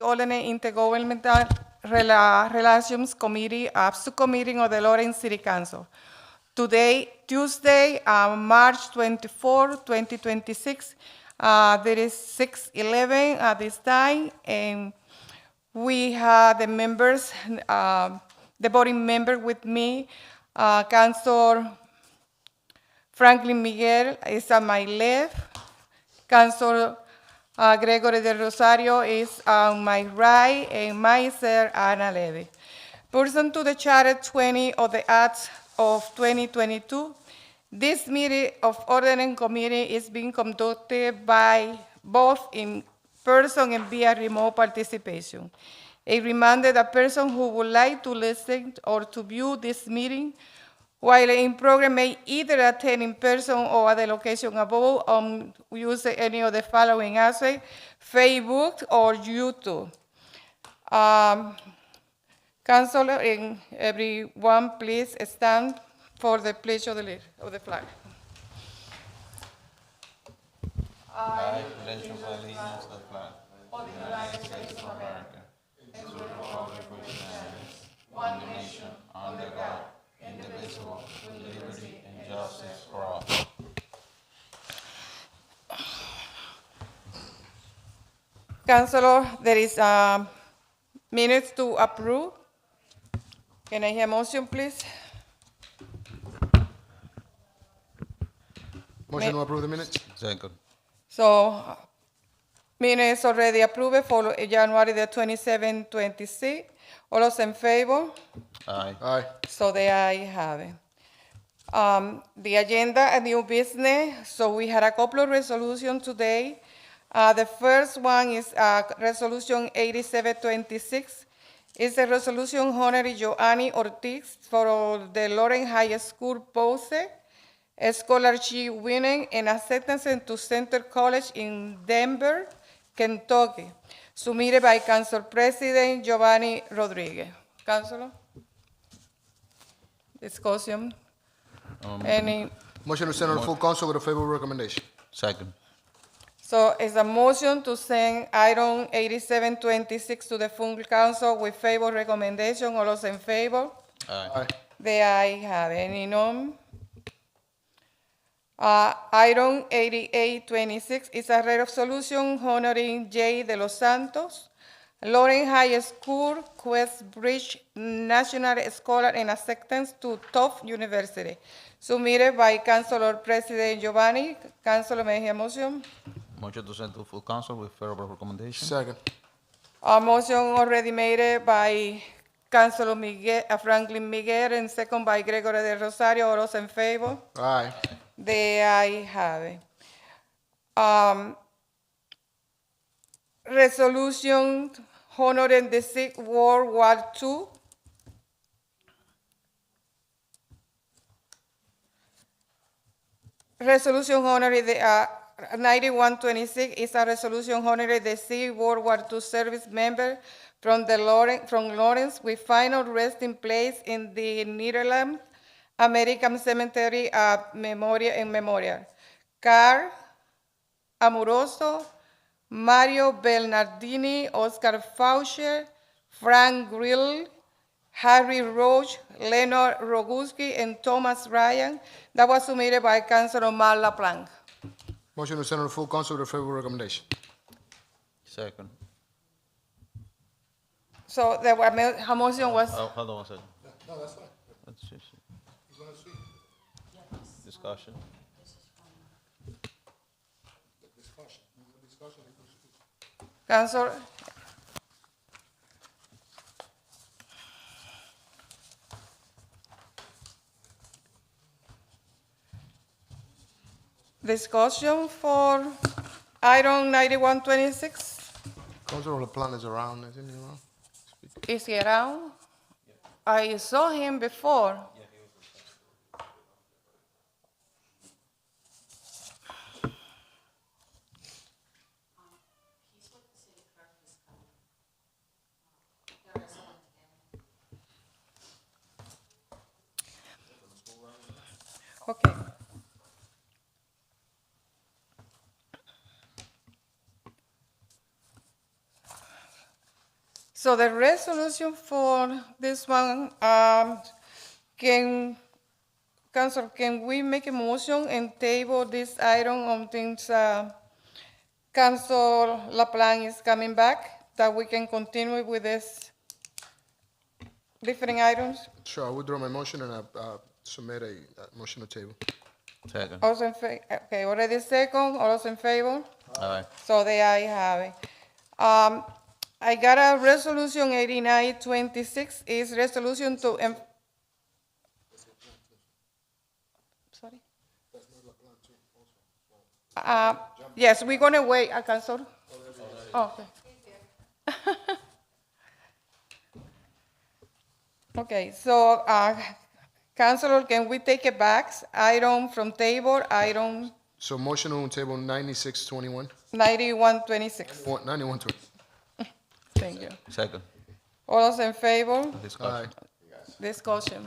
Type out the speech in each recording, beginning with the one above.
Ordinance Intergovernmental Relations Committee, Subcommittee of the Lawrence City Council. Today, Tuesday, March 24, 2026, there is 6:11 at this time, and we have the members, the voting member with me, Councilor Franklin Miguel is on my left. Councilor Gregory del Rosario is on my right, and myself, Ana Levy. Pursuant to the Charter 20 of the Acts of 2022, this meeting of Ordinance Committee is being conducted by both in person and via remote participation. A reminder that persons who would like to listen or to view this meeting while in program may either attend in person or at the location above use any of the following assets, Facebook or YouTube. Councilor and everyone, please stand for the pledge of the flag. I pledge allegiance to the flag of the United States of America and to the republic for which it stands, one nation, under God, indivisible, with liberty and justice for all. Councilor, there is minutes to approve. Can I hear a motion, please? Motion to approve the minutes? Second. So, minutes already approved for January the 27, 26. All those in favor? Aye. Aye. So the ayes have it. The agenda and new business. So we had a couple of resolutions today. The first one is Resolution 8726. It's a resolution honoring Joanny Ortiz for the Lawrence High School POSE scholarship winning and acceptance into Center College in Denver, Kentucky. Submitted by Council President Giovanni Rodriguez. Councilor? Discussion? Any? Motion to send to the full council with a favorable recommendation. Second. So it's a motion to send item 8726 to the full council with favor recommendation. All those in favor? Aye. Aye. The ayes have it. Any none? Item 8826 is a resolution honoring J. de los Santos, Lawrence High School, Quest Bridge National Scholar and Acceptance to Tufts University. Submitted by Councilor President Giovanni. Councilor, may I hear a motion? Motion to send to full council with favorable recommendation. Second. A motion already made by Councilor Miguel, Franklin Miguel, and second by Gregory del Rosario. All those in favor? Aye. The ayes have it. Resolution honoring the Second World War II. Resolution honoring the 9126 is a resolution honoring the Second World War II service member from Lawrence with final resting place in the Netherlands American Cemetery Memorial. Carl Amoroso, Mario Bernardini, Oscar Faucher, Frank Grill, Harry Roach, Leonard Roguski, and Thomas Ryan. That was submitted by Councilor Marla Plank. Motion to send to the full council with a favorable recommendation. Second. So the motion was, Oh, hold on one second. No, that's fine. Let's just discussion. Councilor, discussion for item 9126. Councilor LaPlante is around, isn't he around? Is he around? I saw him before. Okay. So the resolution for this one, Council, can we make a motion and table this item until Council LaPlante is coming back, that we can continue with this different items? Sure, I withdraw my motion and I submit a motion to table. Second. Also in okay, already second, all those in favor? Aye. So the ayes have it. I got a resolution 8926, is resolution to, sorry? Yes, we're gonna wait, Council. Oh, okay. Okay, so, Councilor, can we take it back, item from table, item So motion on table 9621, 9126? 9120. Thank you. Second. All those in favor? Aye. Discussion. Discussion.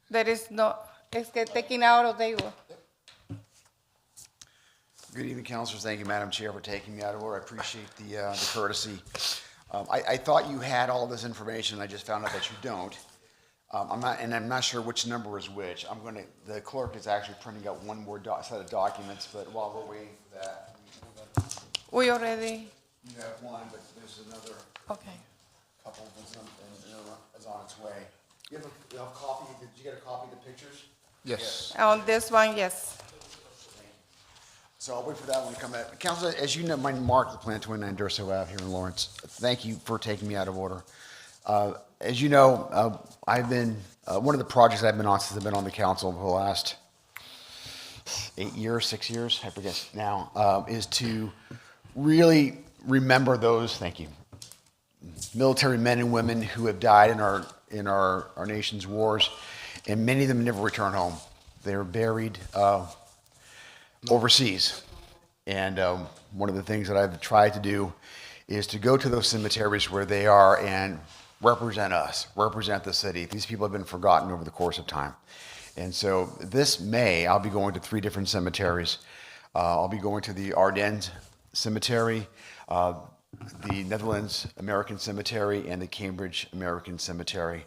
There is no, es que taking out of table. Good evening, councilors. Thank you, Madam Chair, for taking me out of order. I appreciate the courtesy. I thought you had all this information. I just found out that you don't. I'm not sure which number is which. The clerk is actually printing out one more set of documents, but while we're waiting for that, We already, you have one, but there's another okay. couple that's is on its way. You have a copy? Did you get a copy of the pictures? Yes. On this one, yes. So I'll wait for that one to come back. Council, as you know, my mark the Plant 29 Durso Ave here in Lawrence. Thank you for taking me out of order. As you know, I've been, one of the projects I've been on since I've been on the council for the last 8 years, 6 years, I forget now, is to really remember those, thank you, military men and women who have died in our nation's wars, and many of them never return home. They're buried overseas. And one of the things that I've tried to do is to go to those cemeteries where they are and represent us, represent the city. These people have been forgotten over the course of time. And so this May, I'll be going to 3 different cemeteries. I'll be going to the Ardennes Cemetery, the Netherlands American Cemetery, and the Cambridge American Cemetery.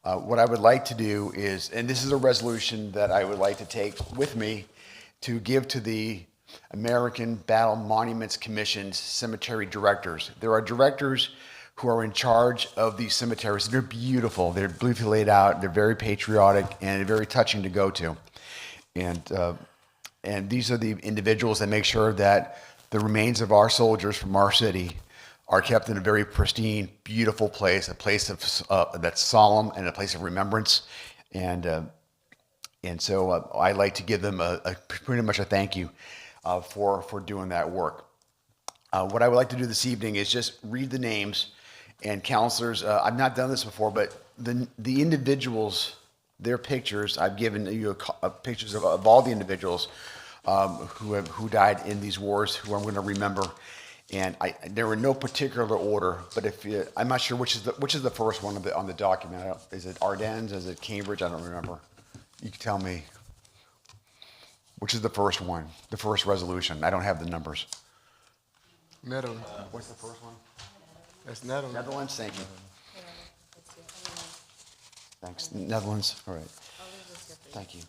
What I would like to do is, and this is a resolution that I would like to take with me to give to the American Battle Monuments Commission's cemetery directors. There are directors who are in charge of these cemeteries. They're beautiful. They're beautifully laid out. They're very patriotic and very touching to go to. And these are the individuals that make sure that the remains of our soldiers from our city are kept in a very pristine, beautiful place, a place of, that's solemn and a place of remembrance. And so I like to give them pretty much a thank you for doing that work. What I would like to do this evening is just read the names, and councilors, I've not done this before, but the individuals, their pictures, I've given you pictures of all the individuals who died in these wars, who I'm going to remember. And there were no particular order, but I'm not sure which is the first one on the document. Is it Ardennes? Is it Cambridge? I don't remember. You can tell me which is the first one, the first resolution. I don't have the numbers. Netherlands. What's the first one? That's Netherlands. Netherlands, thank you. Thanks. Netherlands, all right. Thank you.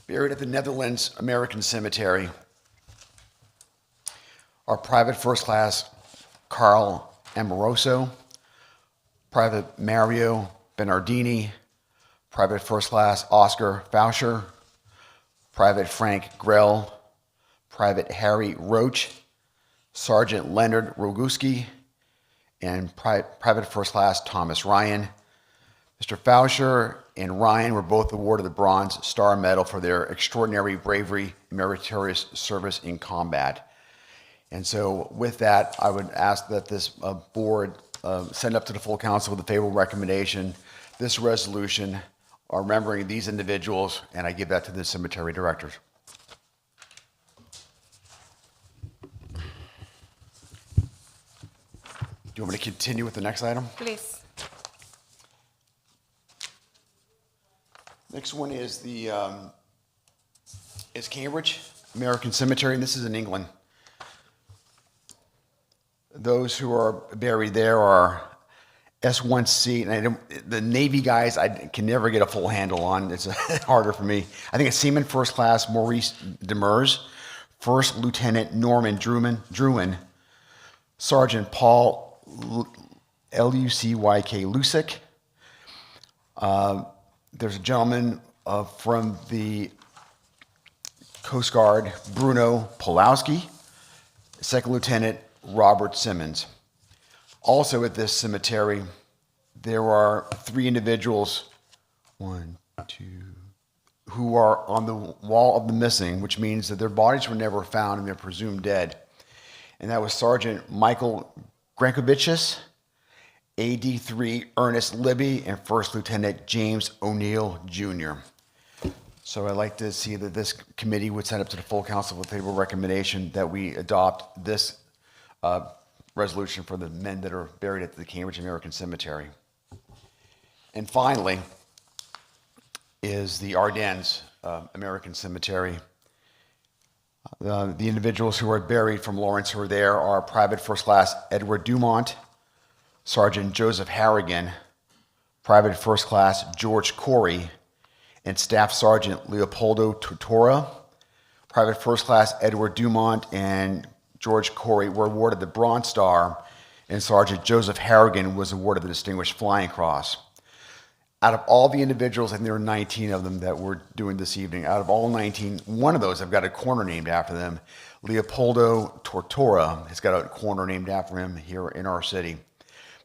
Buried at the Netherlands American Cemetery are Private First Class Carl Amoroso, Private Mario Bernardini, Private First Class Oscar Fauscher, Private Frank Grell, Private Harry Roach, Sergeant Leonard Roguski, and Private First Class Thomas Ryan. Mr. Fauscher and Ryan were both awarded the Bronze Star Medal for their extraordinary bravery, meritorious service in combat. And so with that, I would ask that this board send up to the full council with a favorable recommendation this resolution remembering these individuals, and I give that to the cemetery directors. you want me to continue with the next item? Please. Next one is is Cambridge American Cemetery, and this is in England. Those who are buried there are S1C, and the Navy guys I can never get a full handle on. It's harder for me. I think it's Seaman First Class Maurice Demers, First Lieutenant Norman Druin, Sergeant Paul Lucyk Lusick. There's a gentleman from the Coast Guard, Bruno Pulowski, Second Lieutenant Robert Simmons. Also at this cemetery, there are 3 individuals, 1, 2, who are on the wall of the missing, which means that their bodies were never found and they're presumed dead. And that was Sergeant Michael Grankovicius, AD3 Ernest Libby, and First Lieutenant James O'Neill Jr. So I'd like to see that this committee would send up to the full council with a favorable recommendation that we adopt this resolution for the men that are buried at the Cambridge American Cemetery. And finally is the Ardennes American Cemetery. The individuals who are buried from Lawrence who are there are Private First Class Edward Dumont, Sergeant Joseph Harrigan, Private First Class George Corey, and Staff Sergeant Leopoldo Tortora. Private First Class Edward Dumont and George Corey were awarded the Bronze Star, and Sergeant Joseph Harrigan was awarded the Distinguished Flying Cross. Out of all the individuals, and there are 19 of them that we're doing this evening, out of all 19, one of those have got a corner named after them. Leopoldo Tortora has got a corner named after him here in our city.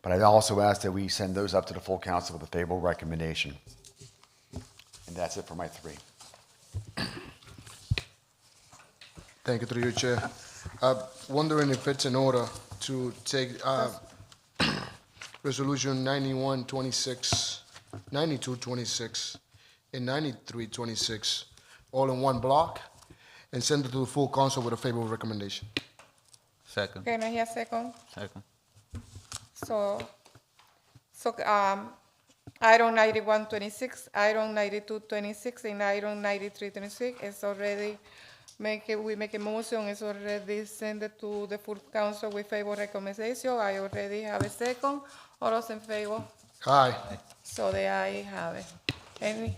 But I'd also ask that we send those up to the full council with a favorable recommendation. And that's it for my 3. Thank you, through you, Chair. Wondering if it's in order to take Resolution 9126, 9226, and 9326 all in one block and send it to the full council with a favorable recommendation. Second. Can I hear a second? Second. So, item 9126, item 9226, and item 9326 is already we make a motion, it's already sent it to the full council with favorable recommendation. I already have a second. All those in favor? Aye. So the ayes have it. Any?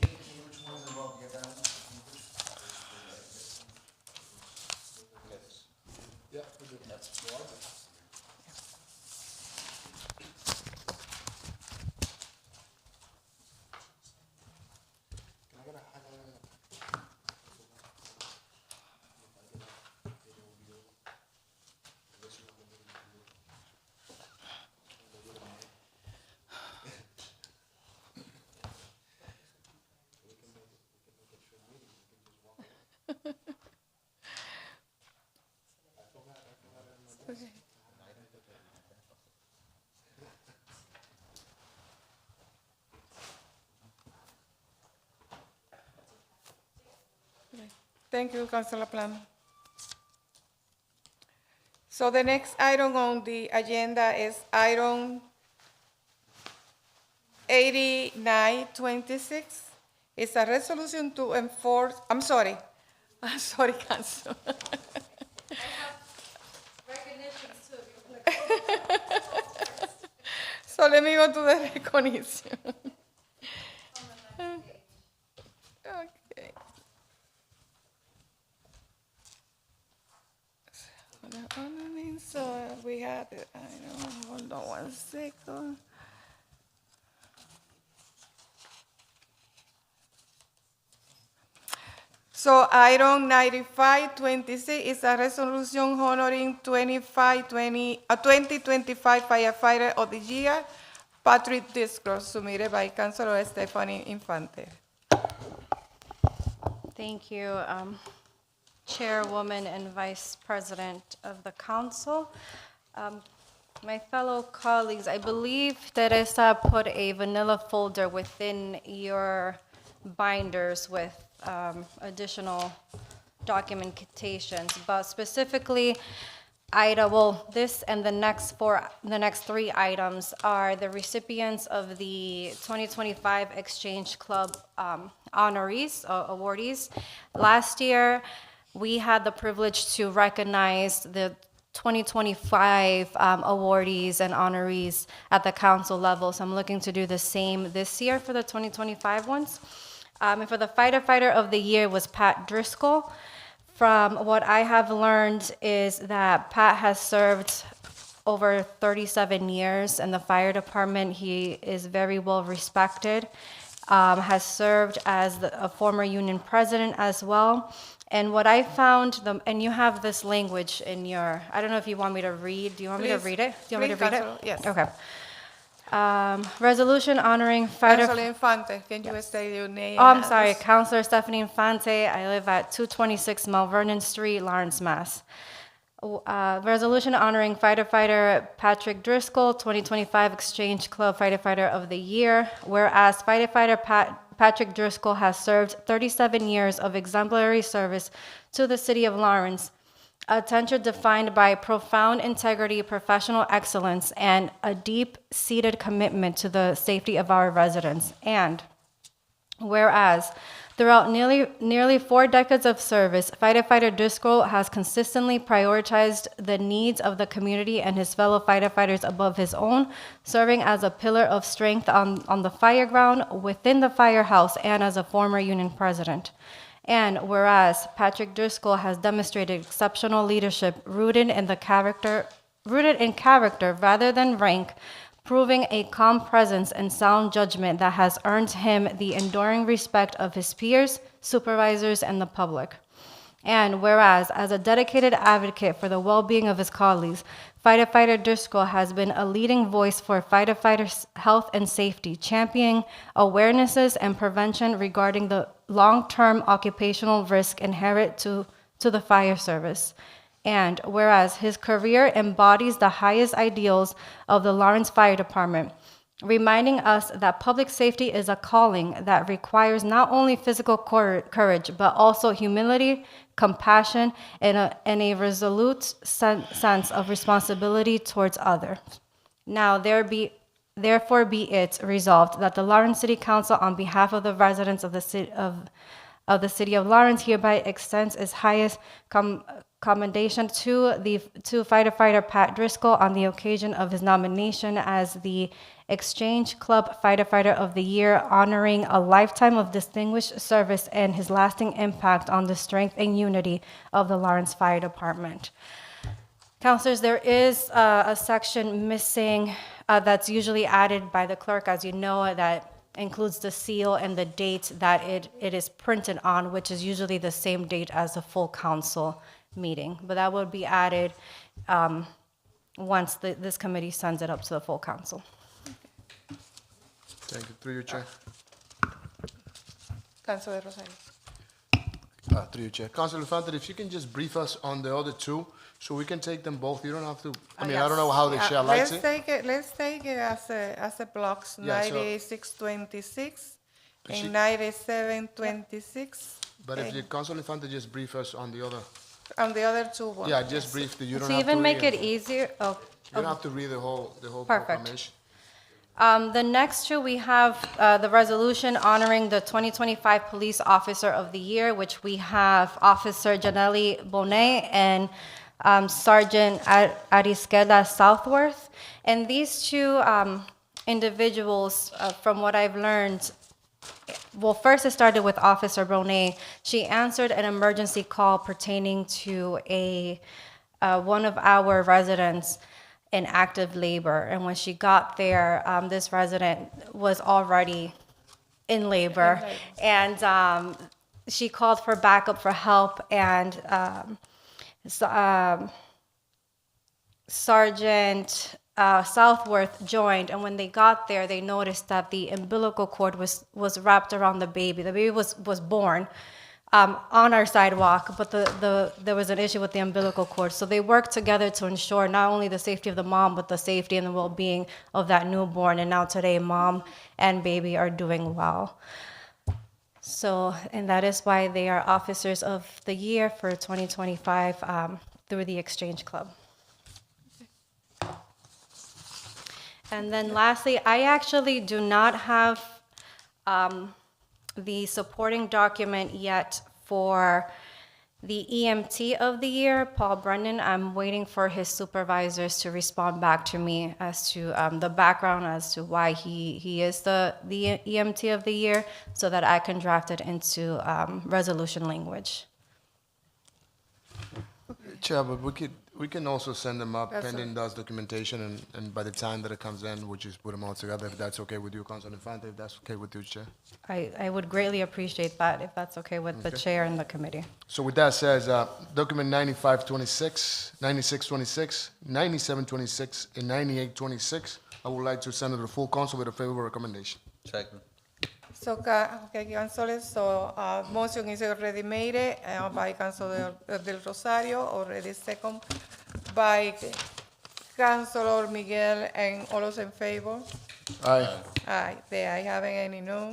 Okay. Thank you, Councilor Plum. So the next item on the agenda is item 8926. It's a resolution to enforce, I'm sorry, Council. So let me go to the recognition. Okay. So we had it, I know, hold on 1 second. So item 9526 is a resolution honoring 2025 firefighter of the year, Patrick Discross, submitted by Councilor Stephanie Infante. Thank you, Chairwoman and Vice President of the Council. My fellow colleagues, I believe Teresa put a vanilla folder within your binders with additional documentations, but specifically, this and the next three items are the recipients of the 2025 Exchange Club honorees, awardees. Last year, we had the privilege to recognize the 2025 awardees and honorees at the council level, so I'm looking to do the same this year for the 2025 ones. And for the fighter of the year was Pat Driscoll. From what I have learned is that Pat has served over 37 years in the fire department. He is very well respected, has served as a former union president as well. And what I found, and you have this language in your, I don't know if you want me to read. Do you want me to Please. read it? Do you want me to Please, read it? Councilor, yes. Okay. Resolution honoring fighter. Councilor Infante, can you state your name? Oh, I'm and sorry, address? Counselor Stephanie Infante. I live at 226 Mount Vernon Street, Lawrence, Mass. Resolution honoring fighter Patrick Driscoll, 2025 Exchange Club Fighter of the Year. Whereas fighter Patrick Driscoll has served 37 years of exemplary service to the city of Lawrence, a tenure defined by profound integrity, professional excellence, and a deep-seated commitment to the safety of our residents. And whereas throughout nearly 4 decades of service, fighter Driscoll has consistently prioritized the needs of the community and his fellow firefighters above his own, serving as a pillar of strength on the fire ground, within the firehouse, and as a former union president. And whereas Patrick Driscoll has demonstrated exceptional leadership rooted in character rather than rank, proving a calm presence and sound judgment that has earned him the enduring respect of his peers, supervisors, and the public. And whereas, as a dedicated advocate for the well-being of his colleagues, fighter Driscoll has been a leading voice for firefighters' health and safety, championing awarenesses and prevention regarding the long-term occupational risk inherent to the fire service. And whereas his career embodies the highest ideals of the Lawrence Fire Department, reminding us that public safety is a calling that requires not only physical courage, but also humility, compassion, and a resolute sense of responsibility towards others. Now, therefore be it resolved that the Lawrence City Council, on behalf of the residents of the city of Lawrence, hereby extends its highest commendation to fighter Pat Driscoll on the occasion of his nomination as the Exchange Club Fighter of the Year, honoring a lifetime of distinguished service and his lasting impact on the strength and unity of the Lawrence Fire Department. Councilors, there is a section missing that's usually added by the clerk, as you know, that includes the seal and the date that it is printed on, which is usually the same date as the full council meeting. But that will be added once this committee sends it up to the full council. Thank you. Through your chair. Councilor Rosario. Through your chair. Councilor Infante, if you can just brief us on the other two, so we can take them both. You don't have to, I mean, I don't know how the chair likes it. Let's take it as a blocks, Yeah, so- 9626 She- and 9726. But if the Councilor Infante just brief us on the other, And the other two ones. yeah, just brief, you don't To have to even make read it easier, You don't have to read the whole Perfect. proclamation. The next two, we have the resolution honoring the 2025 Police Officer of the Year, which we have Officer Janelle Bonet and Sergeant Arisquela Southworth. And these two individuals, from what I've learned, well, first it started with Officer Bonet. She answered an emergency call pertaining to one of our residents in active labor. And when she got there, this resident was already in labor. And she called for backup, for help, and Sergeant Southworth joined. And when they got there, they noticed that the umbilical cord was wrapped around the baby. The baby was born on our sidewalk, but there was an issue with the umbilical cord. So they worked together to ensure not only the safety of the mom, but the safety and the well-being of that newborn. And now today, mom and baby are doing well. So, and that is why they are Officers of the Year for 2025 through the Exchange Club. And then lastly, I actually do not have the supporting document yet for the EMT of the year, Paul Brennan. I'm waiting for his supervisors to respond back to me as to the background as to why he is the EMT of the year, so that I can draft it into resolution language. Chair, but we can also send them up That's pending those documentation, and by the time that it comes in, we'll just put them all together, if that's okay with you, Councilor Infante, if that's okay with you, Chair. I would greatly appreciate that if that's okay with the chair and the committee. So with that says, document 9526, 9626, 9726, and 9826, I would like to send it to the full council with a favorable recommendation. Second. So, okay, Councilor, so motion is already made by Councilor Del Rosario, already second by Councilor Miguel, and all those in favor? Aye. Aye, there, I haven't any no.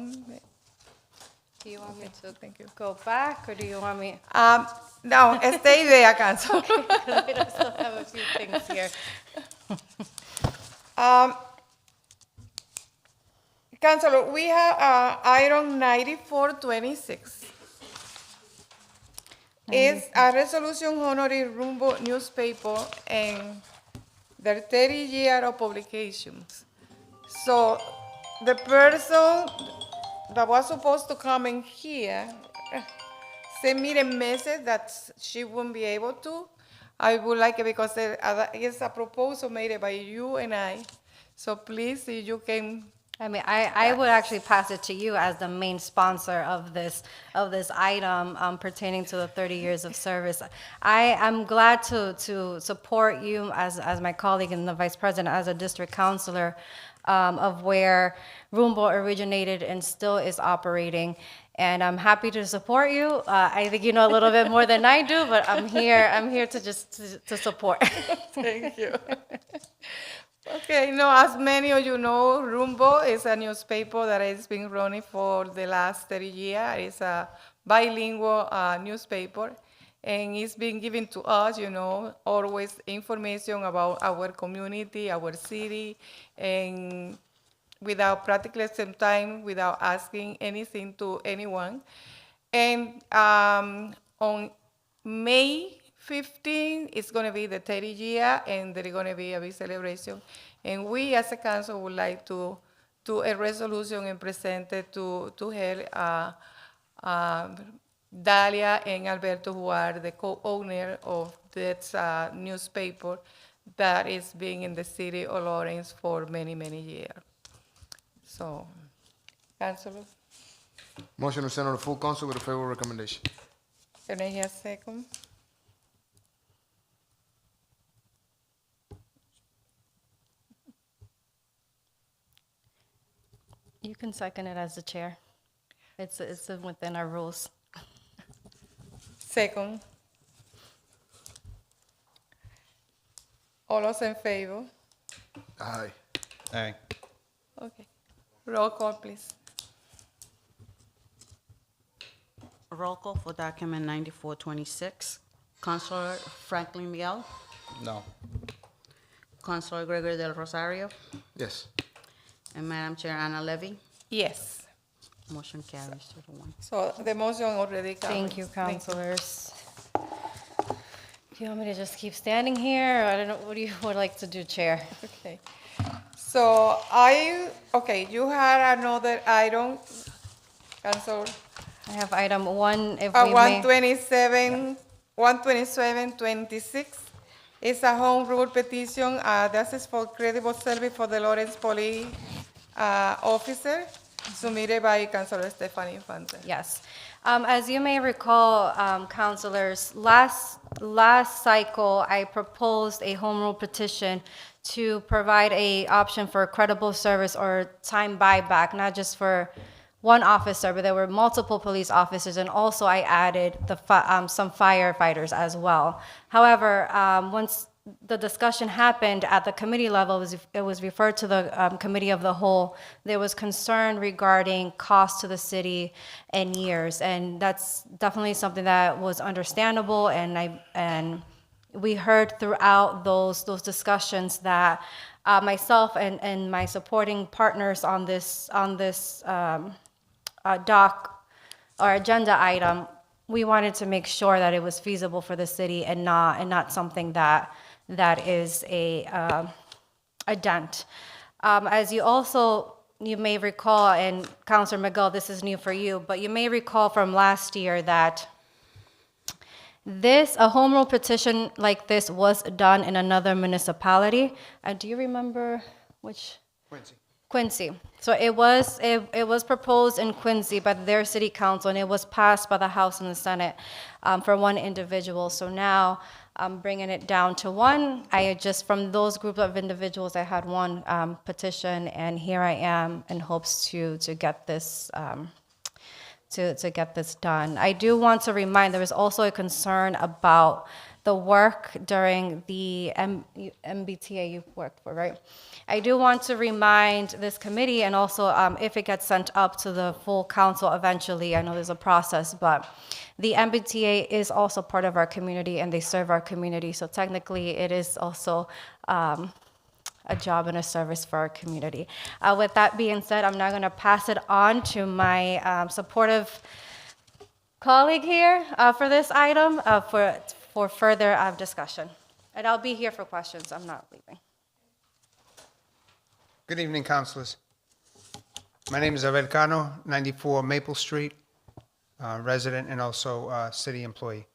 Do you want me to Thank you. go back, or do you want me? No, stay there, Councilor. Because I still have a few things here. Councilor, we have item 9426. It's a resolution honoring Rumbo newspaper and their 30 year of publications. So the person that was supposed to come in here sent me a message that she wouldn't be able to. I would like it because it's a proposal made by you and I. So please, if you can. I mean, I would actually pass it to you as the main sponsor of this item pertaining to the 30 years of service. I'm glad to support you as my colleague and the vice president, as a district councilor, of where Rumbo originated and still is operating. And I'm happy to support you. I think you know a little bit more than I do, but I'm here to just to support. Thank you. Okay, no, as many of you know, Rumbo is a newspaper that has been running for the last 30 years. It's a bilingual newspaper, and it's been given to us, always information about our community, our city, and without practically some time, without asking anything to anyone. And on May 15, it's going to be the 30 year, and there's going to be a big celebration. And we, as a council, would like to do a resolution and present it to her, Dalia and Alberto, who are the co-owner of this newspaper that is being in the city of Lawrence for many, many years. So, Councilor, Motion to send to the full council with a favorable recommendation. can I hear a second? You can second it as the chair. It's within our rules. Second. All those in favor? Aye. Aye. Okay. Roll call, please. Roll call for document 9426. Councilor Franklin Miguel. No. Councilor Gregory Del Rosario. Yes. And Madam Chair Anna Levy. Yes. Motion carries 2-1. So the motion already carries. Thank you, councilors. Do you want me to just keep standing here, or I don't know, what do you would like to do, Chair? Okay. So you had another item, Council, I have item 1, if we may. 12726. It's a home rule petition. This is for credible service for the Lawrence Police officer, submitted by Councilor Stephanie Infante. Yes. As you may recall, councilors, last cycle, I proposed a home rule petition to provide a option for credible service or time buyback, not just for one officer, but there were multiple police officers, and also I added some firefighters as well. However, once the discussion happened at the committee level, it was referred to the committee of the whole. There was concern regarding cost to the city and years, and that's definitely something that was understandable, and we heard throughout those discussions that myself and my supporting partners on this doc or agenda item, we wanted to make sure that it was feasible for the city and not something that is a dent. As you may recall, and Councilor Miguel, this is new for you, but you may recall from last year that a home rule petition like this was done in another municipality. Do you remember which? Quincy. So it was proposed in Quincy by their city council, and it was passed by the House and the Senate for one individual. So now I'm bringing it down to one. From those group of individuals, I had one petition, and here I am in hopes to get this to get this done. I do want to remind, there was also a concern about the work during the MBTA you worked for, right? I do want to remind this committee, and also if it gets sent up to the full council eventually, I know there's a process, but the MBTA is also part of our community and they serve our community. So technically it is also a job and a service for our community. With that being said, I'm now gonna pass it on to my supportive colleague here for this item for further discussion. And I'll be here for questions, I'm not leaving. Good evening, councilors. My name is Abel Cano, 94 Maple Street, resident and also city employee.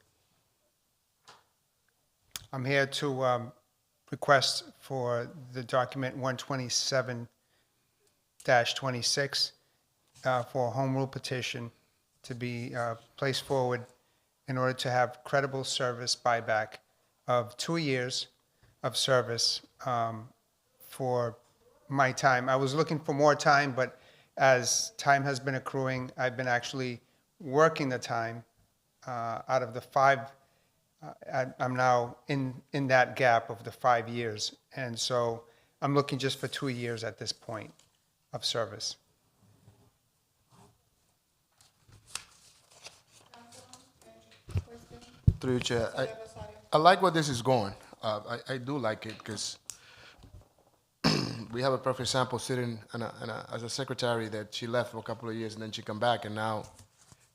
I'm here to request for the document 127-26 for a home rule petition to be placed forward in order to have credible service buyback of 2 years of service for my time. I was looking for more time, but as time has been accruing, I've been actually working the time out of the 5. I'm now in that gap of the 5 years. And so I'm looking just for 2 years at this point of service. Through you, Chair. I like where this is going. I do like it because we have a perfect sample sitting as a secretary that she left for a couple of years and then she come back and now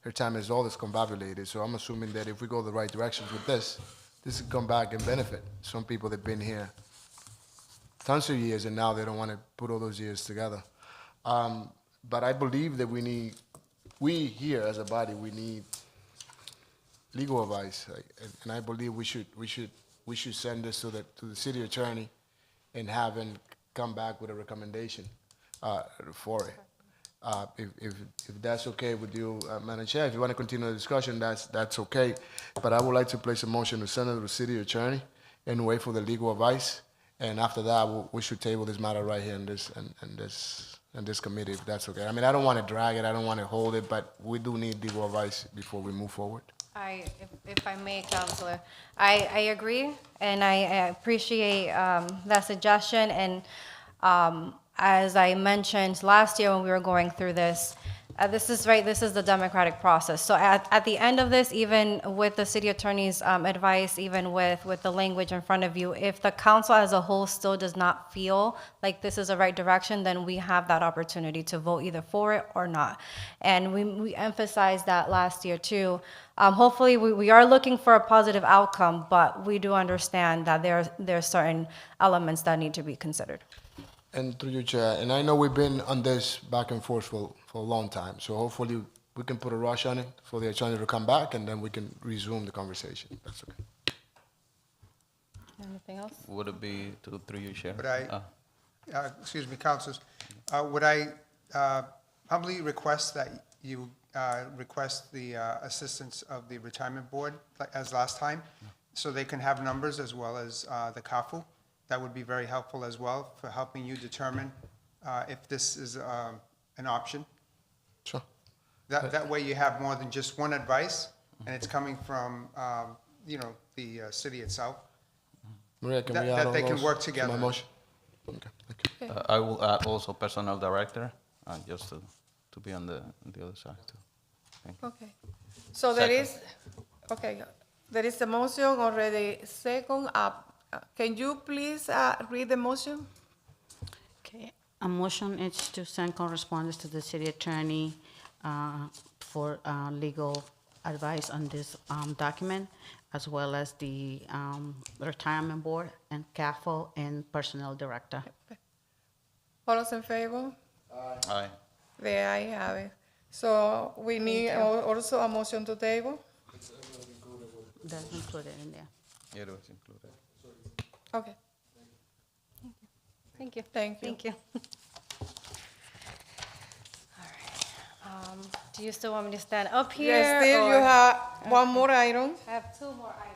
her time is all discombobulated. So I'm assuming that if we go the right directions with this will come back and benefit some people that've been here tons of years and now they don't want to put all those years together. But I believe that we here as a body, we need legal advice, and I believe we should send this to the city attorney and have him come back with a recommendation for it. If that's okay with you, Madam Chair, if you want to continue the discussion, that's okay. But I would like to place a motion to send it to the city attorney and wait for the legal advice. And after that, we should table this matter right here in this committee, if that's okay. I mean, I don't want to drag it, I don't want to hold it, but we do need legal advice before we move forward. If I may, Counselor, I agree, and I appreciate that suggestion. And as I mentioned last year when we were going through this, this is the democratic process. So at the end of this, even with the city attorney's advice, even with the language in front of you, if the council as a whole still does not feel like this is the right direction, then we have that opportunity to vote either for it or not. And we emphasized that last year too. Hopefully we are looking for a positive outcome, but we do understand that there are certain elements that need to be considered. And through you, Chair, and I know we've been on this back and forth for a long time, so hopefully we can put a rush on it for the attorney to come back, and then we can resume the conversation. That's okay. Anything else? Would it be through you, Chair? Would I, excuse me, councilors, would I humbly request that you request the assistance of the retirement board as last time, so they can have numbers as well as the CAFU? That would be very helpful as well for helping you determine if this is an option. Sure. That way you have more than just one advice, and it's coming from, the city itself. Maria, can we add That all they can those work to together. my motion? Okay, thank you. I will add also personnel director, just to be on the other side too. Thank you. Okay. So there is There is a motion already second. Can you please read the motion? Okay, a motion is to send correspondence to the city attorney for legal advice on this document, as well as the retirement board and CAFO and personnel director. All those in favor? Aye. The ayes have it. So we need also a motion to table? That's included in there. Yeah, it was included. Okay, Thank you. thank you. Thank you. All right. Do you still want me to stand up here? Yes, still you or- have one more item. I have two more items.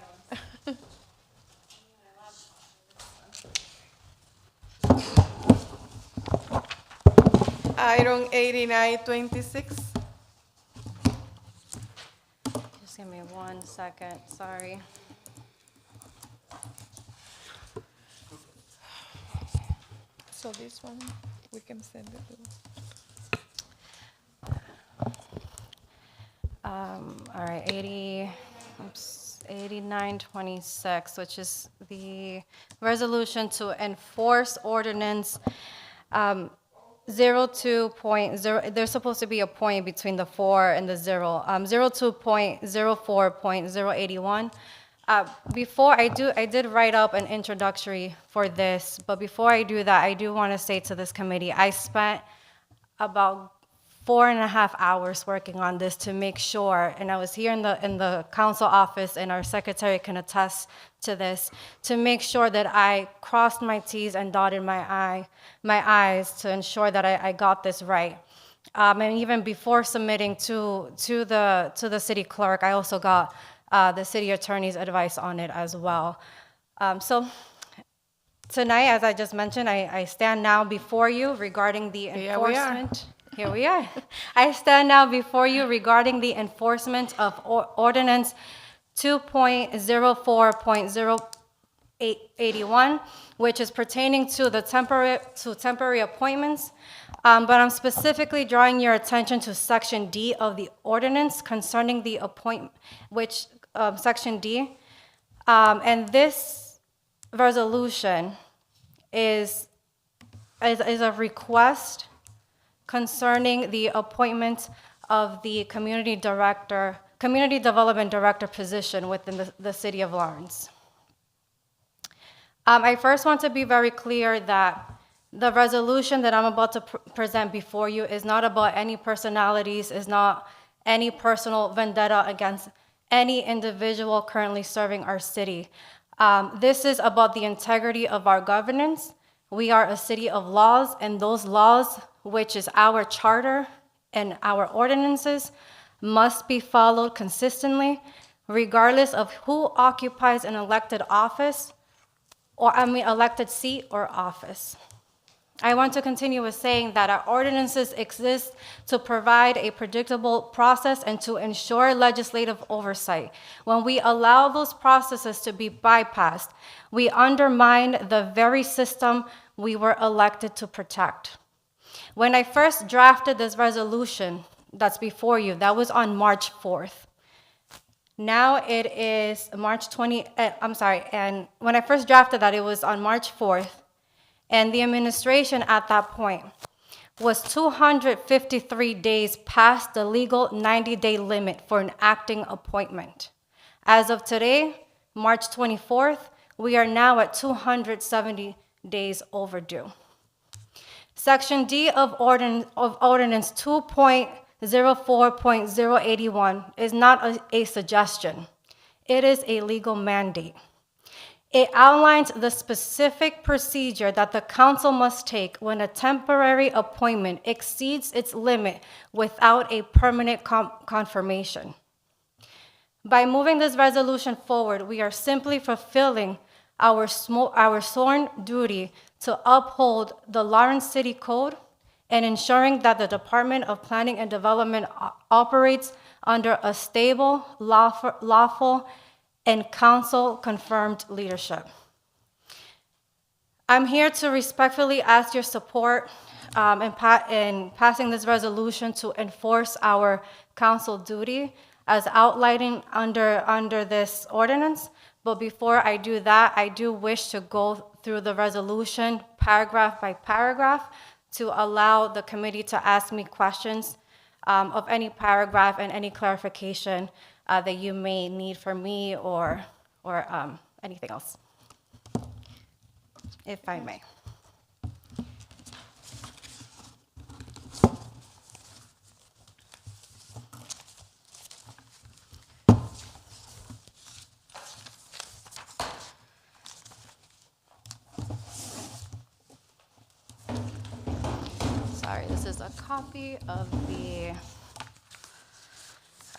Item 8926. Just give me 1 second, sorry. So this one, we can send it to. All right, 8926, which is the resolution to enforce ordinance 02.0, there's supposed to be a point between the 4 and the 0, 02.04.081. Before I did write up an introductory for this, but before I do that, I do want to say to this committee, I spent about 4.5 hours working on this to make sure, and I was here in the council office, and our secretary can attest to this, to make sure that I crossed my T's and dotted my I's to ensure that I got this right. And even before submitting to the city clerk, I also got the city attorney's advice on it as well. So tonight, as I just mentioned, I stand now before you regarding the Here we are. enforcement. Here we are. I stand now before you regarding the enforcement of Ordinance 2.04.081, which is pertaining to the temporary appointments. But I'm specifically drawing your attention to Section D of the ordinance concerning the appointment, which Section D. And this resolution is a request concerning the appointment of the community development director position within the city of Lawrence. I first want to be very clear that the resolution that I'm about to present before you is not about any personalities, is not any personal vendetta against any individual currently serving our city. This is about the integrity of our governance. We are a city of laws, and those laws, which is our charter and our ordinances, must be followed consistently, regardless of who occupies an elected office, elected seat or office. I want to continue with saying that our ordinances exist to provide a predictable process and to ensure legislative oversight. When we allow those processes to be bypassed, we undermine the very system we were elected to protect. When I first drafted this resolution that's before you, that was on March 4th. Now it is March 20, and when I first drafted that, it was on March 4th. And the administration at that point was 253 days past the legal 90-day limit for an acting appointment. As of today, March 24th, we are now at 270 days overdue. Section D of Ordinance 2.04.081 is not a suggestion. It is a legal mandate. It outlines the specific procedure that the council must take when a temporary appointment exceeds its limit without a permanent confirmation. By moving this resolution forward, we are simply fulfilling our sworn duty to uphold the Lawrence City Code and ensuring that the Department of Planning and Development operates under a stable, lawful, and council-confirmed leadership. I'm here to respectfully ask your support in passing this resolution to enforce our council duty. as outlining under this ordinance. But before I do that, I do wish to go through the resolution paragraph by paragraph to allow the committee to ask me questions of any paragraph and any clarification that you may need from me or anything else, if I may. Sorry, this is a copy of the,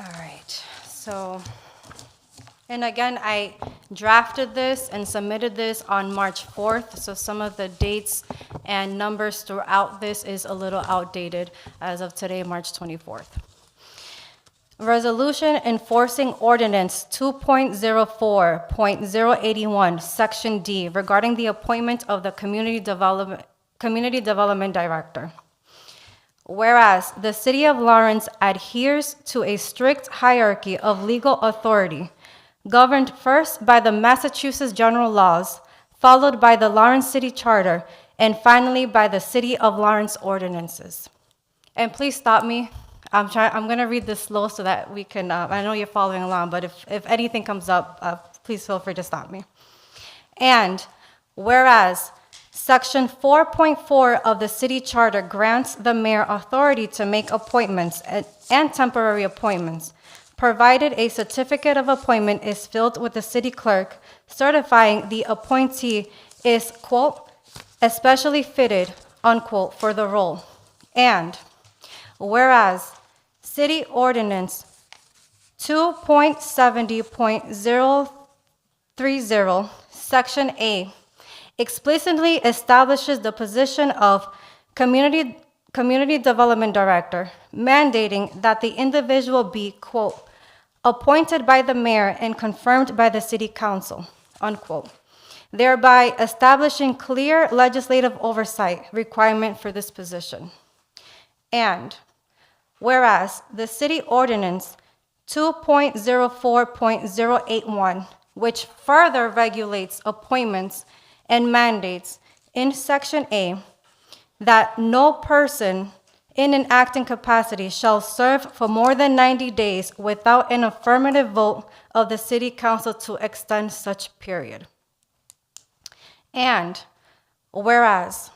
all right, so, and again, I drafted this and submitted this on March 4th, so some of the dates and numbers throughout this is a little outdated as of today, March 24th. Resolution enforcing ordinance 2.04.081, Section D, regarding the appointment of the Community Development Director. Whereas the City of Lawrence adheres to a strict hierarchy of legal authority, governed first by the Massachusetts General Laws, followed by the Lawrence City Charter, and finally by the City of Lawrence ordinances. And please stop me. I'm going to read this slow so that we can, I know you're following along, but if anything comes up, please feel free to stop me. And whereas Section 4.4 of the city charter grants the mayor authority to make appointments and temporary appointments, provided a certificate of appointment is filed with the city clerk, certifying the appointee is, quote, especially fitted, unquote, for the role. And whereas City Ordinance 2.70.030, Section A, explicitly establishes the position of Community Development Director, mandating that the individual be, quote, appointed by the mayor and confirmed by the city council, unquote, thereby establishing clear legislative oversight requirement for this position. And whereas the City Ordinance 2.04.081, which further regulates appointments and mandates in Section A that no person in an acting capacity shall serve for more than 90 days without an affirmative vote of the City Council to extend such period. And whereas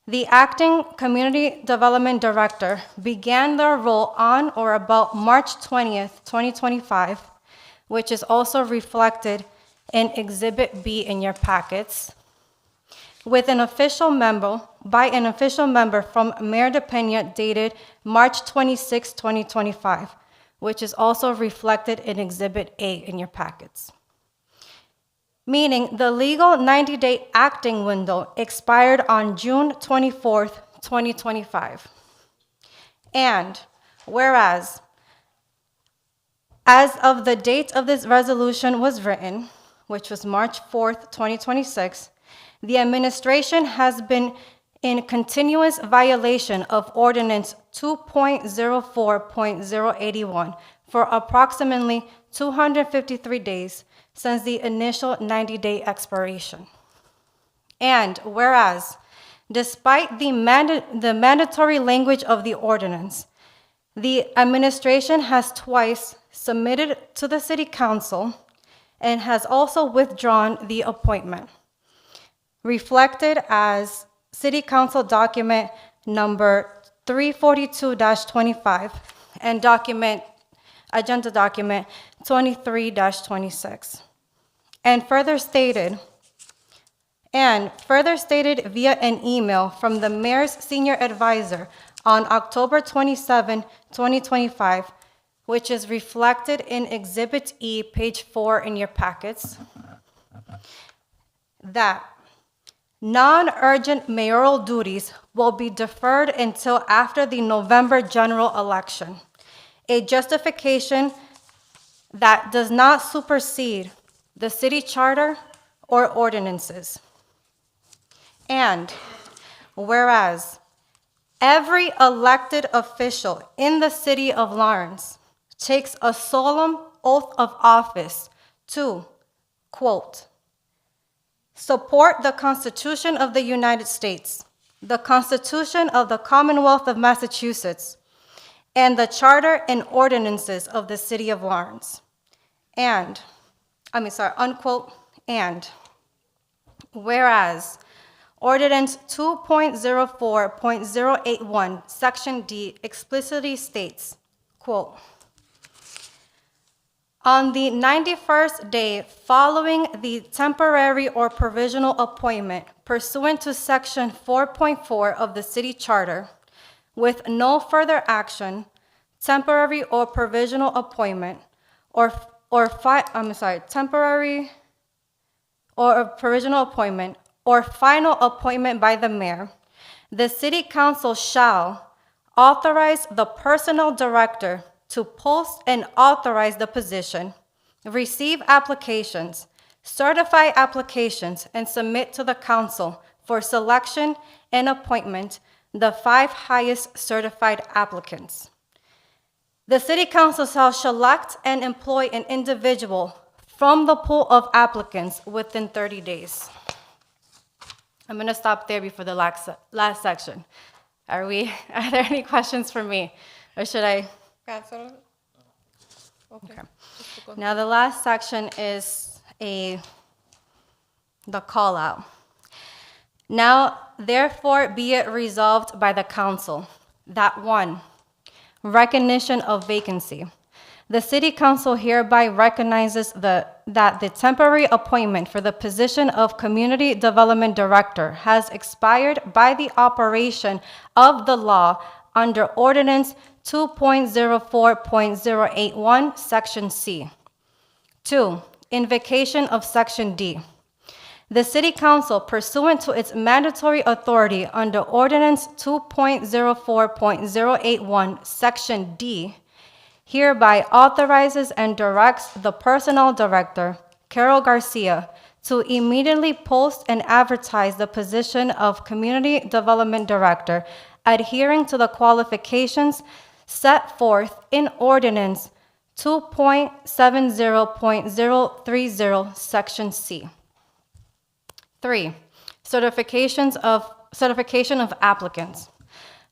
the acting Community Development Director began their role on or about March 20th, 2025, which is also reflected in Exhibit B in your packets, with an official memo, by an official member from Mayor DePena dated March 26, 2025, which is also reflected in Exhibit A in your packets. Meaning the legal 90-day acting window expired on June 24th, 2025. And whereas, as of the date of this resolution was written, which was March 4th, 2026, the administration has been in continuous violation of Ordinance 2.04.081 for approximately 253 days since the initial 90-day expiration. And whereas, despite the mandatory language of the ordinance, the administration has twice submitted to the City Council and has also withdrawn the appointment, reflected as City Council document number 342-25 and agenda document 23-26. And further stated via an email from the mayor's senior advisor on October 27, 2025, which is reflected in Exhibit E, page 4 in your packets, that non-urgent mayoral duties will be deferred until after the November general election, a justification that does not supersede the city charter or ordinances. And whereas every elected official in the city of Lawrence takes a solemn oath of office to, quote, support the Constitution of the United States, the Constitution of the Commonwealth of Massachusetts, and the Charter and ordinances of the City of Lawrence. Unquote, and whereas Ordinance 2.04.081, Section D explicitly states, quote, on the 91st day following the temporary or provisional appointment pursuant to Section 4.4 of the City Charter, with no further action, temporary or provisional appointment, temporary or provisional appointment, or final appointment by the mayor, the City Council shall authorize the Personnel Director to post and authorize the position, receive applications, certify applications, and submit to the council for selection and appointment the 5 highest certified applicants. The City Council shall select and employ an individual from the pool of applicants within 30 days. I'm going to stop there before the last section. Are there any questions for me? Or should I? Councilor? Okay. Now, the last section is the call out. Now, therefore, be it resolved by the council that 1, recognition of vacancy. The City Council hereby recognizes that the temporary appointment for the position of Community Development Director has expired by the operation of the law under Ordinance 2.04.081, Section C. 2, invocation of Section D. The City Council, pursuant to its mandatory authority under Ordinance 2.04.081, Section D, hereby authorizes and directs the Personnel Director, Carol Garcia, to immediately post and advertise the position of Community Development Director, adhering to the qualifications set forth in Ordinance 2.70.030, Section C. 3, certification of applicants.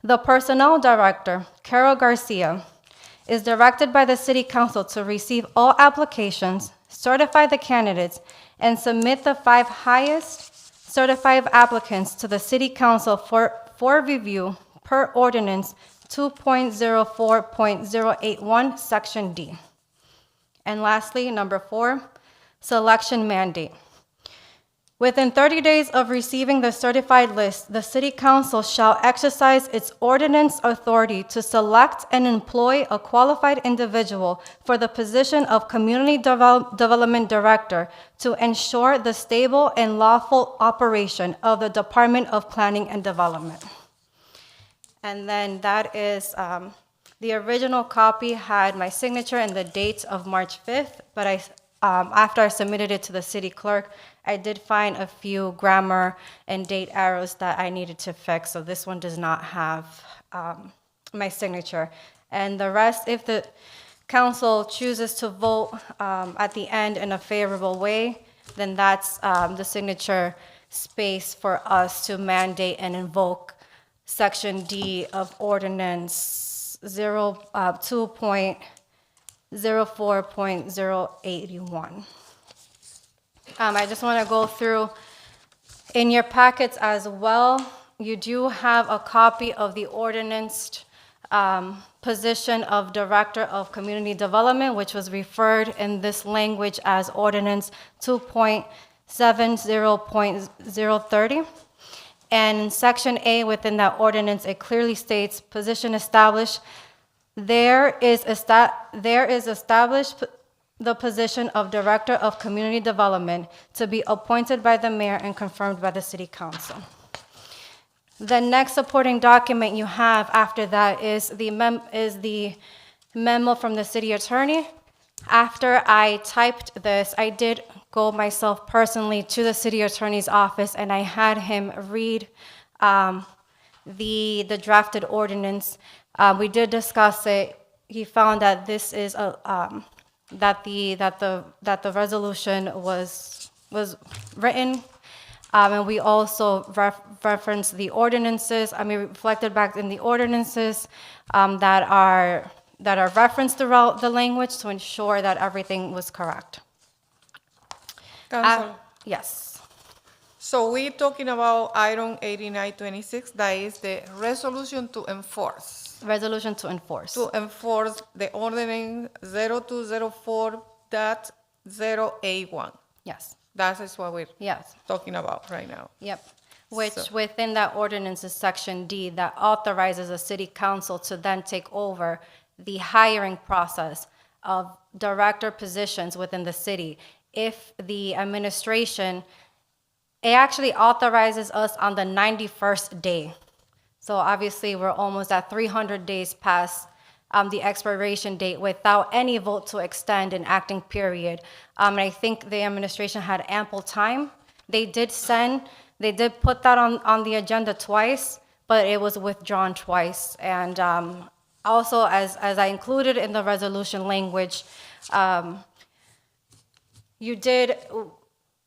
The Personnel Director, Carol Garcia, is directed by the City Council to receive all applications, certify the candidates, and submit the 5 highest certified applicants to the City Council for review per Ordinance 2.04.081, Section D. And lastly, number 4, selection mandate. Within 30 days of receiving the certified list, the City Council shall exercise its ordinance authority to select and employ a qualified individual for the position of Community Development Director to ensure the stable and lawful operation of the Department of Planning and Development. And then that is, the original copy had my signature and the dates of March 5th, but after I submitted it to the city clerk, I did find a few grammar and date errors that I needed to fix, so this one does not have my signature. And the rest, if the council chooses to vote at the end in a favorable way, then that's the signature space for us to mandate and invoke Section D of Ordinance 2.04.081. I just want to go through, in your packets as well, you do have a copy of the ordinance position of Director of Community Development, which was referred in this language as Ordinance 2.70.030. And in Section A within that ordinance, it clearly states, position established, there is established the position of Director of Community Development to be appointed by the mayor and confirmed by the City Council. The next supporting document you have after that is the memo from the city attorney. After I typed this, I did go myself personally to the city attorney's office and I had him read the drafted ordinance. We did discuss it he found that this is that the resolution was written, and we also referenced the ordinances. Reflected back in the ordinances that are referenced throughout the language to ensure that everything was correct. Council. Yes. So we're talking about item 8926, that is the resolution to enforce. Resolution to enforce. To enforce the ordinance 0204.081. Yes. That is what we're Yes. talking about right now. Yep. Which So- within that ordinance is section D that authorizes the city council to then take over the hiring process of director positions within the city. If the administration, it actually authorizes us on the 91st day. So obviously, we're almost at 300 days past the expiration date without any vote to extend an acting period. And I think the administration had ample time. They did put that on the agenda twice, but it was withdrawn twice. And also, as I included in the resolution language,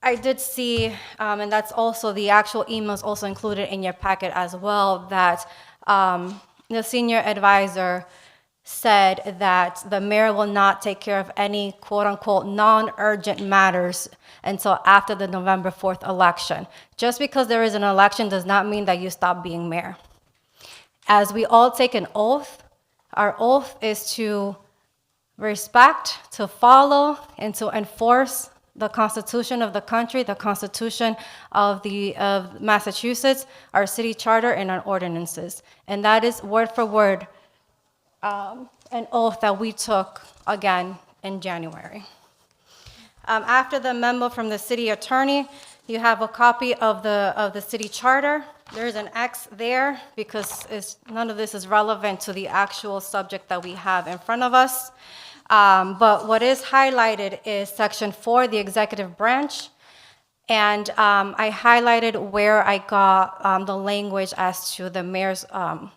I did see, and that's also the actual emails also included in your packet as well, that the senior advisor said that the mayor will not take care of any quote-unquote non-urgent matters until after the November 4th election. Just because there is an election does not mean that you stop being mayor. As we all take an oath, our oath is to respect, to follow, and to enforce the Constitution of the country, the Constitution of Massachusetts, our city charter, and our ordinances. And that is word for word an oath that we took again in January. After the memo from the city attorney, you have a copy of the city charter. There's an X there because none of this is relevant to the actual subject that we have in front of us. But what is highlighted is section 4, the executive branch. And I highlighted where I got the language as to the mayor's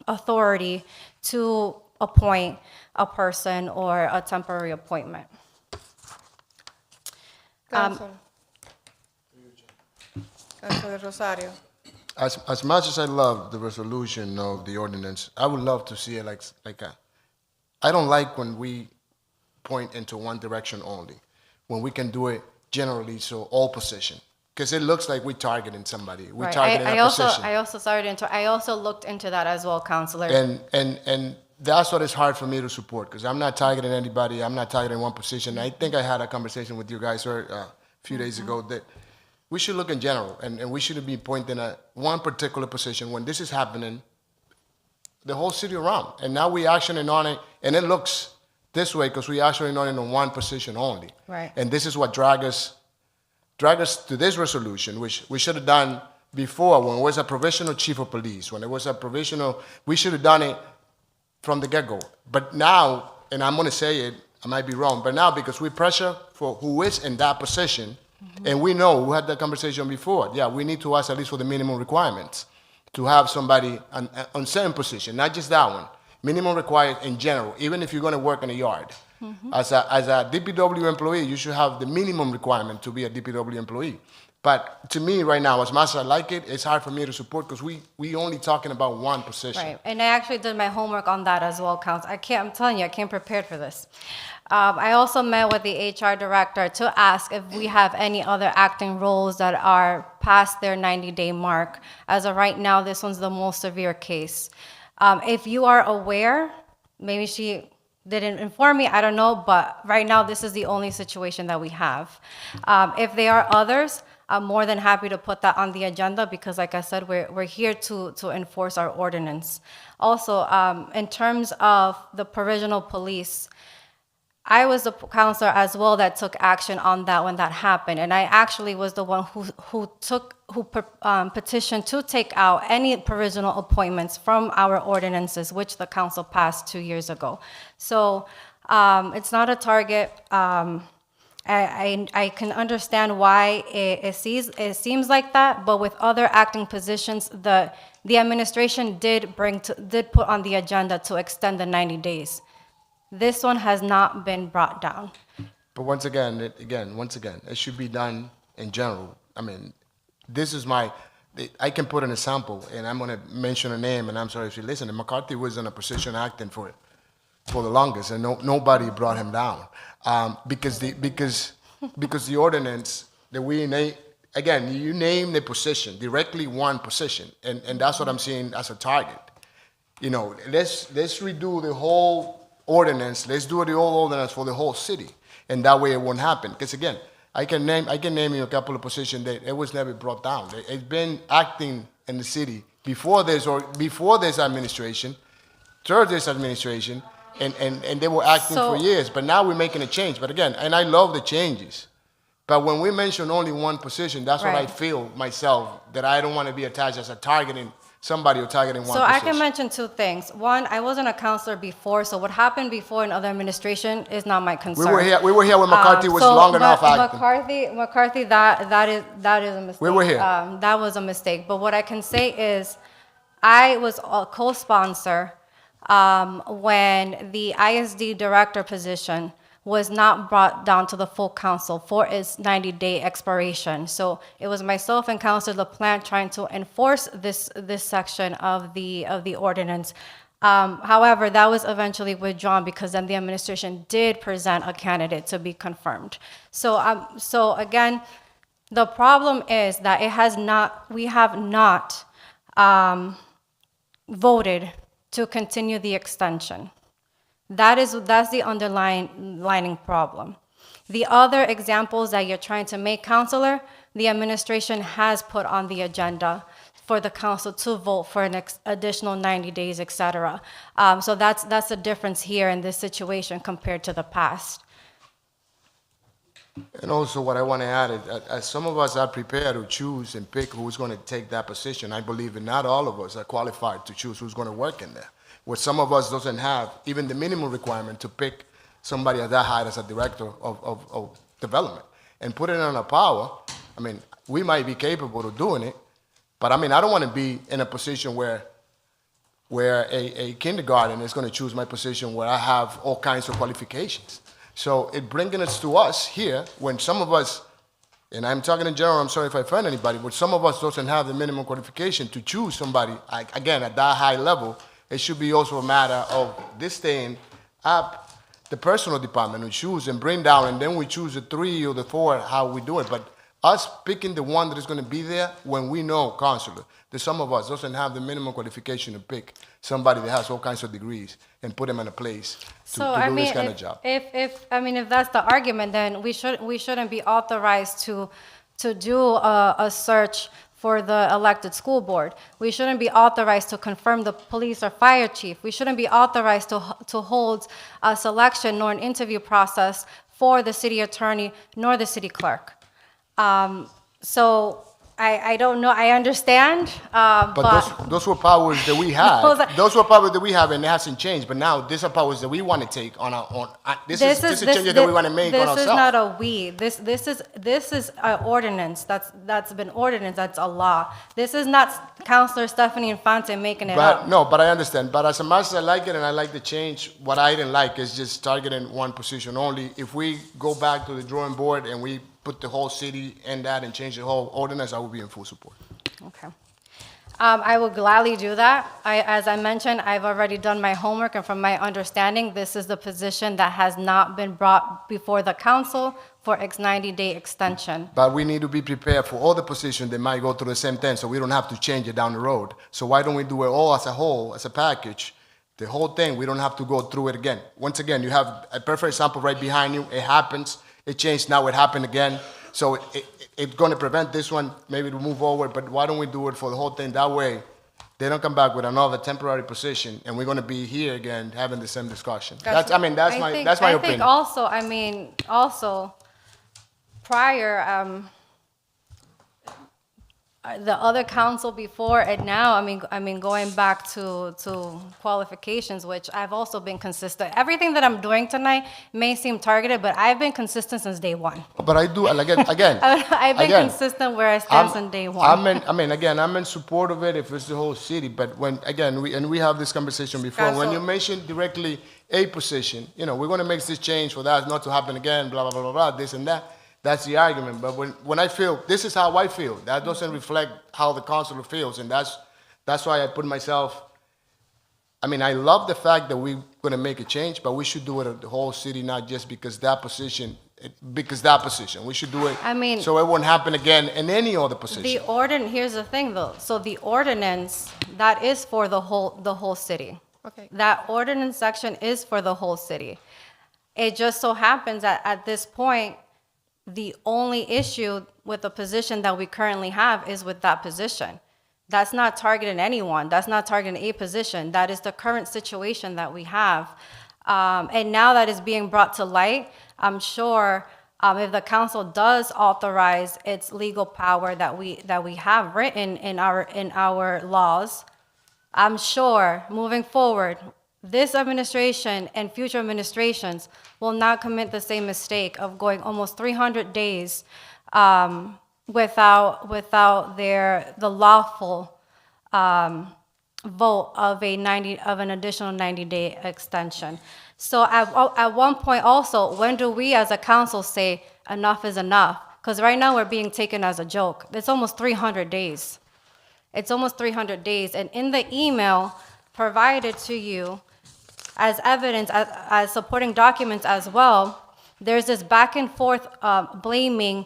authority to appoint a person or a temporary appointment. Council. Councilor Rosario. As much as I love the resolution of the ordinance, I would love to see it I don't like when we point into one direction only, when we can do it generally, so all position. Because it looks like we're targeting somebody. We're Right. targeting a position. I also looked into that as well, Counselor. And that's what is hard for me to support, because I'm not targeting anybody. I'm not targeting one position. I think I had a conversation with you guys a few days ago that we should look in general, and we shouldn't be pointing at one particular position when this is happening the whole city around. And now we're actioning on it, and it looks this way because we're actioning on it on one position only. Right. And this is what drag us to this resolution, which we should have done before when it was a provisional chief of police, when it was a provisional, we should have done it from the get-go. But now, and I'm going to say it, I might be wrong, but now because we pressure for who is in that position, and we know, we had that conversation before, yeah, we need to ask at least for the minimum requirements to have somebody on certain position, not just that one. Minimum required in general, even if you're going to work in a yard. As a DPW employee, you should have the minimum requirement to be a DPW employee. But to me, right now, as much as I like it, it's hard for me to support because we only talking about one position. Right, and I actually did my homework on that as well, Council. I'm telling you, I came prepared for this. I also met with the HR director to ask if we have any other acting roles that are past their 90-day mark. As of right now, this one's the most severe case. If you are aware, maybe she didn't inform me, I don't know, but right now this is the only situation that we have. If there are others, I'm more than happy to put that on the agenda because, like I said, we're here to enforce our ordinance. Also, in terms of the provisional police, I was the counselor as well that took action on that when that happened, and I actually was the one who petitioned to take out any provisional appointments from our ordinances, which the council passed 2 years ago. So it's not a target. I can understand why it seems like that, but with other acting positions, the administration did put on the agenda to extend the 90 days. This one has not been brought down. But once again, it should be done in general. I mean, this is I can put an example, and I'm gonna mention a name, and I'm sorry if you listen. McCarthy was in a position acting for the longest, and nobody brought him down, because the ordinance that we name, again, you name the position, directly one position, and that's what I'm seeing as a target. You know, let's redo the whole ordinance. Let's do the whole ordinance for the whole city, and that way it won't happen. Because again, I can name you a couple of positions that it was never brought down. It's been acting in the city before this administration, through this administration, and they were acting for years. But now we're making a change. But again, and I love the changes. But when we mention only one position, that's what I Right. feel myself, that I don't want to be attached as a targeting somebody or targeting one So position. I can mention two things. One, I wasn't a counselor before, so what happened before in other administration is not my concern. We were here when McCarthy was long enough acting. McCarthy, that is a mistake. We were here. That was a mistake. But what I can say is, I was a co-sponsor when the ISD director position was not brought down to the full council for its 90-day expiration. So it was myself and Councilor LaPlante trying to enforce this section of the ordinance. However, that was eventually withdrawn because then the administration did present a candidate to be confirmed. So again, the problem is that we have not voted to continue the extension. That's the underlying problem. The other examples that you're trying to make, Counselor, the administration has put on the agenda for the council to vote for an additional 90 days, et cetera. So that's the difference here in this situation compared to the past. And also what I want to add is, as some of us are prepared to choose and pick who's going to take that position, I believe that not all of us are qualified to choose who's going to work in there. Where some of us doesn't have even the minimum requirement to pick somebody at that height as a director of development and put it on a power. I mean, we might be capable of doing it, but I mean, I don't want to be in a position where a kindergarten is going to choose my position where I have all kinds of qualifications. So it bringing us to us here when some of us, and I'm talking in general, I'm sorry if I offend anybody, but some of us doesn't have the minimum qualification to choose somebody, again, at that high level. It should be also a matter of this staying up the personal department who choose and bring down, and then we choose the 3 or the 4, how we do it. But us picking the one that is going to be there when we know, Counselor, that some of us doesn't have the minimum qualification to pick somebody that has all kinds of degrees and put them in a place to do this kind of job. If that's the argument, then we shouldn't be authorized to do a search for the elected school board. We shouldn't be authorized to confirm the police or fire chief. We shouldn't be authorized to hold a selection nor an interview process for the city attorney nor the city clerk. So I don't know, I understand, But those were powers that we had. Those were powers that we have, and it hasn't changed. But now these are powers that we want to take on our own. This is changes that we want to make on ourselves. This is not a we. This is an ordinance that's been ordinance. That's a law. This is not Councilor Stephanie Infante making it up. But I understand. But as much as I like it and I like the change, what I didn't like is just targeting one position only. If we go back to the drawing board and we put the whole city in that and change the whole ordinance, I would be in full support. Okay. I will gladly do that. As I mentioned, I've already done my homework, and from my understanding, this is the position that has not been brought before the council for its 90-day extension. But we need to be prepared for all the positions that might go through the same thing, so we don't have to change it down the road. So why don't we do it all as a whole, as a package? The whole thing, we don't have to go through it again. Once again, you have a perfect example right behind you. It happens. It changed, now it happened again. So it's going to prevent this one maybe to move forward, but why don't we do it for the whole thing? That way, they don't come back with another temporary position, and we're going to be here again having the same discussion. That's my opinion. I think also, prior, the other council before and now, I mean, going back to qualifications, which I've also been consistent. Everything that I'm doing tonight may seem targeted, but I've been consistent since day one. But I do, again. I've been consistent where I stand since day one. I'm in support of it if it's the whole city, but when, again, we have this conversation before. When you mention directly a position, you know, we're going to make this change for that not to happen again, blah, blah, blah, blah, blah, this and that. That's the argument. But when I feel, this is how I feel. That doesn't reflect how the councilor feels. And that's why I put myself, I mean, I love the fact that we're going to make a change, but we should do it at the whole city, not just because that position. We should do it. I mean, so it won't happen again in any other position. Here's the thing though, so the ordinance, that is for the whole city. Okay. That ordinance section is for the whole city. It just so happens that at this point, the only issue with the position that we currently have is with that position. That's not targeting anyone. That's not targeting a position. That is the current situation that we have. And now that is being brought to light, I'm sure if the council does authorize its legal power that we have written in our laws, I'm sure moving forward, this administration and future administrations will not commit the same mistake of going almost 300 days without the lawful vote of an additional 90-day extension. So at one point also, when do we as a council say enough is enough? Because right now we're being taken as a joke. It's almost 300 days. It's almost 300 days. And in the email provided to you as evidence, as supporting documents as well, there's this back and forth blaming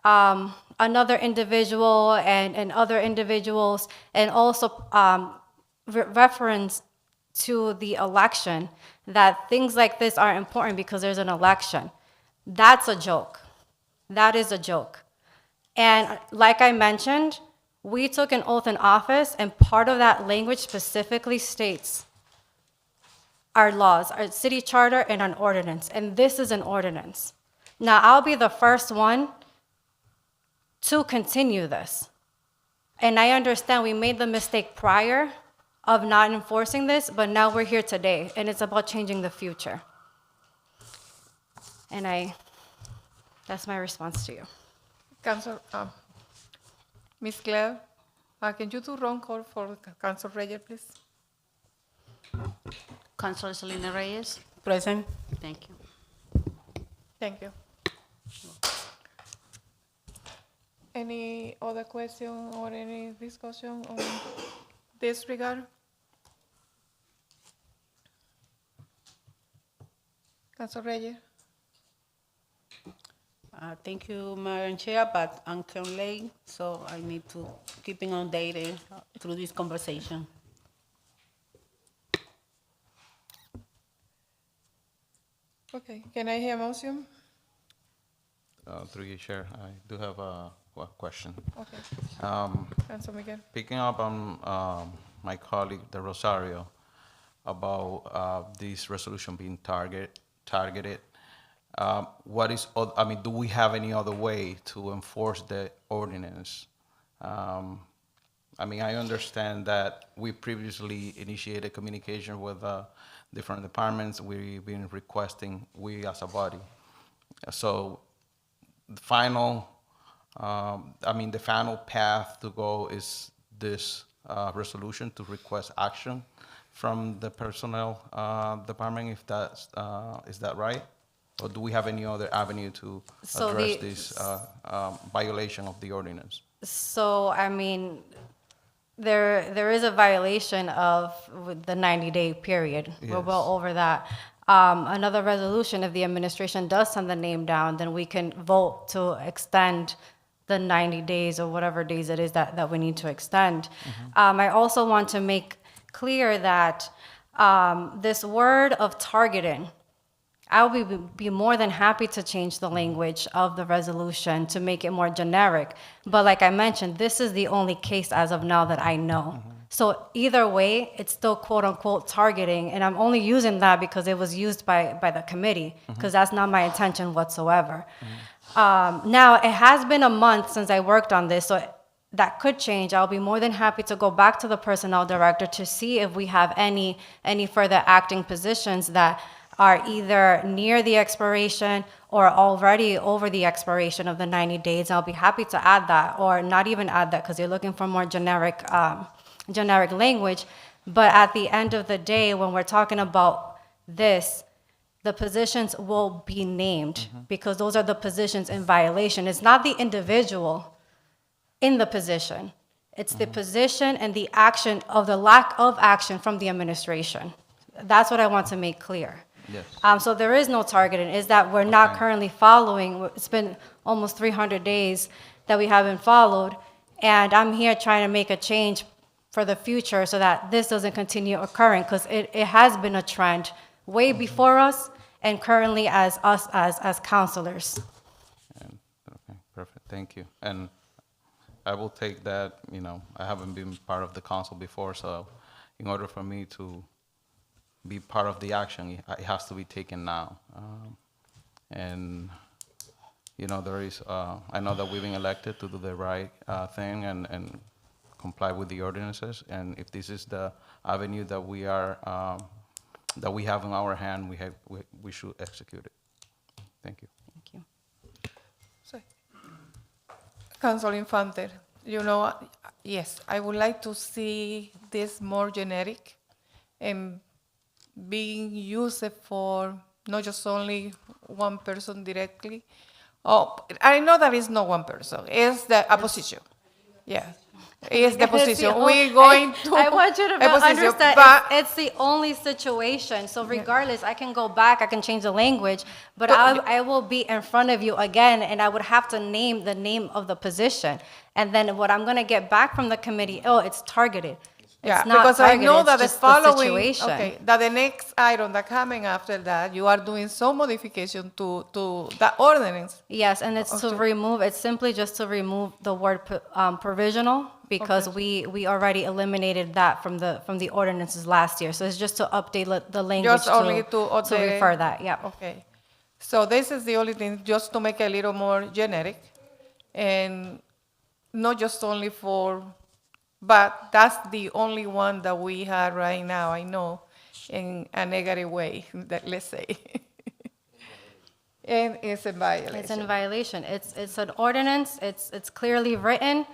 another individual and other individuals, and also reference to the election, that things like this are important because there's an election. That's a joke. That is a joke. And like I mentioned, we took an oath in office, and part of that language specifically states our laws, our city charter, and an ordinance. And this is an ordinance. Now, I'll be the first one to continue this. And I understand we made the mistake prior of not enforcing this, but now we're here today, and it's about changing the future. And that's my response to you. Council, Ms. Claire, can you do roll call for Council Reyes, please? Councilor Selena Reyes? Present. Thank you. Thank you. Any other question or any discussion on this regard? Council Reyes? Thank you, Mayor and Chair, but I'm kind late, so I need to keeping on dated through this conversation. Okay, can I hear a motion? Through you, Chair, I do have a question. Okay, Um, Council Miguel. Picking up on my colleague, De Rosario, about this resolution being targeted, what is, I mean, do we have any other way to enforce the ordinance? I mean, I understand that we previously initiated communication with different departments. We've been requesting, we as a body. So the final, the final path to go is this resolution to request action from the personnel department, if that's, is that right? Or do we have any other avenue to So address this violation of the ordinance? So, I mean, there is a violation of the 90-day period. We're well Yes. over that. Another resolution, if the administration does send the name down, then we can vote to extend the 90 days or whatever days it is that we need to extend. I also want to make clear that this word of targeting, I would be more than happy to change the language of the resolution to make it more generic. But like I mentioned, this is the only case as of now that I know. So either way, it's still quote unquote targeting. And I'm only using that because it was used by the committee, because that's not my intention whatsoever. Now, it has been a month since I worked on this, so that could change. I'll be more than happy to go back to the personnel director to see if we have any further acting positions that are either near the expiration or already over the expiration of the 90 days. I'll be happy to add that, or not even add that, because you're looking for more generic language. But at the end of the day, when we're talking about this, the positions will be named because those are the positions in violation. It's not the individual in the position. It's the position and the action of the lack of action from the administration. That's what I want to make clear. Yes. So there is no targeting. Is that we're not Okay. currently following. It's been almost 300 days that we haven't followed, and I'm here trying to make a change for the future so that this doesn't continue occurring, because it has been a trend way before us and currently as us as counselors. And, okay, perfect, thank you. And I will take that, you know, I haven't been part of the council before, so in order for me to be part of the action, it has to be taken now. And, you know, there is, I know that we've been elected to do the right thing and comply with the ordinances, and if this is the avenue that we are, that we have in our hand, we should execute it. Thank you. Thank you. Sorry. Council Infante, you know, yes, I would like to see this more generic and being used for not just only one person directly. Oh, I know that it's not one person, it's the opposition. Yeah, it's the position. We're going to. I want you to opposition, understand, but- it's the only situation. So regardless, I can go back, I can change the language, but But- I will be in front of you again, and I would have to name the name of the position. And then what I'm gonna get back from the committee, oh, it's targeted. Yeah, It's not because I know targeted, that it's the just the following, situation. okay, that the next item that coming after that, you are doing some modification to the ordinance. Yes, and it's to Okay. remove, it's simply just to remove the word provisional, because we already eliminated that from the ordinances last year. So it's just to update the language Just only to to update. refer that, yeah. Okay. So this is the only thing, just to make it a little more generic, and not just only for, but that's the only one that we have right now, I know, in a negative way, that let's say. And it's a violation. It's in violation. It's an ordinance. It's clearly written.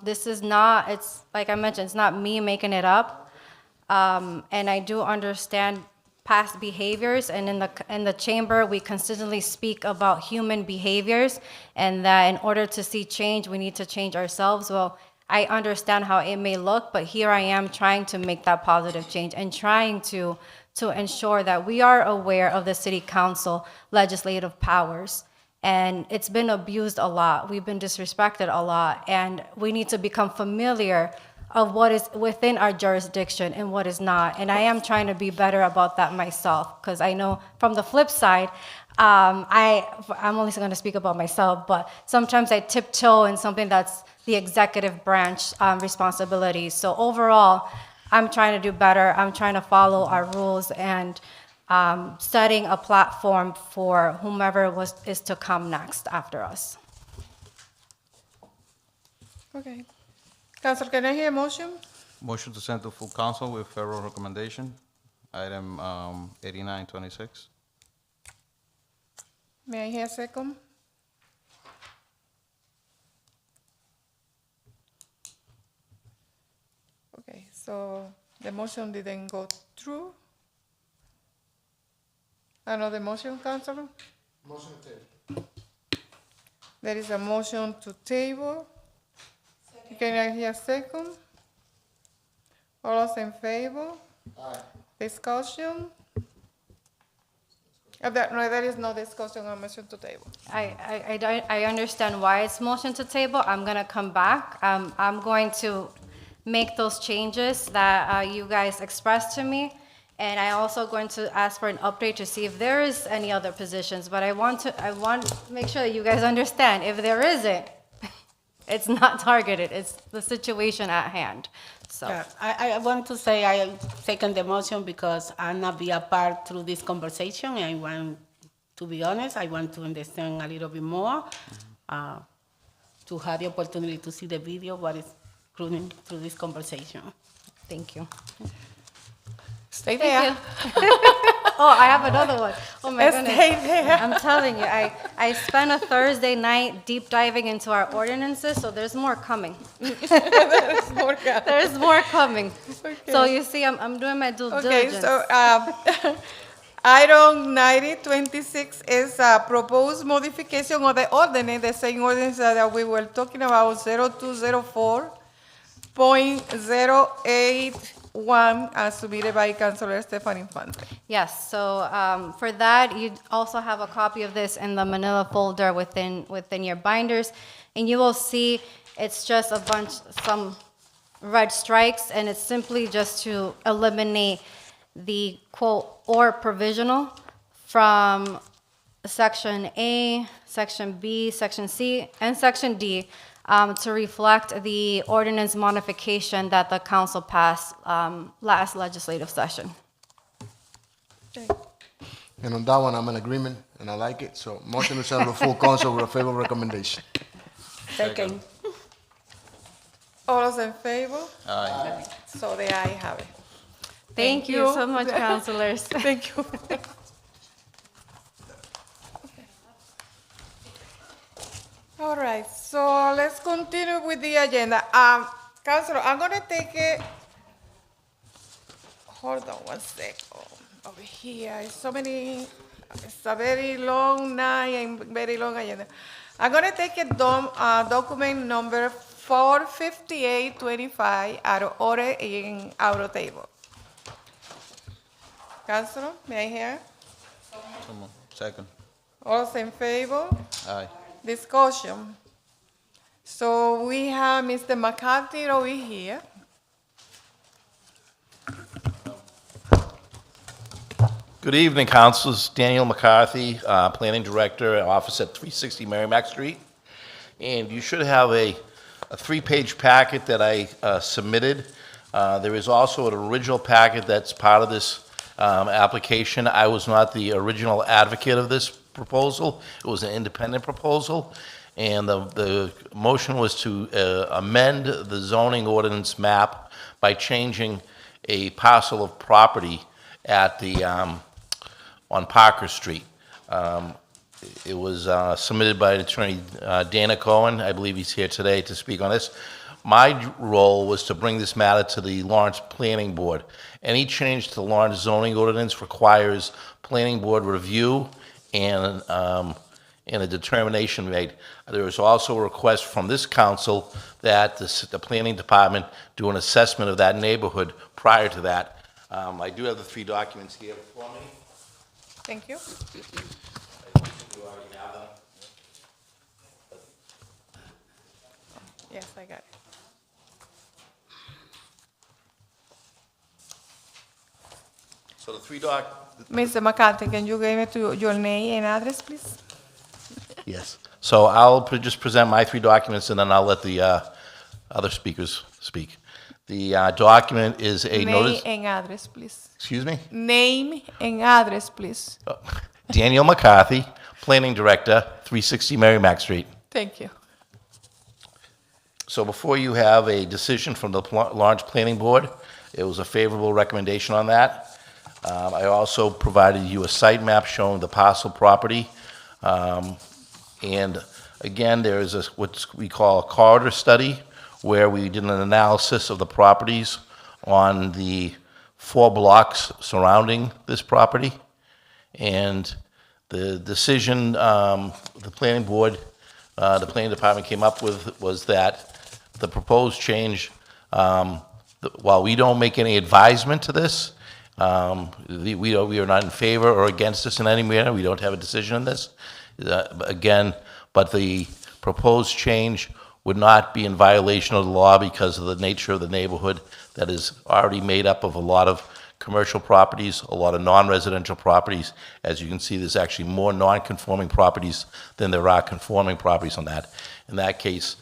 This is not, it's, like I mentioned, it's not me making it up. And I do understand past behaviors, and in the chamber, we consistently speak about human behaviors, and that in order to see change, we need to change ourselves. Well, I understand how it may look, but here I am trying to make that positive change and trying to ensure that we are aware of the city council legislative powers. And it's been abused a lot. We've been disrespected a lot, and we need to become familiar of what is within our jurisdiction and what is not. And I am trying to be better about that myself, because I know from the flip side, I'm only going to speak about myself, but sometimes I tiptoe in something that's the executive branch responsibilities. So overall, I'm trying to do better. I'm trying to follow our rules and setting a platform for whomever is to come next after us. Okay. Council, can I hear a motion? Motion to send to full council with federal recommendation, item 8926. May I hear a second? Okay, so the motion didn't go through. Another motion, Councilor? Motion to table. There is a motion to table. Can I hear a second? All those in favor? Aye. Discussion? No, there is no discussion on motion to table. I understand why it's motion to table. I'm gonna come back. I'm going to make those changes that you guys expressed to me. And I also going to ask for an update to see if there is any other positions. But I want to make sure that you guys understand, if there isn't, it's not targeted. It's the situation at hand. So. Yeah, I want to say I second the motion because I'm not be a part through this conversation. I want to be honest. I want to understand a little bit more, to have the opportunity to see the video, what is running through this conversation. Thank you. Stay Thank there. you. Oh, I have another one. Oh my Stay goodness. there. I'm telling you, I spent a Thursday night deep diving into our ordinances, so there's more coming. There's more coming. There's more coming. So Okay. you see, I'm doing my due Okay, diligence. so item 9026 is a proposed modification of the ordinance, the same ordinance that we were talking about, 0204.081, as submitted by Councilor Stephanie Infante. Yes, so for that, you also have a copy of this in the manila folder within your binders. And you will see it's just some red strikes, and it's simply just to eliminate the quote "or provisional" from Section A, Section B, Section C, and Section D to reflect the ordinance modification that the council passed last legislative session. And on that one, I'm in agreement, and I like it. So motion to send to the full council with a favorable recommendation. Second. All those in favor? Aye. So the ayes have it. Thank you so much, councilors. Thank you. All right, so let's continue with the agenda. Councilor, I'm gonna take it, hold on one second, over here, it's it's a very long night and very long agenda. I'm gonna take it document number 45825 out of order and out of table. Councilor, may I hear? Come on. Second. All those in favor? Aye. Discussion. So we have Mr. McCarthy over here. Good evening, councilors. Daniel McCarthy, Planning Director, Office at 360 Merrimack Street. And you should have a three-page packet that I submitted. There is also an original packet that's part of this application. I was not the original advocate of this proposal. It was an independent proposal. And the motion was to amend the zoning ordinance map by changing a parcel of property at the, on Parker Street. It was submitted by Attorney Dana Cohen. I believe he's here today to speak on this. My role was to bring this matter to the Lawrence Planning Board. Any change to the Lawrence zoning ordinance requires planning board review and a determination made. There was also a request from this council that the planning department do an assessment of that neighborhood prior to that. I do have the three documents here for me. Thank you. You already have them. Yes, I got it. So the three Mr. McCarthy, can you give me to your name and address, please? Yes. So I'll just present my three documents, and then I'll let the other speakers speak. The document is a notice. Name and address, please. Excuse me? Name and address, please. Daniel McCarthy, Planning Director, 360 Merrimack Street. Thank you. So before you have a decision from the Lawrence Planning Board, it was a favorable recommendation on that. I also provided you a site map showing the parcel property. And again, there is what we call a corridor study, where we did an analysis of the properties on the 4 blocks surrounding this property. And the decision the planning board, the planning department came up with was that the proposed change, while we don't make any advisement to this, we are not in favor or against this in any manner. We don't have a decision on this. Again, but the proposed change would not be in violation of the law because of the nature of the neighborhood that is already made up of a lot of commercial properties, a lot of non-residential properties. As you can see, there's actually more non-conforming properties than there are conforming properties on that. In that case,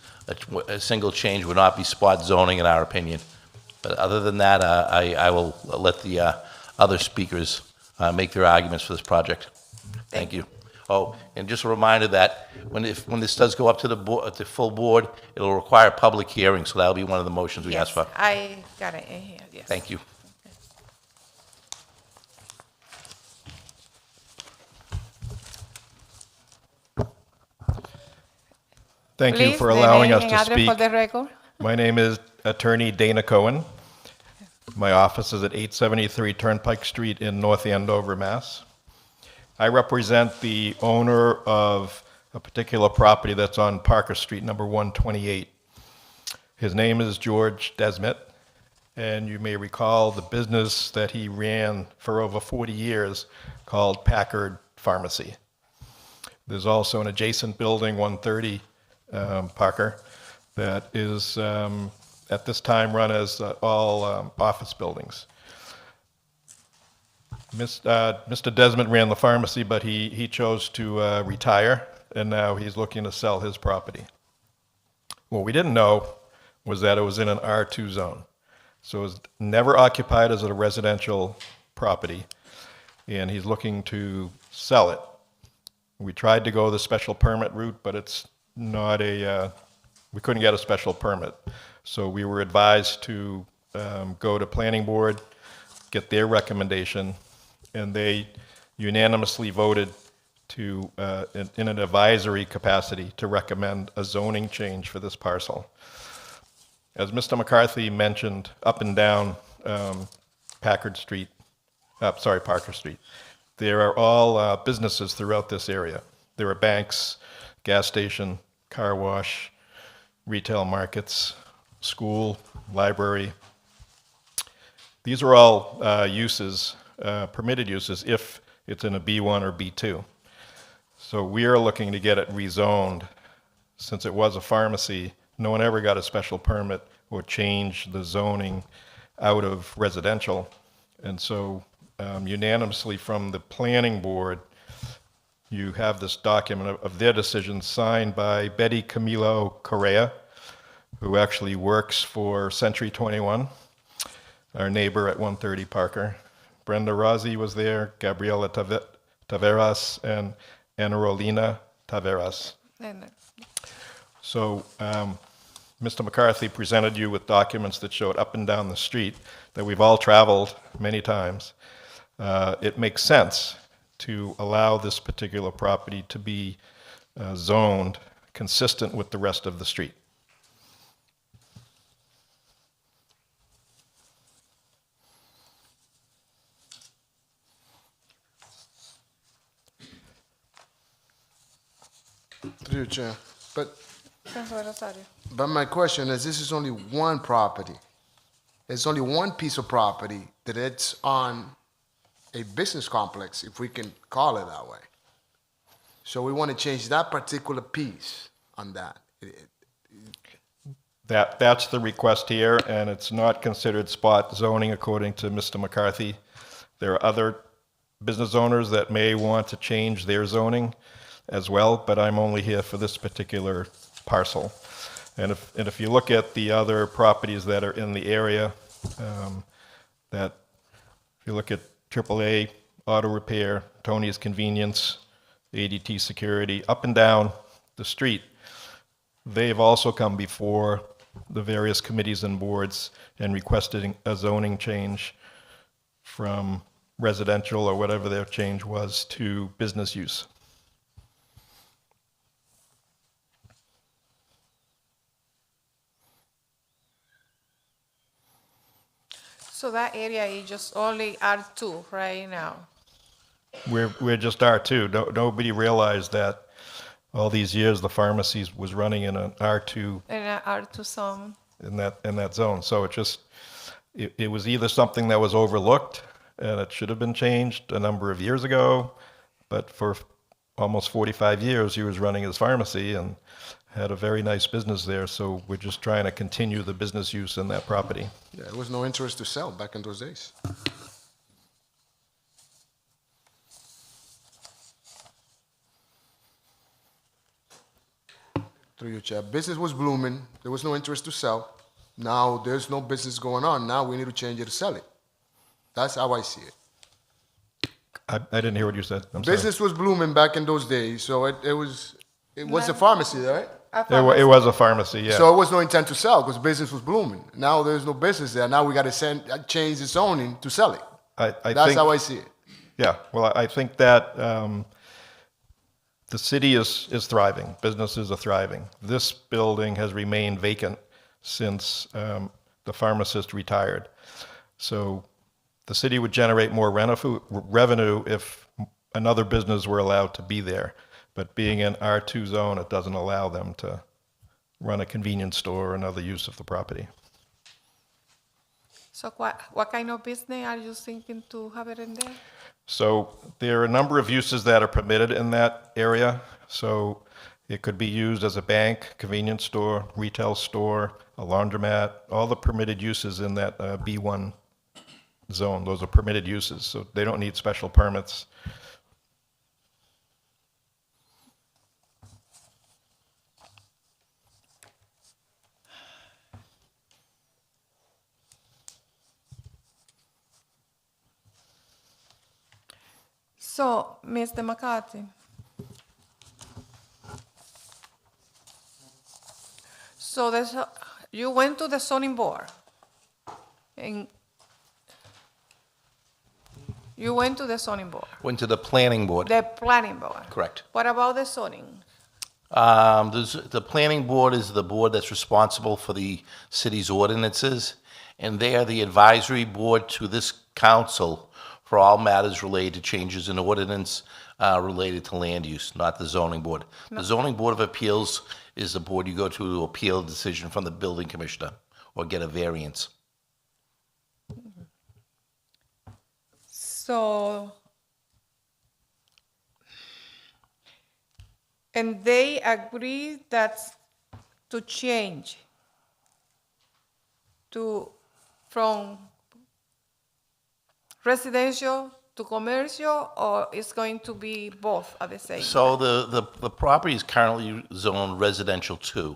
a single change would not be spot zoning in our opinion. But other than that, I will let the other speakers make their arguments for this project. Thank you. Oh, and just a reminder that when this does go up to the full board, it'll require a public hearing, so that'll be one of the motions we ask Yes, for. I got it in here, yes. Thank you. Thank you Please, for the allowing name us and to address speak. for the record. My name is Attorney Dana Cohen. My office is at 873 Turnpike Street in North Andover, Mass. I represent the owner of a particular property that's on Parker Street, number 128. His name is George Desmet, and you may recall the business that he ran for over 40 years called Packard Pharmacy. There's also an adjacent building, 130 Parker, that is at this time run as all office buildings. Mr. Desmond ran the pharmacy, but he chose to retire, and now he's looking to sell his property. What we didn't know was that it was in an R2 zone. So it was never occupied as a residential property, and he's looking to sell it. We tried to go the special permit route, but it's not we couldn't get a special permit. So we were advised to go to planning board, get their recommendation, and they unanimously voted to, in an advisory capacity, to recommend a zoning change for this parcel. As Mr. McCarthy mentioned, up and down Parker Street, there are all businesses throughout this area. There are banks, gas station, car wash, retail markets, school, library. These are all uses, permitted uses, if it's in a B1 or B2. So we are looking to get it rezoned. Since it was a pharmacy, no one ever got a special permit or changed the zoning out of residential. And so unanimously from the planning board, you have this document of their decision signed by Betty Camilo Correa, who actually works for Century 21, our neighbor at 130 Parker. Brenda Rossi was there, Gabriela Taveras, and Ana Rolina Taveras. So Mr. McCarthy presented you with documents that showed up and down the street that we've all traveled many times. It makes sense to allow this particular property to be zoned consistent with the rest of the street. Through your chair. But Councilor Rosario. my question is, this is only one property. It's only one piece of property that it's on a business complex, if we can call it that way. So we want to change that particular piece on that. That's the request here, and it's not considered spot zoning according to Mr. McCarthy. There are other business owners that may want to change their zoning as well, but I'm only here for this particular parcel. And if you look at the other properties that are in the area, if you look at AAA Auto Repair, Tony's Convenience, ADT Security, up and down the street, they've also come before the various committees and boards and requested a zoning change from residential or whatever their change was to business use. So that area is just only R2 right now. We're just R2. Nobody realized that all these years the pharmacies was running in an R2 In a R2 zone. in that zone. So it was either something that was overlooked and it should have been changed a number of years ago, but for almost 45 years he was running his pharmacy and had a very nice business there. So we're just trying to continue the business use in that property. Yeah, there was no interest to sell back in those days. Through your chair. Business was blooming. There was no interest to sell. Now there's no business going on. Now we need to change it to sell it. That's how I see it. I didn't hear what you said. I'm sorry. Business was blooming back in those days, so it was a pharmacy, right? It was a pharmacy, yeah. So it was no intent to sell because business was blooming. Now there's no business there. Now we got to change the zoning to sell it. I That's think, how I see it. yeah, well, I think that the city is thriving. Businesses are thriving. This building has remained vacant since the pharmacist retired. So the city would generate more revenue if another business were allowed to be there. But being an R2 zone, it doesn't allow them to run a convenience store or another use of the property. So what kind of business are you thinking to have it in there? So there are a number of uses that are permitted in that area. So it could be used as a bank, convenience store, retail store, a laundromat, all the permitted uses in that B1 zone. Those are permitted uses, so they don't need special permits. So, Mr. McCarthy, so you went to the zoning board, and you went to the zoning board, Went to the planning board. the planning board. Correct. What about the zoning? The planning board is the board that's responsible for the city's ordinances, and they are the advisory board to this council for all matters related to changes in ordinance related to land use, not the zoning board. The zoning board of appeals is the board you go to appeal a decision from the building commissioner or get a variance. So, and they agree that's to change from residential to commercial, or it's going to be both at the same? So the property is currently zoned residential 2.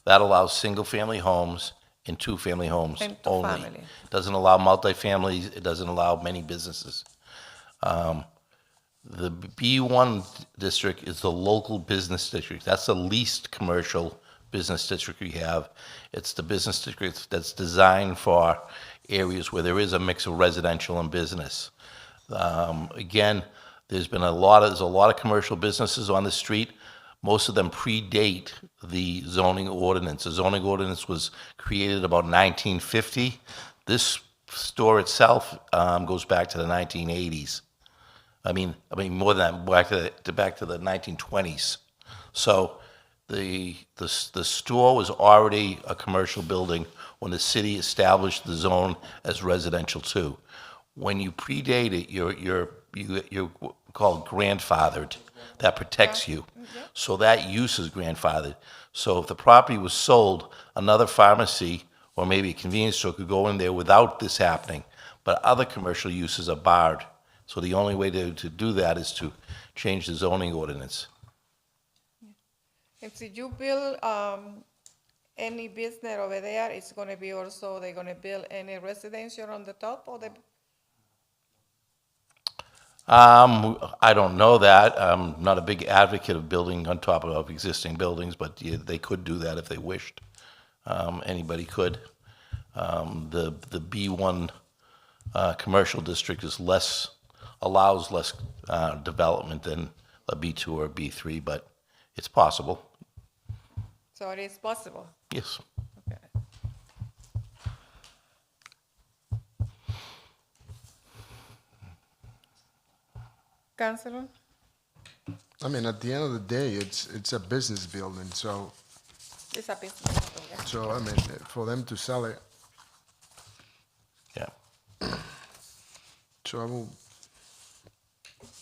That allows single-family homes and two-family homes And only. two-family. Doesn't allow multifamilies, it doesn't allow many businesses. The B1 district is the local business district. That's the least commercial business district we have. It's the business district that's designed for areas where there is a mix of residential and business. Again, there's a lot of commercial businesses on the street. Most of them predate the zoning ordinance. The zoning ordinance was created about 1950. This store itself goes back to the 1980s. I mean more than that, back to the 1920s. So the store was already a commercial building when the city established the zone as residential 2. When you predate it, you're called grandfathered. That protects you. So that use is grandfathered. So if the property was sold, another pharmacy or maybe a convenience store could go in there without this happening. But other commercial uses are barred. So the only way to do that is to change the zoning ordinance. If you build any business over there, it's going to be also, they're going to build any residential on the top of the? I don't know that. I'm not a big advocate of building on top of existing buildings, but yeah, they could do that if they wished. Anybody could. The B1 commercial district allows less development than a B2 or a B3, but it's possible. So it is possible. Yes. Okay. Councilor? I mean, at the end of the day, it's a business building, so It's a business. Yeah. so I mean, for them to sell it, Yeah. so I will,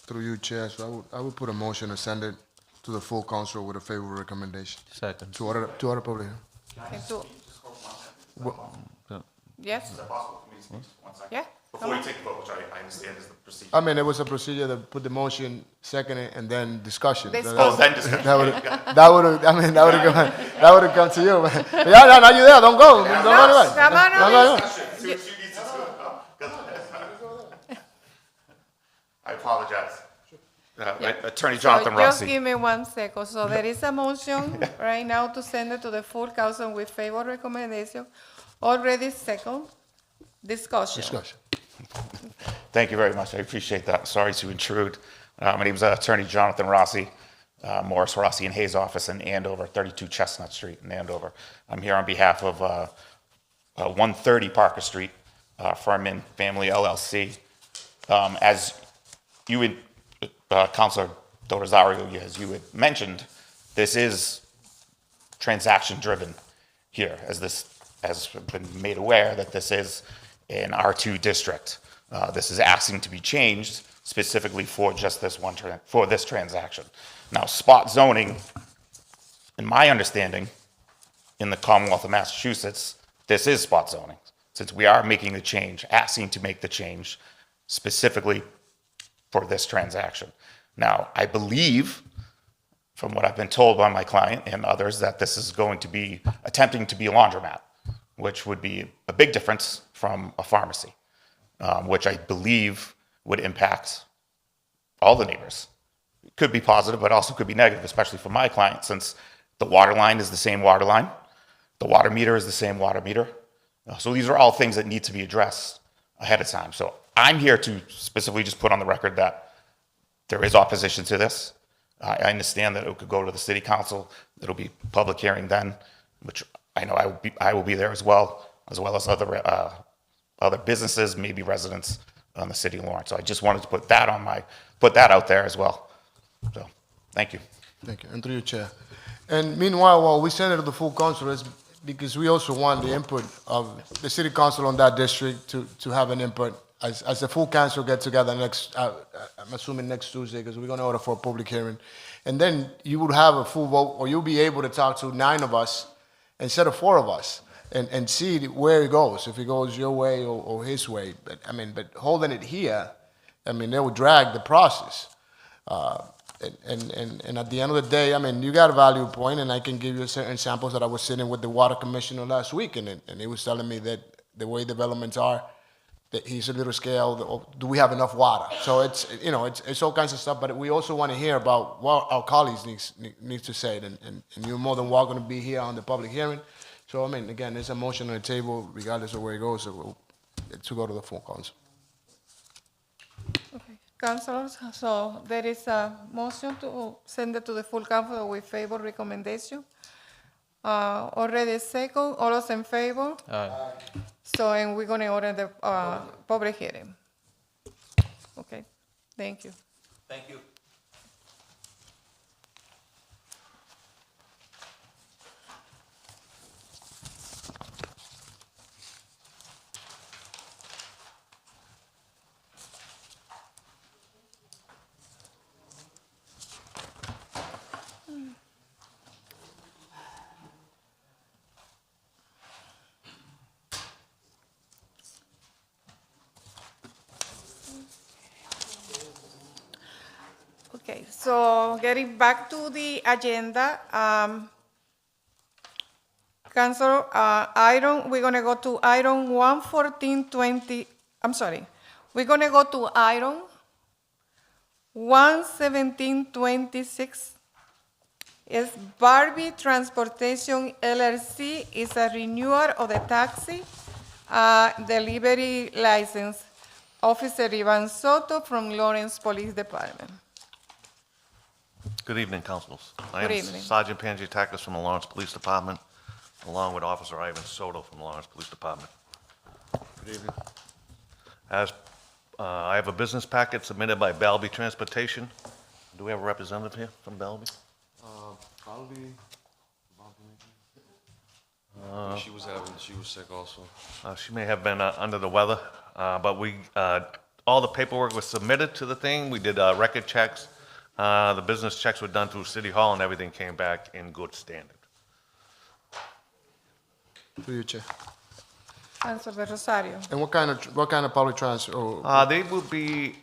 through you, Chair, so I would put a motion to send it to the full council with a favorable recommendation. Second. To order public hearing. And to, Yeah. yes? Yeah? Before you take the vote, which I understand is the procedure. I mean, it was a procedure to put the motion, second it, and then discussion. Discussion. Oh, then discussion. That would have come to you. But yeah, no, you there, don't go. Don't go anywhere. Come on, Don't go anywhere. She needs to. I apologize. Attorney Jonathan So just Rossi. give me 1 second. So there is a motion right now to send it to the full council with favor recommendation. Already second. Discussion. Thank you very much. I appreciate that. Sorry to intrude. My name is Attorney Jonathan Rossi. Morris, Rossi, and Hayes office in Andover, 32 Chestnut Street in Andover. I'm here on behalf of 130 Parker Street, Furman Family LLC. As you would, Councilor Del Rosario, as you had mentioned, this is transaction-driven here, as this has been made aware that this is an R2 district. This is asking to be changed specifically for just this for this transaction. Now, spot zoning, in my understanding, in the Commonwealth of Massachusetts, this is spot zoning, since we are making the change, asking to make the change specifically for this transaction. Now, I believe, from what I've been told by my client and others, that this is going to be attempting to be a laundromat, which would be a big difference from a pharmacy, which I believe would impact all the neighbors. It could be positive, but also could be negative, especially for my client, since the water line is the same water line, the water meter is the same water meter. So these are all things that need to be addressed ahead of time. So I'm here to specifically just put on the record that there is opposition to this. I understand that it could go to the city council. It'll be public hearing then, which I know I will be there as well as other businesses, maybe residents on the city of Lawrence. So I just wanted to put that out there as well. So, thank you. Thank you. And through your chair. And meanwhile, while we send it to the full council, it's because we also want the input of the city council on that district to have an input as the full council get together next, I'm assuming next Tuesday, because we're going to order for a public hearing. And then you would have a full vote, or you'll be able to talk to 9 of us instead of 4 of us and see where it goes, if it goes your way or his way. But holding it here, they will drag the process. And at the end of the day, you got a value point, and I can give you certain samples that I was sitting with the water commissioner last week, and he was telling me that the way developments are, that he's a little scared. Do we have enough water? So it's all kinds of stuff. But we also want to hear about what our colleagues need to say, and you're more than welcome to be here on the public hearing. So again, there's a motion on the table, regardless of where it goes, to go to the full council. Okay, councilors, so there is a motion to send it to the full council with favor recommendation. Already second, all those in favor? Aye. So, and we're gonna order the public hearing. Okay, thank you. Thank you. Okay, so getting back to the agenda, Council, we're gonna go to item 11420, I'm sorry, we're gonna go to item 11726. Is Barbie Transportation LLC is a renewal of the taxi delivery license. Officer Ivan Soto from Lawrence Police Department. Good evening, councilors. Good evening. I am Sergeant Pangiatakis from the Lawrence Police Department, along with Officer Ivan Soto from the Lawrence Police Department. Good evening. As I have a business packet submitted by Balby Transportation. Do we have a representative here from Balby? Probably. She was sick also. She may have been under the weather, but all the paperwork was submitted to the thing. We did record checks. The business checks were done through City Hall, and everything came back in good standard. Through your chair. Councilor Rosario. And what kind of public transport? They will be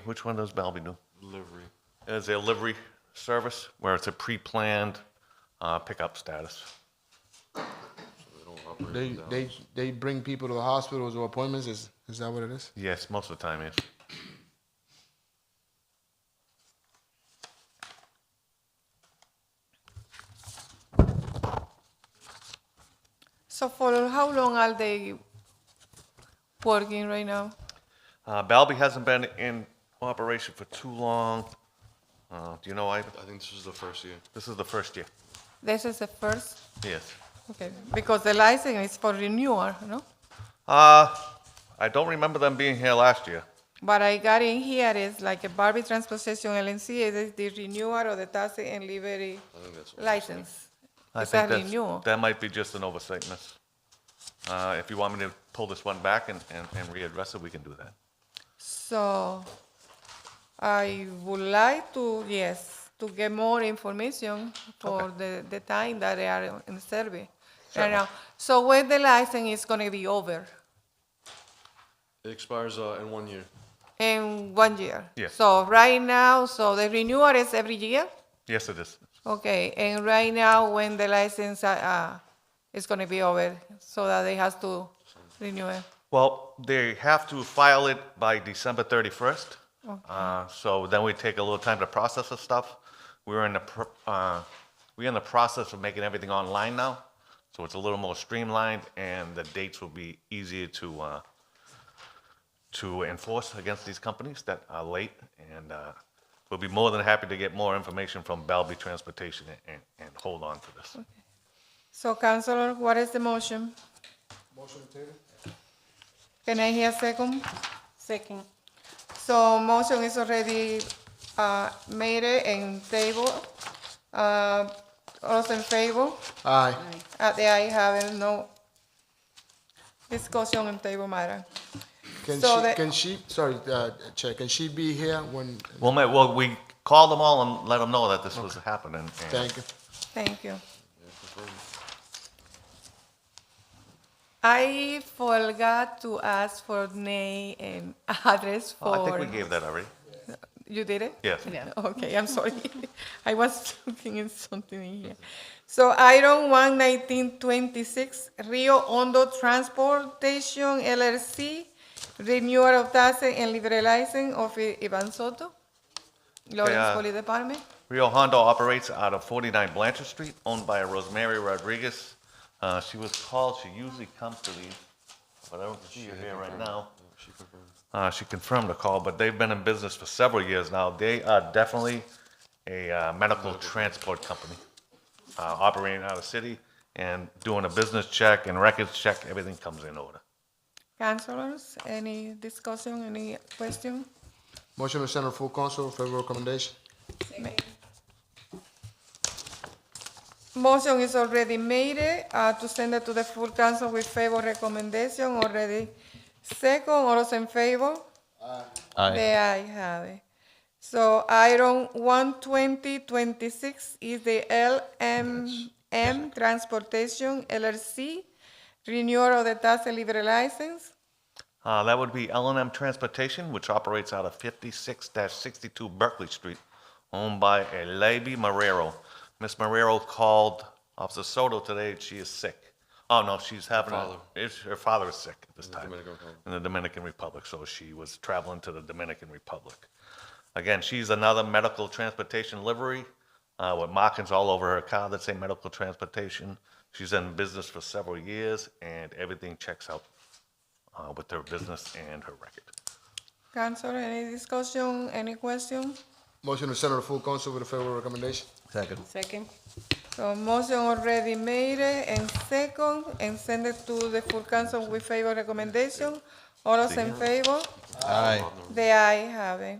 which one does Balby do? Delivery. It's a livery service where it's a pre-planned pickup status. So they don't operate without. They bring people to the hospitals or appointments. Is that what it is? Yes, most of the time, yes. So for how long are they working right now? Balby hasn't been in operation for too long. Do you know why? I think this is the first year. This is the first year. This is the first, Yes. okay, because the license is for renewal, no? I don't remember them being here last year. But I got in here is like a Barbie Transportation LNC, it is the renewal of the taxi and livery I think that's what license. I It's a think renewal. that might be just an oversight, miss. If you want me to pull this one back and readdress it, we can do that. So I would like to, yes, to get more information for the time that they are in service right now. So when the license is gonna be over? It expires in 1 year. In 1 year? Yes. So right now, so the renewal is every year? Yes, it is. Okay, and right now, when the license is going to be over, so that they have to renew it? Well, they have to file it by December 31st. So then we take a little time to process the stuff. We're in the process of making everything online now, so it's a little more streamlined, and the dates will be easier to enforce against these companies that are late. And we'll be more than happy to get more information from Bellevue Transportation and hold on to this. So, Councilor, what is the motion? Motion to table? Can I hear second? Second. So, motion is already made and table. All in favor? Aye. The ayes have it, no discussion on table matter. So Sorry, Chair, can she be here when, Well, we called them all and let them know that this was happening. and- thank you. Thank you. I forgot to ask for name and address Oh, I think for, we gave that already. you did it? Yes. Yeah. Okay, I'm sorry. I was looking at something in here. So item 11926, Rio Hondo Transportation LLC, renewal of taxi and livery license of Ivan Soto, Lawrence Police Department. Rio Hondo operates out of 49 Blanchard Street, owned by Rosemary Rodriguez. She was called, she usually comes to these, but I don't see her here right now. She confirmed. She confirmed the call, but they've been in business for several years now. They are definitely a medical transport company, operating out of the city and doing a business check and records check, everything comes in order. Councilors, any discussion, any question? Motion to send to full council, favorable recommendation? Motion is already made to send it to the full council with favor recommendation, already second, all those in favor? Aye. The ayes have it. So item 12026 is the LMM Transportation LLC, renewal of the taxi livery license. That would be L&M Transportation, which operates out of 56-62 Berkeley Street, owned by Lady Marrero. Miss Marrero called Officer Soto today, she is sick. Oh, no, she's having her father is sick at this time in the Dominican Republic, so she was traveling to the Dominican Republic. Again, she's another medical transportation livery with markings all over her car that say medical transportation. She's in business for several years, and everything checks out with her business and her record. Councilor, any discussion, any question? Motion to send to full council with a favorable recommendation? Second. Second. So motion already made and second, and send it to the full council with favor recommendation. All those in favor? Aye. The ayes have it.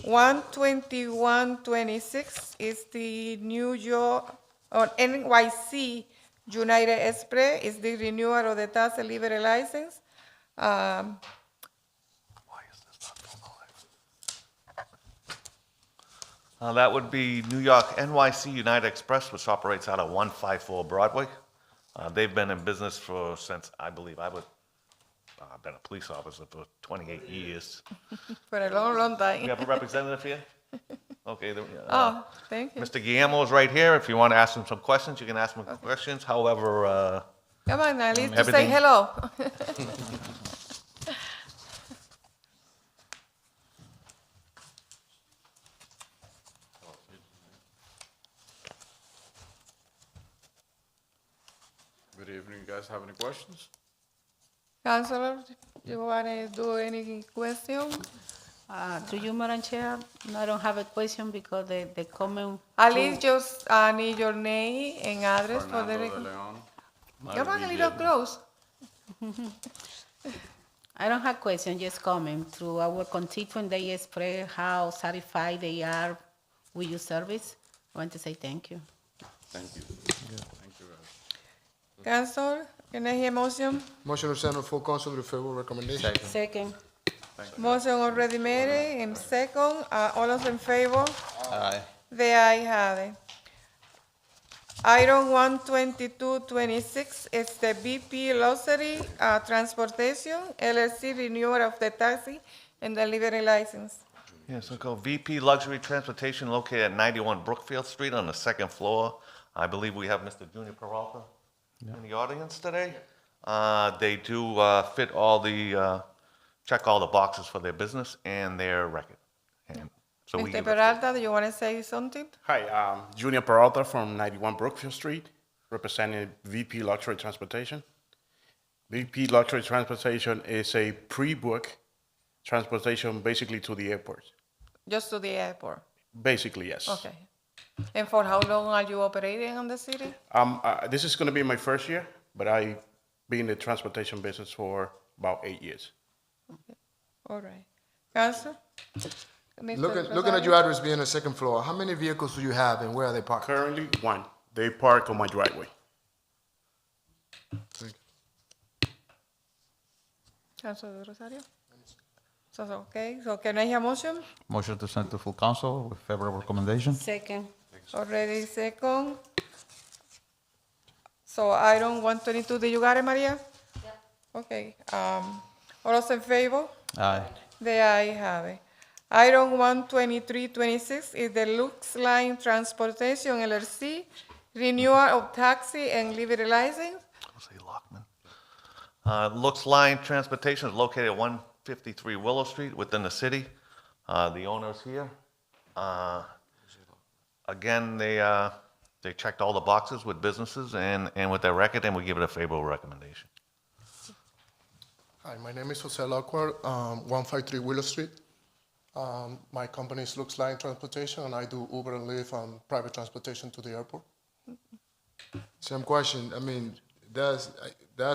12126 is the New York, or NYC United Express, is the renewal of the taxi livery license. Why is this not full? That would be New York NYC United Express, which operates out of 154 Broadway. They've been in business since, I believe, I've been a police officer for 28 years. For a long, long We time. have a representative here? Okay. Oh, thank you. Mr. Guillermo is right here. If you want to ask him some questions, you can ask him questions. However, Come on, at least to say everything- hello. Good evening. You guys have any questions? Councilor, you want to do any question? Through you, Madam Chair, no, I don't have a question because the comment. At least just need your name and address for the record. Come on, a little close. I don't have question, just comment. Through our constituent, they express how satisfied they are with your service. I want to say thank you. Thank you. Council, can I hear motion? Motion to send to full council with favorable recommendation. Second. Motion already made and second. All those in favor? Aye. The ayes have it. Item 12226 is the BP Luxury Transportation LLC renewal of the taxi and delivery license. Yeah, so called VP Luxury Transportation located at 91 Brookfield Street on the second floor. I believe we have Mr. Junior Peralta in the audience today. They do fit all the, check all the boxes for their business and their record. And so we Mr. give it- Peralta, do you want to say something? Hi, Junior Peralta from 91 Brookfield Street, representing VP Luxury Transportation. VP Luxury Transportation is a pre-book transportation basically to the airport. Just to the airport. Basically, yes. Okay. And for how long are you operating on the city? This is going to be my first year, but I've been in the transportation business for about 8 years. All right. Council? Mr. Looking at Rosario? your address being on the second floor, how many vehicles do you have and where are they parked? Currently, one. They park on my driveway. Council Rosario? So, okay, so can I hear motion? Motion to send to full council with favorable recommendation. Second. Already second. So item 122, did you got it, Maria? Yeah. Okay, all those in favor? Aye. The ayes have it. Item 12326 is the Lux Line Transportation LLC renewal of taxi and livery license. Jose Lockman. Looks Line Transportation is located at 153 Willow Street within the city. The owner's here. Again, they checked all the boxes with businesses and with their record, and we give it a favorable recommendation. Hi, my name is Jose Lockhart, 153 Willow Street. My company is Lux Line Transportation, and I do Uber and Lyft and private transportation to the airport. Same question. I mean, that's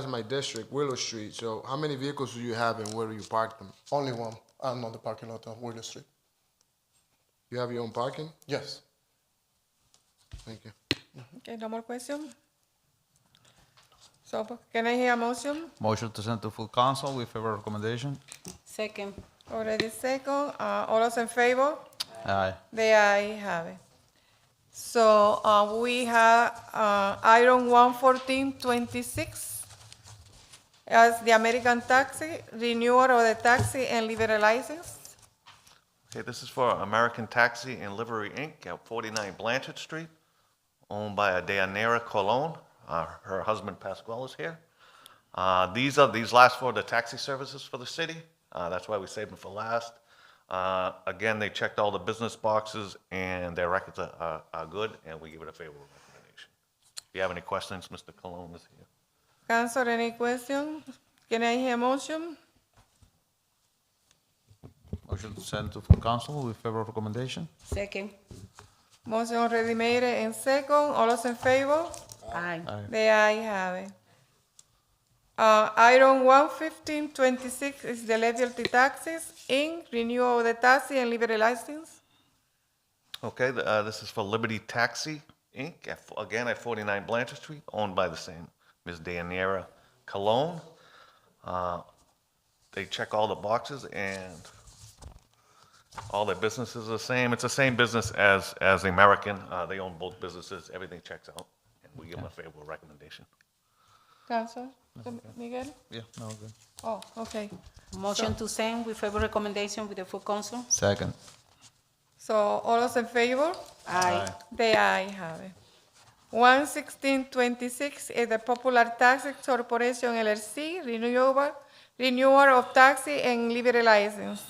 my district, Willow Street. So how many vehicles do you have and where do you park them? Only one. I'm on the parking lot on Willow Street. You have your own parking? Yes. Thank you. Okay, no more question? So can I hear a motion? Motion to send to full council with favorable recommendation. Second. Already second. All those in favor? Aye. The ayes have it. So we have item 11426 as the American Taxi, renewal of the taxi and livery license. Okay, this is for American Taxi and Livery, Inc. at 49 Blanchard Street, owned by Deyanira Colon. Her husband Pasquale is here. These last four are the taxi services for the city. That's why we saved them for last. Again, they checked all the business boxes and their records are good, and we give it a favorable recommendation. If you have any questions, Mr. Colon is here. Council, any question? Can I hear a motion? Motion to send to full council with favorable recommendation. Second. Motion already made and second. All those in favor? Aye. The ayes have it. Item 11526 is the Liberty Taxis, Inc., renewal of the taxi and livery license. Okay, this is for Liberty Taxi, Inc., again at 49 Blanchard Street, owned by the same Ms. Deyanira Colon. They check all the boxes and all their businesses are the same. It's the same business as the American. They own both businesses. Everything checks out, and we give them a favorable recommendation. Council, Miguel? Yeah, no, good. Oh, okay. Motion to send with favorable recommendation with the full council. Second. So all those in favor? Aye. The ayes have it. 11626 is the Popular Taxi Corporation LLC, renewal of taxi and livery license.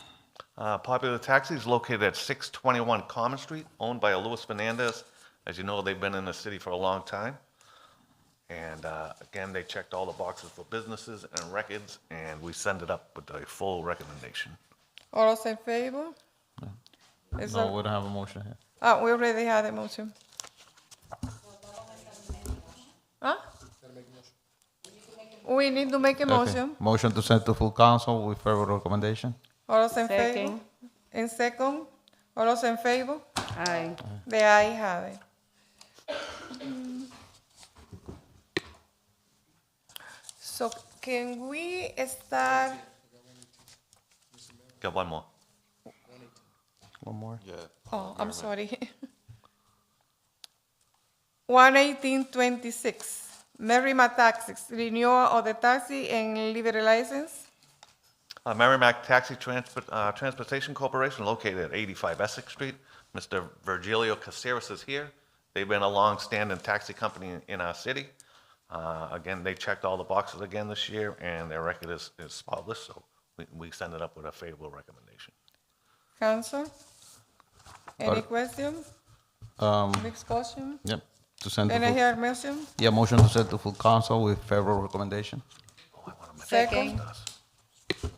Popular Taxi is located at 621 Common Street, owned by Luis Fernandez. As you know, they've been in the city for a long time. And again, they checked all the boxes for businesses and records, and we send it up with a full recommendation. All those in favor? Is No, there- we don't have a motion here. We already had a motion. Huh? We need to make a Okay. motion. Motion to send to full council with favorable recommendation. All those in favor? Second. In second, all those in favor? Aye. The ayes have it. So can we start, Got one more. One more. Yeah. oh, I'm sorry. 11826, Merrimack Taxis, renewal of the taxi and livery license. Merrimack Taxi Transportation Corporation located at 85 Essex Street. Mr. Virgilio Caceres is here. They've been a long-standing taxi company in our city. Again, they checked all the boxes again this year, and their record is spotless, so we send it up with a favorable recommendation. Council? Any Uh, question, discussion? Yep. To send to Any full. here motion? Yeah, motion to send to full council with favorable recommendation. Second.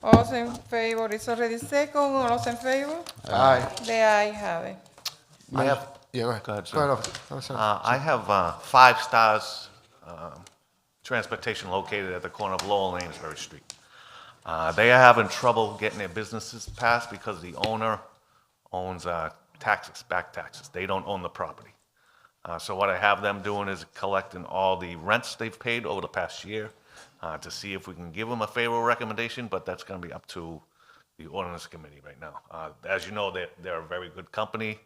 All those in favor, it's already second, all those in favor? Aye. The ayes have it. I have, Yeah, go ahead. Go ahead, sir. Go ahead, officer. Oh, sorry. I have 5 Stars Transportation located at the corner of Lowell and Amesbury Street. They are having trouble getting their businesses passed because the owner owns taxes, back taxes. They don't own the property. So what I have them doing is collecting all the rents they've paid over the past year to see if we can give them a favorable recommendation, but that's going to be up to the ordinance committee right now. As you know, they're a very good company.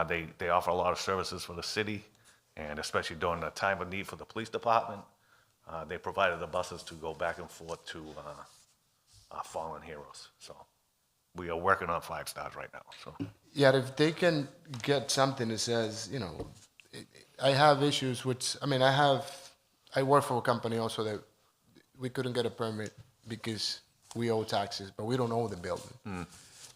They offer a lot of services for the city, and especially during the time of need for the police department, they provided the buses to go back and forth to fallen heroes. So we are working on 5 Stars right now. So Yeah, if they can get something that says, I have issues with, I work for a company also that we couldn't get a permit because we owe taxes, but we don't own the building.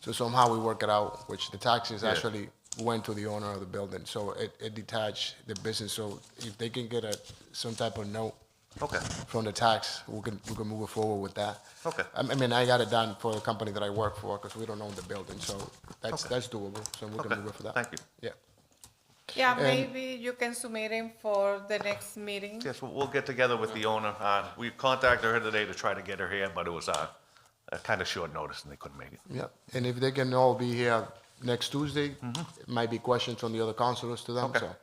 So somehow we work it out, which the taxes Yeah. actually went to the owner of the building. So it detached the business. So if they can get some type of note okay, from the tax, we can move forward with that. okay, I got it done for the company that I work for because we don't own the building, so that's doable. So we can okay. move it for that. Thank you. Yeah. Yeah, maybe you can submit him for the next meeting. Yes, we'll get together with the owner. We contacted her today to try to get her here, but it was a kind of short notice and they couldn't make it. Yeah, and if they can all be here next Tuesday, it might be questions from the other councilors to them, Okay. so.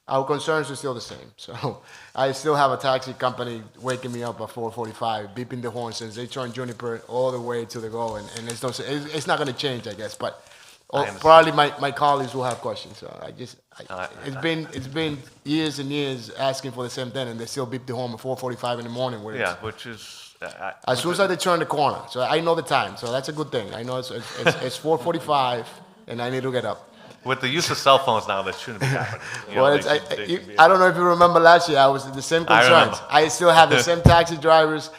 Our concerns are still the same, so I still have a taxi company waking me up at 4:45, beeping the horn since they turned Juniper all the way to the goal, and it's not gonna change, I guess, but understand. probably my colleagues will have questions, so it's been years and years asking for the same thing, and they still beep the horn at 4:45 in the morning, where it's, Yeah, which is. as soon as they turn the corner, so I know the time, so that's a good thing. I know it's 4:45, and I need to get up. With the use of cell phones now, that shouldn't be happening. You know, Well, they should be- I don't know if you remember last year, I was in the same I concerns. remember. I still have the same taxi drivers,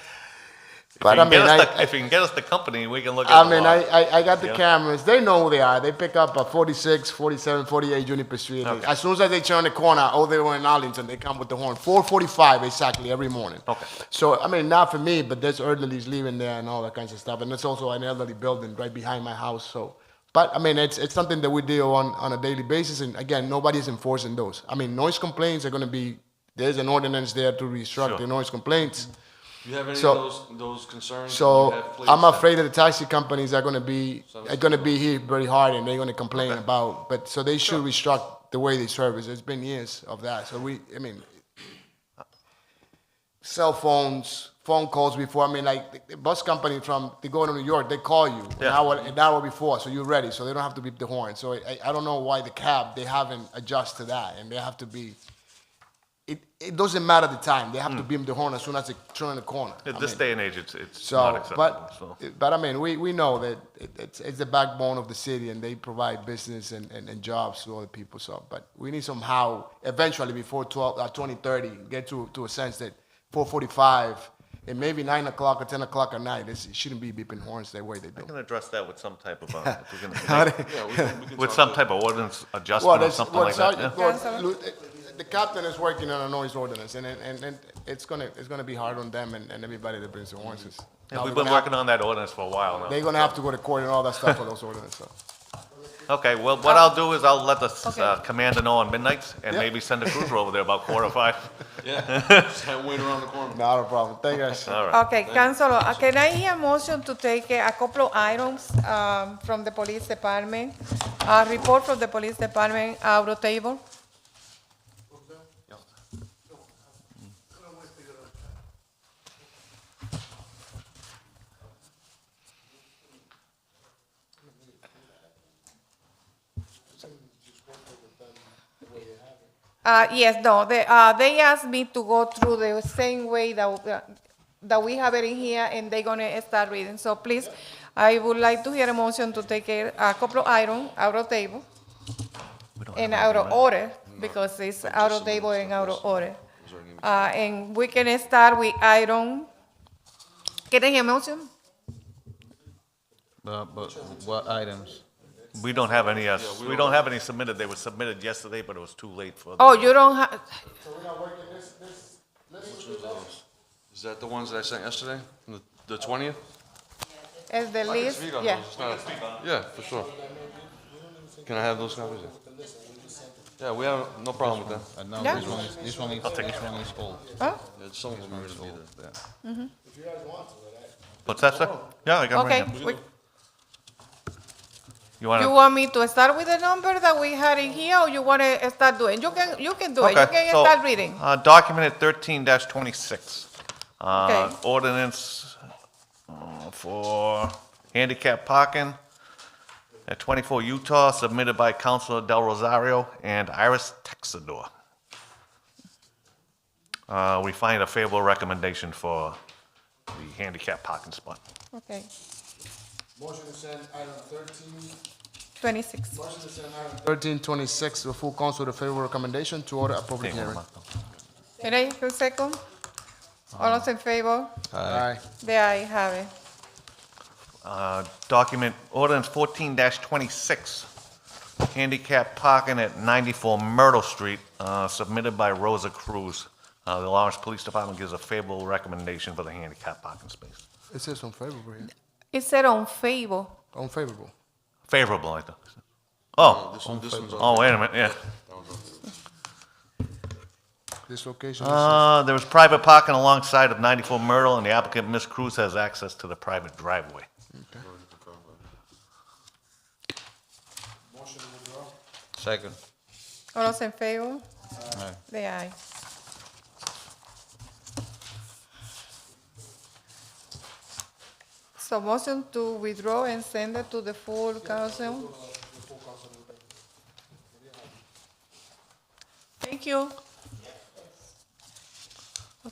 but I mean, If you can get us the company, we can look at I the mean, law. I got the Yeah. cameras. They know who they are. They pick up at 46, 47, 48 Juniper Street. Okay. As soon as they turn the corner, they were in Arlington, they come with the horn. 4:45 exactly every morning. Okay. So, I mean, not for me, but there's elderlies living there and all that kinds of stuff. And there's also an elderly building right behind my house. So, but I mean, it's something that we deal on a daily basis. And again, nobody's enforcing those. I mean, noise complaints are going to be, there's an ordinance there to restrict Sure. the noise complaints. Do you have any So- of those concerns? So You have police I'm that- afraid that the taxi companies are going to be here very hard, and they're going to complain about. But so they should restrict the way they service. It's been years of that. So cell phones, phone calls before. I mean, like the bus company they go to New York, they call you an hour before, so you're ready, so they don't have to beep the horn. So I don't know why the cab they haven't adjusted to that, and they have to be. It doesn't matter the time. They have to beep the horn as soon as they turn the corner. At I this mean, day and age, it's not so, acceptable. but I mean, we know that it's the backbone of the city, and they provide business and jobs to other people. So, but we need somehow eventually before 2030 get to a sense that 4:45 and maybe 9 o'clock or 10 o'clock at night, it shouldn't be beeping horns the way they I do. can address that with some type of, if we're gonna Yeah, we can with talk some to- type of ordinance adjustment or something like that. Yeah. The captain is working on a noise ordinance, and it's gonna be hard on them and everybody that brings their horses. Yeah, Now we've we're been gonna working on that ordinance for a while now. They're gonna have to go to court and all that stuff for those ordinances. So. Okay, well, what I'll do is I'll let the Okay. commander know on midnights and Yeah. maybe send a cruiser over there about 4 or 5. Yeah, just have wait around the corner. Not a problem. Thank you guys. All right. Okay, Councilor, can I hear a motion to take a couple of items from the police department? Report from the police department out of table? Yes, no, they asked me to go through the same way that we have it in here, and they're gonna start reading. So please, I would like to hear a motion to take a couple of items out of table and out of order, because it's out of table and out of order. And we can start with item, can I hear a motion? But what items? We don't have any, we don't have any submitted. They were submitted yesterday, but it was too late for them. Oh, you don't have, Is that the ones that I sent yesterday? The 20th? as the I can list, speak on yeah. those. It's not- Yeah, for sure. Can I have those copies? Yeah, we have no problem with that. No, Yeah. this one is old. Huh? Yeah, some of them are gonna be there. What's that, sir? Yeah, I got it right Okay, here. we- You you want want me to start with the number that we had in here, or you wanna start doing? You can do it, you can start reading. Documented 13-26. Okay. Ordinance for handicap parking at 24 Utah, submitted by Councilor Del Rosario and Iris Texador. We find a favorable recommendation for the handicap parking spot. Okay, Motion to send item 13. 26. Motion to send item 1326 to the full council with a favorable recommendation to order a public hearing. Can I have a second? All those in favor? Aye. The ayes have it. Document ordinance 14-26, handicap parking at 94 Myrtle Street, submitted by Rosa Cruz. The Lawrence Police Department gives a favorable recommendation for the handicap parking space. It says unfavorable here. It said on favor. Unfavorable. Favorable, I thought. Oh, This one's oh, wait a minute, yeah. This location There was private parking alongside of 94 Myrtle, and the applicant, Ms. Cruz, has access to the private driveway. Second. All those in favor? Aye. The ayes. So motion to withdraw and send it to the full council? Thank you.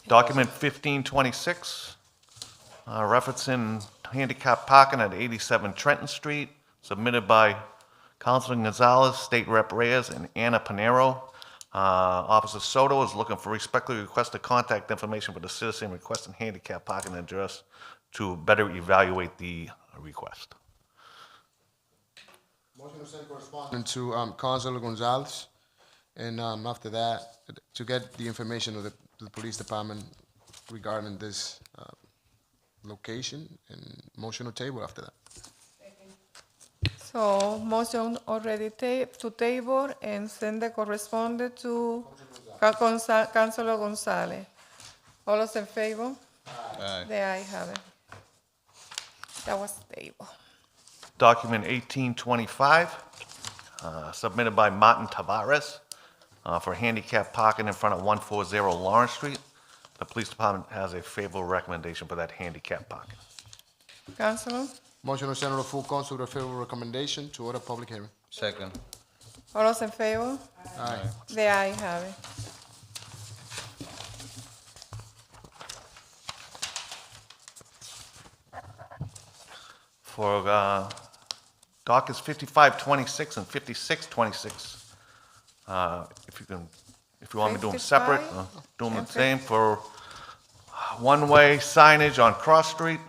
Document 1526, referencing handicap parking at 87 Trenton Street, submitted by Councilman Gonzalez, State Rep Reyes, and Anna Panero. Officer Soto is looking for respectfully requested contact information for the citizen requesting handicap parking address to better evaluate the request. Motion to send correspondence to Councilor Gonzalez, and after that, to get the information of the police department regarding this location, and motion to table after that. So motion already to table and send the correspondence to Councilor Gonzalez. All those in favor? Aye. The ayes have it. That was table. Document 1825, submitted by Martin Tavares, for handicap parking in front of 140 Lawrence Street. The police department has a favorable recommendation for that handicap parking. Councilor? Motion to send to the full council with a favorable recommendation to order public hearing. Second. All those in favor? Aye. The ayes have it. For dockets 5526 and 5626, if you want me to do them separate, 55? do them the Okay. same. For one-way signage on Cross Street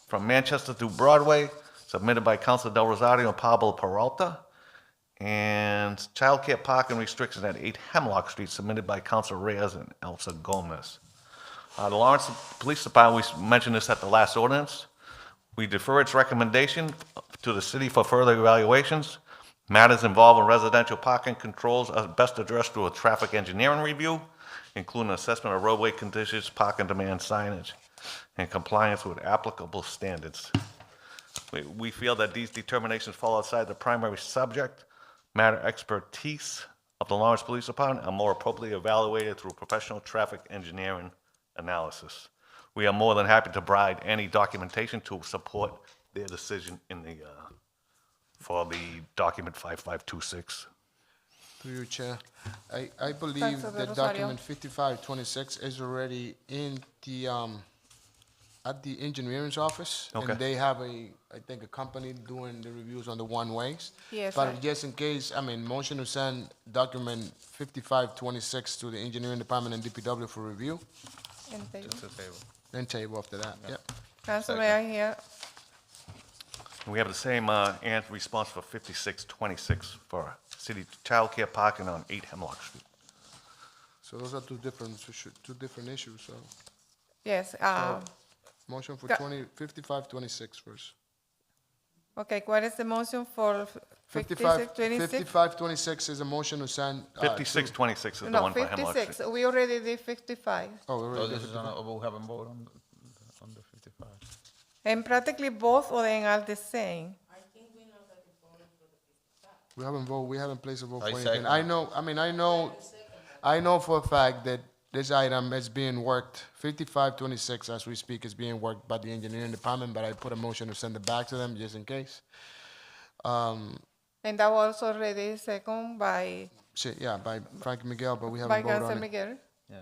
from Manchester through Broadway, submitted by Councilor Del Rosario and Pablo Peralta. And childcare parking restriction at 8 Hemlock Street, submitted by Councilor Reyes and Elsa Gomez. The Lawrence Police Department, we mentioned this at the last ordinance. We defer its recommendation to the city for further evaluations. Matters involving residential parking controls are best addressed through a traffic engineering review, including assessment of roadway conditions, parking demand signage, and compliance with applicable standards. We feel that these determinations fall outside the primary subject matter expertise of the Lawrence Police Department are more appropriately evaluated through professional traffic engineering analysis. We are more than happy to provide any documentation to support their decision in the, for the document 5526. Through you, Chair. I believe Councilor that Rosario. document 5526 is already in the, at the engineering's office. Okay. And they have I think, a company doing the reviews on the one-ways. Yes, But I- just in case, motion to send document 5526 to the engineering department and DPW for review, And table. then table after that, yep. Council, may I hear? We have the same response for 5626 for city childcare parking on 8 Hemlock Street. So those are two different issues, so. Yes, Motion for Ca- 5526 first. okay, ¿cuál es the motion for 5626? 5526 is a motion to send. 5626 is the No, one for Hemlock 56, Street. we already did 55. Oh, we Oh, already this did is we haven't voted on the 55. And practically both of them are the same. We haven't voted, we haven't placed a vote I for second anything. I know for a fact that this item is being worked, 5526 as we speak is being worked by the engineering department, but I put a motion to send it back to them just in case. And that was already second by By Frank Miguel, but we by haven't voted Council on it. Miguel. Yeah.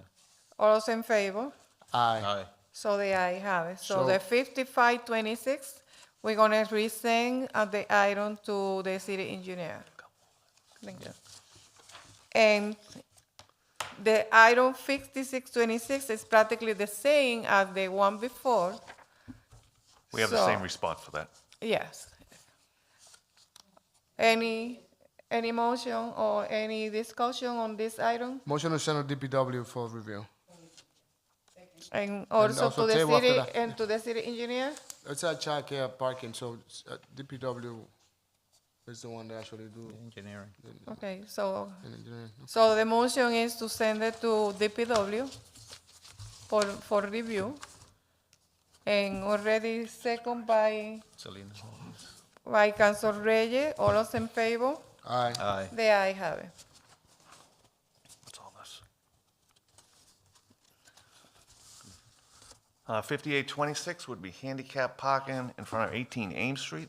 All those in favor? Aye. Aye. So the ayes have it. So So- the 5526, we're gonna resend the item to the city engineer. Thank you. And the item 5626 is practically the same as the one before. We have the So- same response for that. Yes. Any motion or any discussion on this item? Motion to send to DPW for review. And also also to the table after city that. and to the city engineer? It's a childcare parking, so DPW is the one that actually do Engineering. Okay, so the engineering. So the motion is to send it to DPW for review. And already second by Selena. Council Reyes, all those in favor? Aye. Aye. The ayes have it. What's all this? 5826 would be handicap parking in front of 18 Ames Street,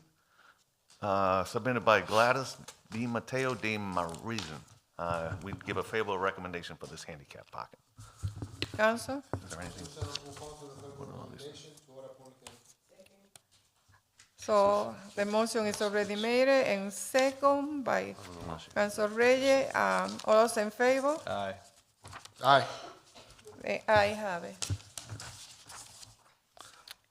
submitted by Gladys D. Mateo de Marizan. We'd give a favorable recommendation for this handicap parking. Council? Is there anything? So the motion is already made and second by Council Reyes. All those in favor? Aye. Aye. The ayes have it.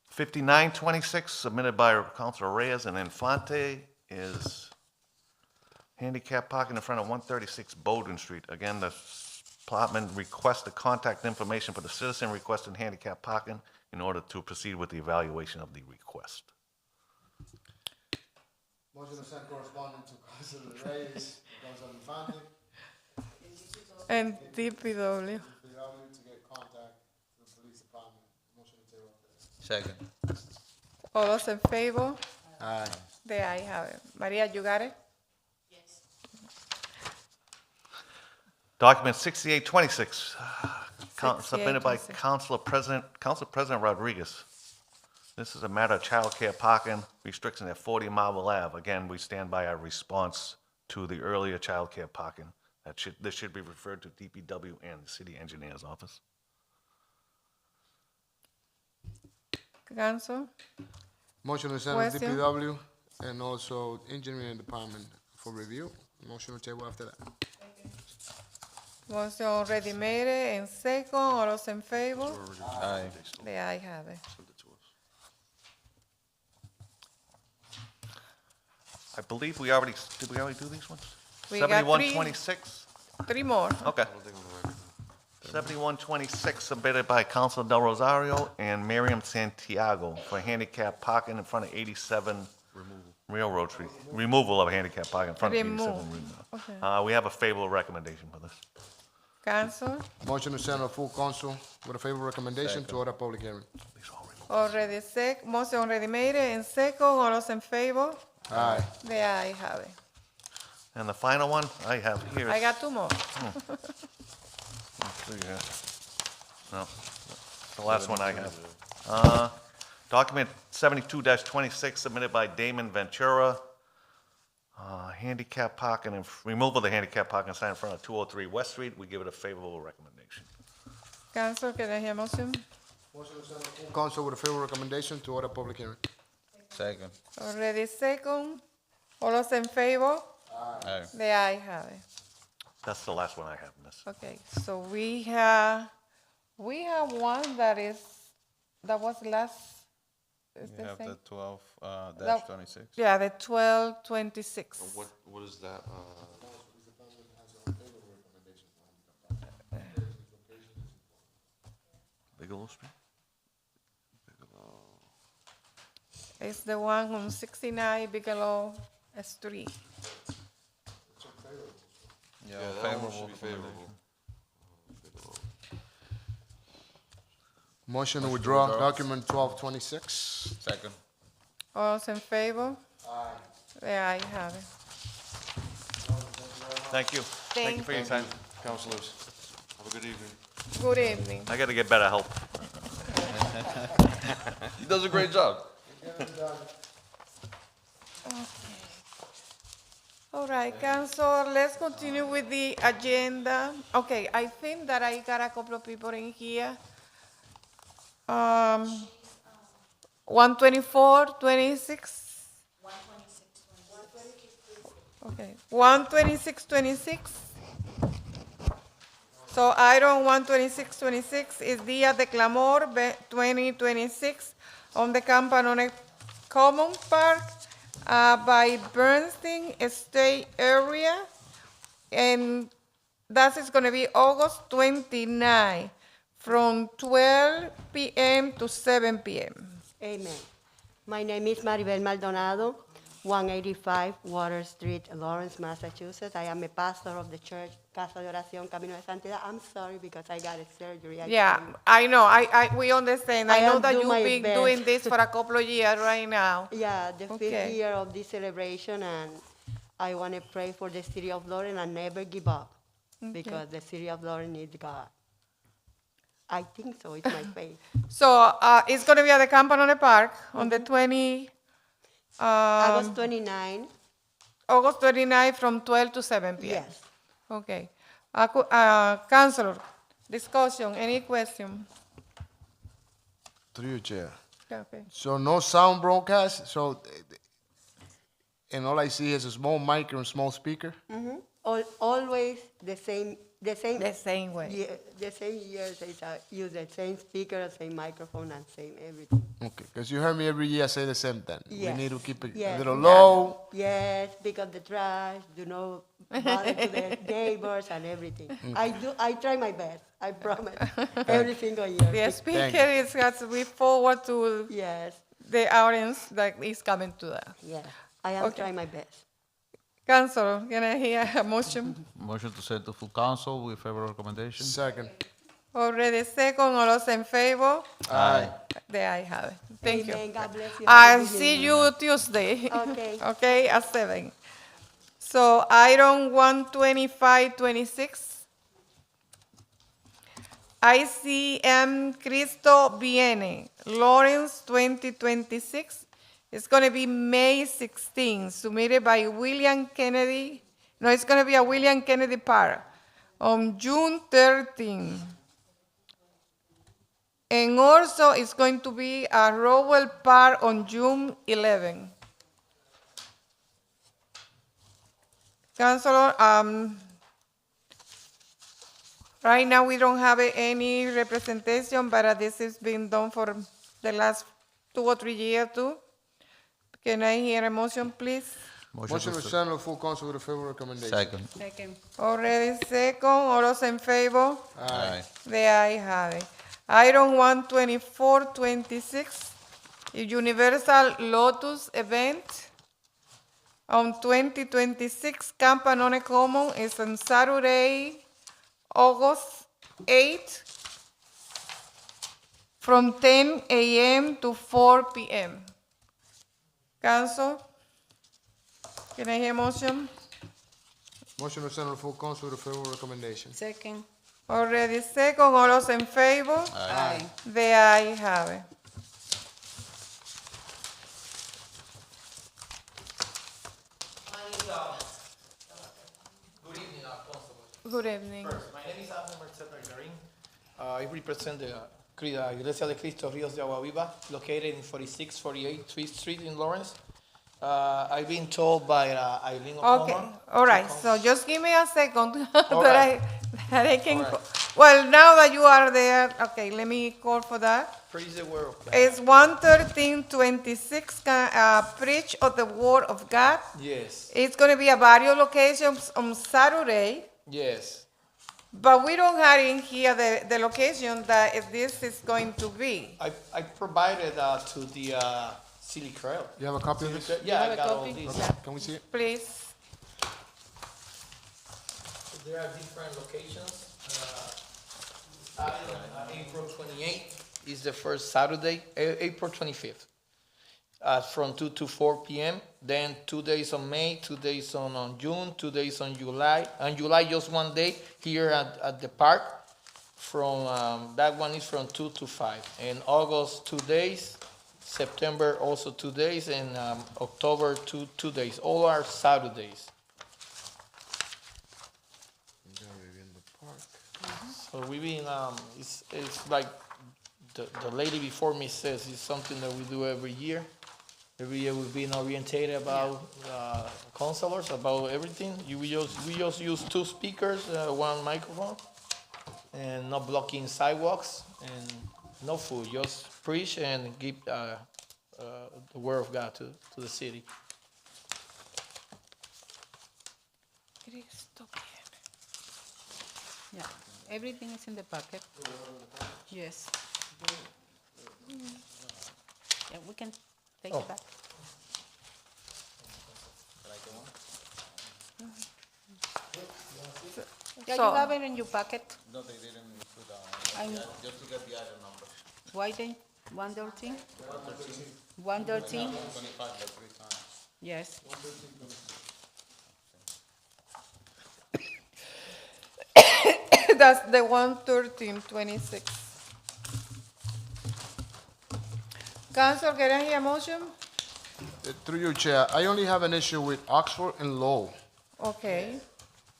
5926, submitted by Councilor Reyes and Infante, is handicap parking in front of 136 Bowden Street. Again, the department requests the contact information for the citizen requesting handicap parking in order to proceed with the evaluation of the request. Motion to send correspondent to Councilor Reyes, Councilor Infante, And DPW. DPW to get contact with the police department. Motion to table after that. Second. All those in favor? Aye. The ayes have it. Maria, you got it? Document 6826, submitted by 6826. Council President Rodriguez. This is a matter of childcare parking restriction at 40 Marble Ave. Again, we stand by our response to the earlier childcare parking. This should be referred to DPW and the city engineer's office. Council? Motion to send to Question? DPW and also engineering department for review. Motion to table after that. Motion already made and second. All those in favor? Aye. The ayes have it. I believe did we already do these ones? We got 7126? Three more. Okay. 7126 submitted by Council Del Rosario and Miriam Santiago for handicap parking in front of 87 Railroad Street. Removal of handicap parking in front of 87 Remove. Railroad. Okay. We have a favorable recommendation for this. Council, Motion to send a full council with a favorable recommendation to order public hearing. motion already made and second, all those in favor? Aye. The ayes have it. And the final one I have here is... I got two more. Let's see here. No, the last one I have. Document 72-26 submitted by Damon Ventura. Handicap parking and removal of the handicap parking sign in front of 203 West Street. We give it a favorable recommendation. Council, can I hear motion? Motion to send a full council with a favorable recommendation to order public hearing. Second. Already second, all those in favor? Aye. The ayes have it. That's the last one I have, Miss. Okay, so we have one that was last. Is You the have same? the 12 That- dash 26. Yeah, the 1226. What is that? Bigelow Street? It's the one on 69 Bigelow Street. Yeah, that one favorable. should be favorable. Motion to withdraw document 1226. Second. All those in favor? Aye. The ayes have it. Thank you. Thank you for your time. Councilors, have a good evening. Good evening. I gotta get better help. He does a great job. All right, Council, let's continue with the agenda. Okay, I think that I got a couple of people in here. 124, 26. Okay, 126, 26. So item 12626 is Dia de Clamor 2026 on the Campanone Common Park by Bernstein Estate area. And that is going to be August 29 from 12 p.m. to 7 p.m. Amen. My name is Maribel Maldonado, 185 Water Street, Lawrence, Massachusetts. I am a pastor of the church Casa de Oración Camino de Santidad. I'm sorry because I got a surgery. Yeah, I know. We understand. I know am that doing you've my been best. doing this for a couple of years right now. Yeah, the fifth Okay. year of this celebration, and I want to pray for the city of Lawrence and never give up because the city of Lawrence needs God. I think so. It's my faith. So it's going to be at the Campanone Park on the 20, August 29. August 29 from 12 to 7 p.m. Yes. Okay. Councilor, discussion, any question? Through your chair. Okay. So no sound broadcast. So, and all I see is a small mic and a small speaker. Always the same The same way. Yeah, the same years I use the same speaker, same microphone, and same everything. Okay, because you heard me every year say the same thing. Yes. We need to keep it Yes. a little low. Yes, pick up the trash, do not bother to the neighbors and everything. I try my best, I promise, every single year. The speaker is has to be forward to Yes, the audience that is coming to that. yes, I am Okay. trying my best. Councilor, can I hear a motion? Motion to send to full council with favorable recommendation. Second. Already second, all those in favor? Aye. The ayes have it. Thank Amen. you. God bless you. Have a I'll good see evening. you Tuesday. Okay. Okay, at 7. So item 12526. ICM Cristo Viene, Lawrence 2026. It's going to be May 16, submitted by William Kennedy. No, it's going to be a William Kennedy Park on June 13. And also, it's going to be a Rowell Park on June 11. Councilor, right now we don't have any representation, but this has been done for the last 2 or 3 years too. Can I hear a motion, please? Motion to send to full council with a favorable recommendation. Second. Second. Already second, all those in favor? Aye. The ayes have it. Item 12426, Universal Lotus event on 2026 Camp Anone Common is on Saturday, August 8, from 10 a.m. to 4 p.m. Council, can I hear motion? Motion to send to full council with a favorable recommendation. Second. Already second, all those in favor? Aye. The ayes have it. Good evening, Constable. Good evening. First, my name is Abner Merced Margarin. I represent the Iglesia de Cristo Ríos de Agua Viva, located in 4648 3rd Street in Lawrence. I've been told by Eileen Okay, O'Connor. all right, so just give me a second that right. I can, All right. well, now that you are there, okay, let me call for that. Praise the word of God. It's 11326, preach of the word of God. Yes, It's gonna be at various locations on Saturday, yes. but we don't have in here the location that this is going to be. I provided to the City Crail. You have a copy of this? Yeah, have I a got all copy? these. Yeah. Can we see it? Please, There are different locations. Starting on April 28th is the first Saturday, April 25th, from 2 to 4 p.m. Then 2 days on May, 2 days on June, 2 days on July. On July, just 1 day here at the park. From that one is from 2 to 5. In August, 2 days. September also 2 days, and October 2 days. All are Saturdays. So we've been, it's like the lady before me says, it's something that we do every year. Every year we've been orientated about counselors, about everything. We just use 2 speakers, 1 microphone, and not blocking sidewalks, and no food, just preach and give the word of God to the city. Yeah, everything is in the packet. Yes. Yeah, we can take it back. Yeah, So- you have it in your packet. No, they didn't put I'm- just to get the item number. Why then, 113? 113? 25 like 3 times. Yes. that's the 11326. Council, can I hear a motion? Through you, Chair, I only have an issue with Oxford and Lowell. Okay,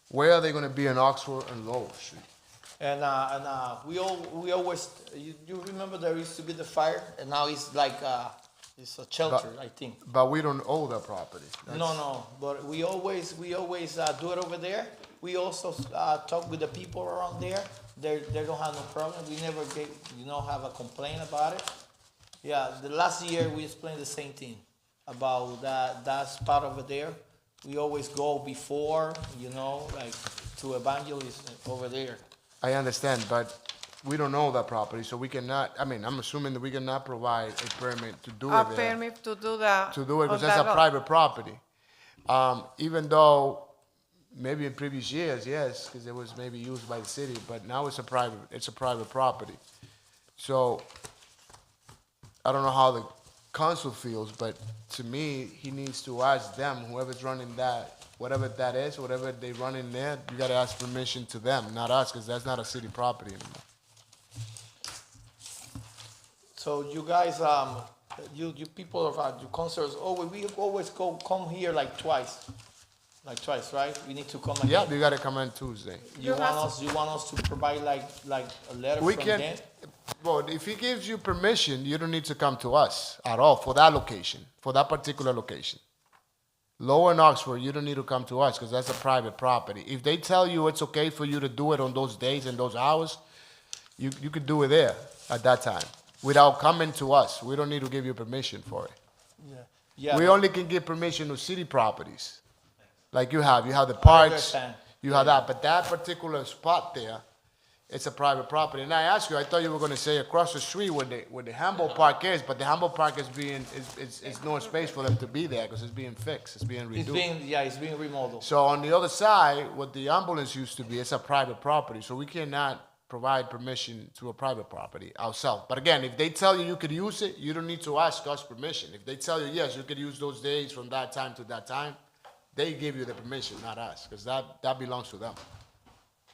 Where are they gonna be in Oxford and Lowell Street? And we always, you remember there used to be the fire, and now it's like, it's a shelter, I think. But we don't own that property. No, but we always do it over there. We also talk with the people around there. They don't have no problem. We never have a complaint about it. Yeah, the last year we explained the same thing about that spot over there. We always go before, like to evangelists over there. I understand, but we don't own that property, so we cannot, I'm assuming that we cannot provide a permit to do a it there. permit to do that. To do it, because on that's that a lot. private property. Even though, maybe in previous years, yes, because it was maybe used by the city, but now it's a private property. So, I don't know how the council feels, but to me, he needs to ask them, whoever's running that, whatever that is, whatever they run in there, you gotta ask permission to them, not us, because that's not a city property anymore. So you guys, you people of you counselors, we always come here like twice, right? We need to come again. Yeah, you gotta come in Tuesday. You want us to provide like a letter We from can, them? well, if he gives you permission, you don't need to come to us at all for that location, for that particular location. Lower in Oxford, you don't need to come to us because that's a private property. If they tell you it's okay for you to do it on those days and those hours, you could do it there at that time without coming to us. We don't need to give you permission for it. Yeah. Yeah, We but- only can give permission to city properties. Like you have the parks, understand. you have that, but that particular spot there, it's a private property. And I asked you, I thought you were gonna say across the street where the Humboldt Park is, but the Humboldt Park is no space for them to be there, because it's being fixed, it's being It's reduced. it's being remodeled. So on the other side, what the ambulance used to be, it's a private property, so we cannot provide permission to a private property ourselves. But again, if they tell you you could use it, you don't need to ask us permission. If they tell you, yes, you could use those days from that time to that time, they give you the permission, not us, because that belongs to them.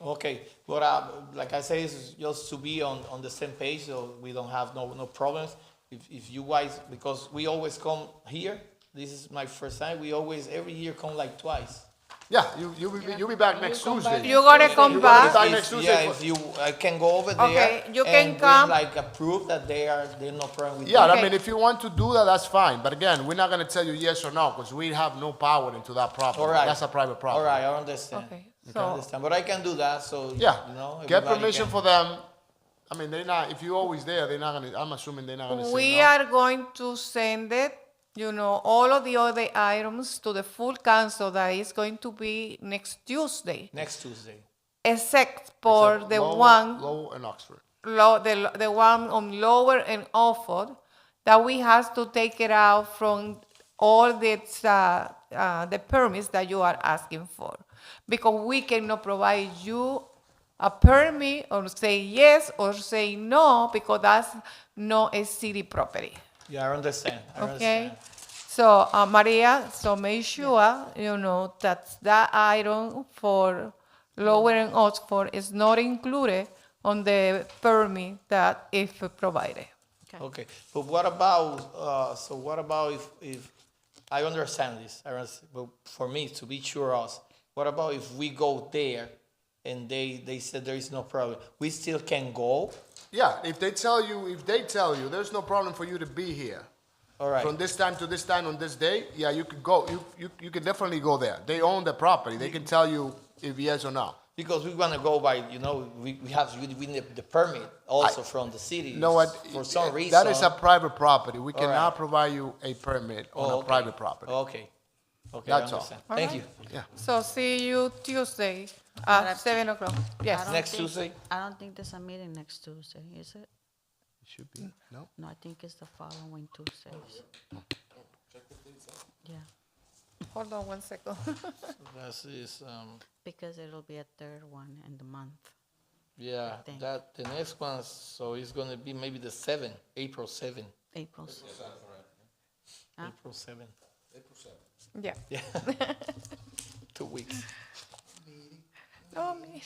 Okay, but like I say, it's just to be on the same page, so we don't have no problems. If you guys, because we always come here, this is my first time, we always, every year come like twice. Yeah, you'll be back next Tuesday. You gotta come You're gonna be back. back next Tuesday. Yeah, if you, I can go over there. Okay, you can and bring come. like a proof that they're no problem with Yeah, it. I mean, if you want to do that, that's fine. But again, we're not gonna tell you yes or no, because we have no power into that property. All right. That's a private property. All right, I understand. Okay, I so- understand, but I can do that, so, Yeah, you know. get everybody permission can. for them. I mean, they're not, if you're always there, they're not gonna, I'm assuming they're not gonna say We no. are going to send it, all of the other items to the full council that is going to be next Tuesday, Next Tuesday. except for Except the Lowell- one, Lowell and Oxford. the one on Lower and Oxford, that we have to take it out from all the permits that you are asking for. Because we cannot provide you a permit or say yes or say no, because that's not a city property. Yeah, I understand, I Okay, understand. so Maria, so make sure, that item for Lower and Oxford is not included on the permit that is provided. Okay, but what about, so what about if, I understand this, but for me, to be sure us, what about if we go there and they said there is no problem, we still can go? Yeah, if they tell you, there's no problem for you to be here. All right. From this time to this time on this day, yeah, you could go, you could definitely go there. They own the property, they can tell you if yes or no. Because we wanna go by, we need the permit also from the city. You know what? For some reason. That is a private property. We All cannot right. provide you a permit on a Okay. private property. Okay, okay, I That's all. understand. All Thank right. you. Yeah. So see you Tuesday at 7 o'clock. I Yes. don't Next think- Tuesday? I don't think there's a meeting next Tuesday, is it? It should be, no? No, I think it's the following Tuesdays. Yeah, Hold on one second. This is, because it'll be a third one in the month. yeah, think. the next one, so it's gonna be maybe the 7th, April 7th. April's. Huh? April 7th. Yeah. Yeah. 2 weeks. No, me.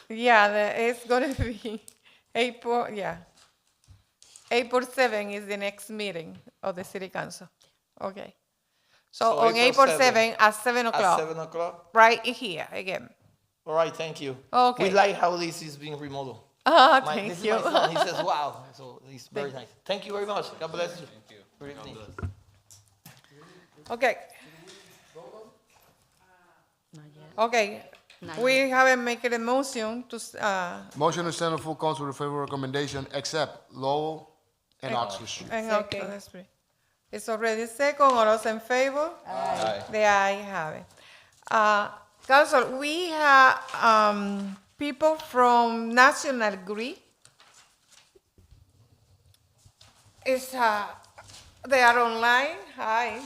Yeah, it's gonna be April, yeah. April 7 is the next meeting of the city council. Okay. So on April 7 at 7 At o'clock. 7 o'clock? Right here again. All right, thank you. Okay. We like how this is being remodeled. Ah, This thank is you. my son, he says, wow, so it's very nice. Thank you very much. God bless you. Thank you. Good evening. Okay, Not yet. okay. Not We haven't made a motion to, Motion to send a full council with favorable recommendation, except Lowell and Oxford Street. okay, that's great. It's already second, all those in favor? Aye. The ayes have it. Council, we have people from National Grid. They are online. Hi,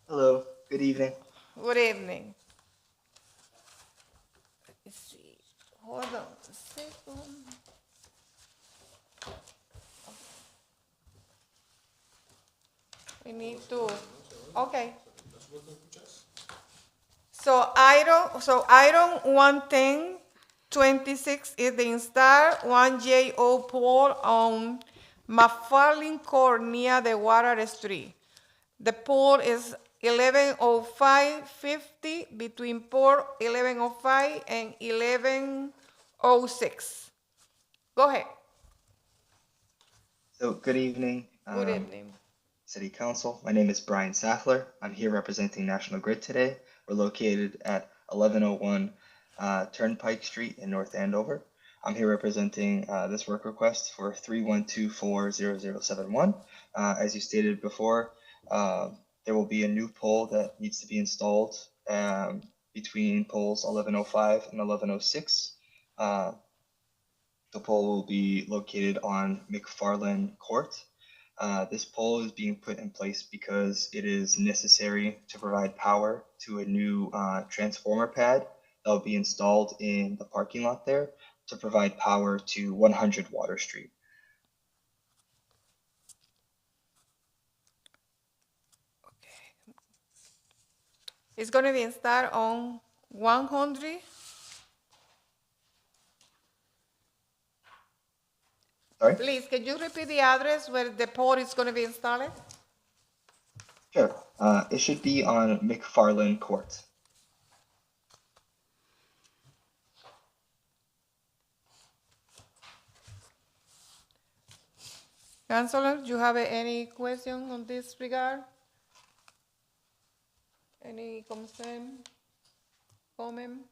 Hello, good evening. good evening. Let's see, hold on a second. We need to, okay. So item 11026 is the install 1JO pole on McFarlane Court near the Water Street. The pole is 110550 between port 1105 and 1106. Go ahead. So, good evening. Good evening. City Council. My name is Brian Saffler. I'm here representing National Grid today. We're located at 1101 Turnpike Street in North Andover. I'm here representing this work request for 31240071. As you stated before, there will be a new pole that needs to be installed between poles 1105 and 1106. The pole will be located on McFarland Court. This pole is being put in place because it is necessary to provide power to a new transformer pad that will be installed in the parking lot there to provide power to 100 Water Street. It's going to be installed on 100. Sorry? Please, can you repeat the address where the pole is going to be installed? Sure. It should be on McFarland Court. Councilor, do you have any question on this regard? Any concern, comment?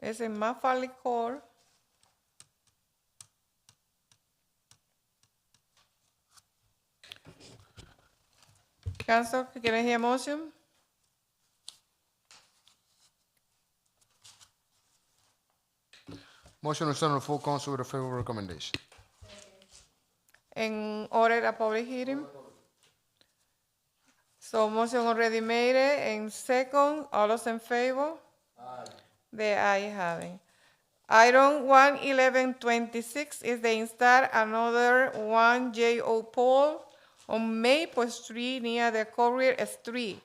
Es en McFarland Court. Council, can I hear a motion? Motion to send to full council with a favorable recommendation. En order a public hearing. So motion already made and second, all those in favor? Aye. The ayes have it. Item 11126 is the install another 1 JO pole on Maple Street near the Courier Street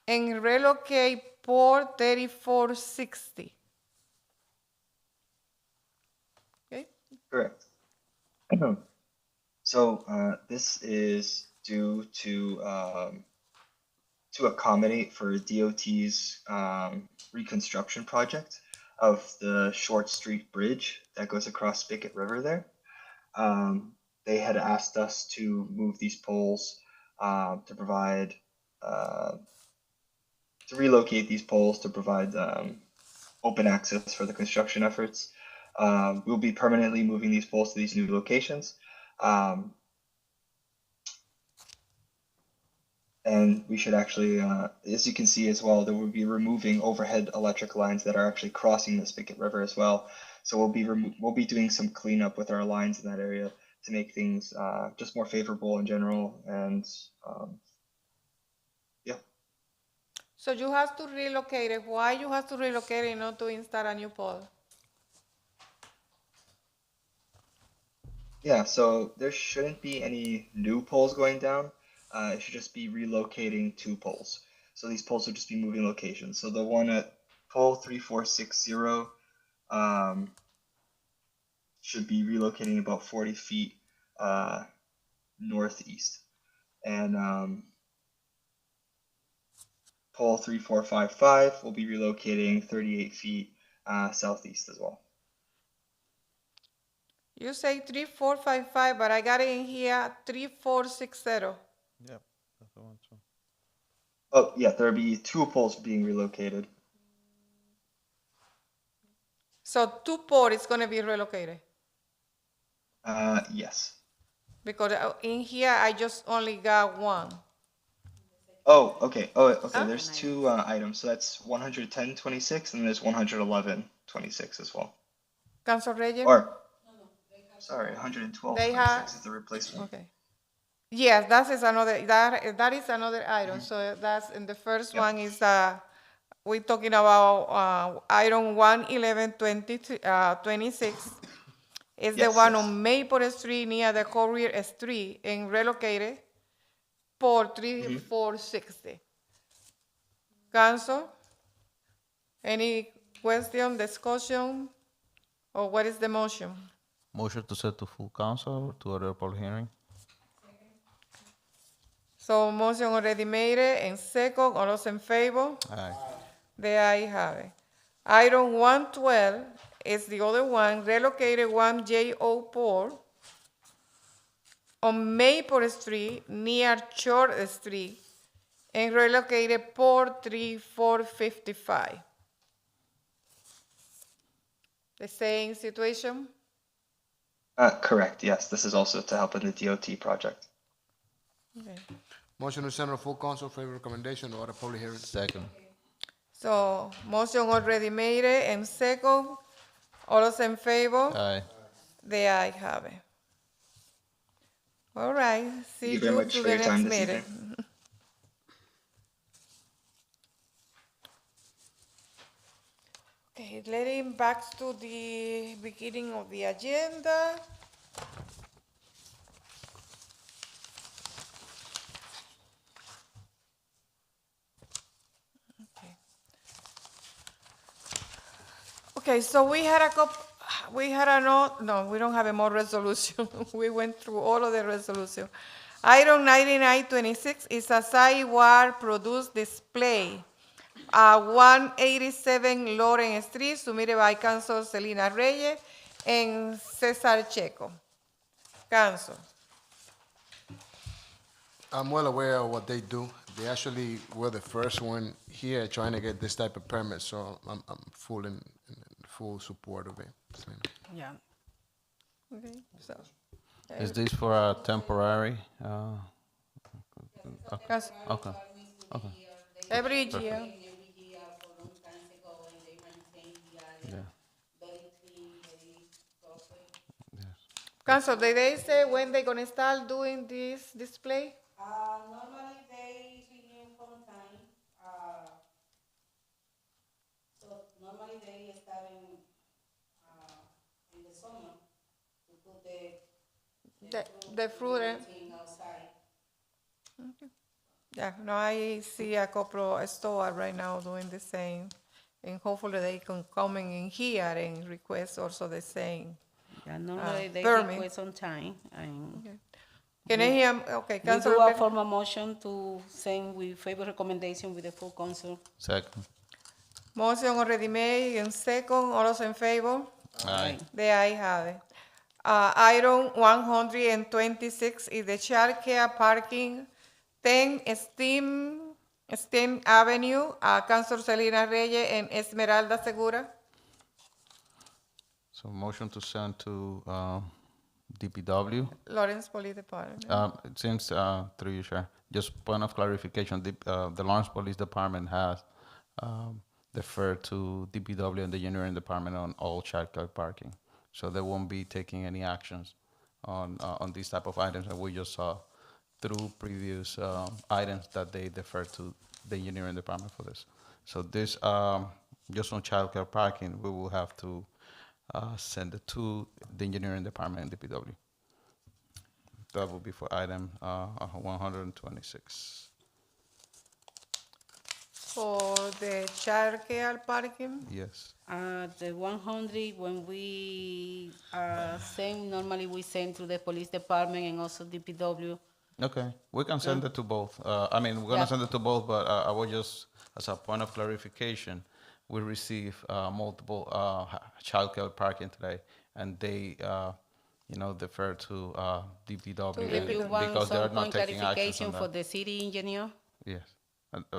and relocate port 3460. Okay. Correct. So this is due to accommodate for DOT's reconstruction project of the Short Street Bridge that goes across Spigot River there. They had asked us to move these poles to provide, to relocate these poles to provide open access for the construction efforts. We'll be permanently moving these poles to these new locations. And we should actually, as you can see as well, there will be removing overhead electric lines that are actually crossing the Spigot River as well. So we'll be doing some cleanup with our lines in that area to make things just more favorable in general. And yeah. So you have to relocate it. Why you have to relocate it not to install a new pole? Yeah, so there shouldn't be any new poles going down. It should just be relocating 2 poles. So these poles will just be moving locations. So the one at pole 3460 should be relocating about 40 feet northeast. And pole 3455 will be relocating 38 feet southeast as well. You say 3455, but I got it in here 3460. Yep, that's the one too. Oh, yeah, there'll be 2 poles being relocated. So 2 poles is going to be relocated? Yes. Because in here I just only got 1. Oh, okay. Oh, okay. Huh? There's 2 items. So that's 11026 and there's 11126 as well. Council Reyes? Or, sorry, 11226 They have- is the replacement. Okay. Yes, that is another item. So that's, and the first Yep. one is, we're talking about item 11126. Is the Yes, one yes. on Maple Street near the Courier Street and relocated for 3460. Council, any question, discussion, or what is the motion? Motion to set to full council to order a public hearing. So motion already made and second, all those in favor? Aye. The ayes have it. Item 112 is the other one, relocated 1 JO pole on Maple Street near Short Street and relocated Port 3455. The same situation? Correct, yes. This is also to help in the DOT project. Okay. Motion to send to full council, favor recommendation, order public hearing. Second. So, motion already made and second. All those in favor? Aye. The ayes have it. All right, see you very you much to for the your time next this meeting. Okay, letting back to the beginning of the agenda. Okay, so we had no, we don't have a more resolution. We went through all of the resolution. Item 9926 is a sidewalk produced display at 187 Lawrence Street, submitted by Council Selena Reyes and Cesar Checo. Council. I'm well aware of what they do. They actually were the first one here trying to get this type of permit, so I'm full in full support of it. So, Yeah. Okay, so. Is this for a temporary? Council. Okay. Okay. Every Perfect. year. Yeah. Council, did they say when they're gonna start doing this display? Normally they renew from time. So normally they start in the summer to put The fruit. everything outside. Yeah, no, I see a couple of stores right now doing the same. And hopefully they can come in here and request also the same. Yeah, normally they permit. request on time and. Can I hear, okay, We Councilor do a Perez? formal motion to send with favor recommendation with the full council. Second. Motion already made and second, all those in favor? Aye. The ayes have it. Item 126 is the child care parking, 10 Steam Avenue, Councilor Selena Reyes and Esmeralda Segura. So motion to send to DPW. Lawrence Police Department. It seems through you, Chair. Just point of clarification, the Lawrence Police Department has deferred to DPW and the engineering department on all childcare parking. So they won't be taking any actions on these type of items that we just saw through previous items that they deferred to the engineering department for this. So this, just on childcare parking, we will have to send it to the engineering department and DPW. That will be for item 126. For the child care parking? Yes. The 100, when we send, normally we send to the police department and also DPW. Okay, we can send it to both. I mean, we're gonna Yeah. send it to both, but I will just, as a point of clarification, we receive multiple childcare parking today, and they, defer to DPW If you want because they're some not point taking actions clarification on for that. the city engineer, Yes,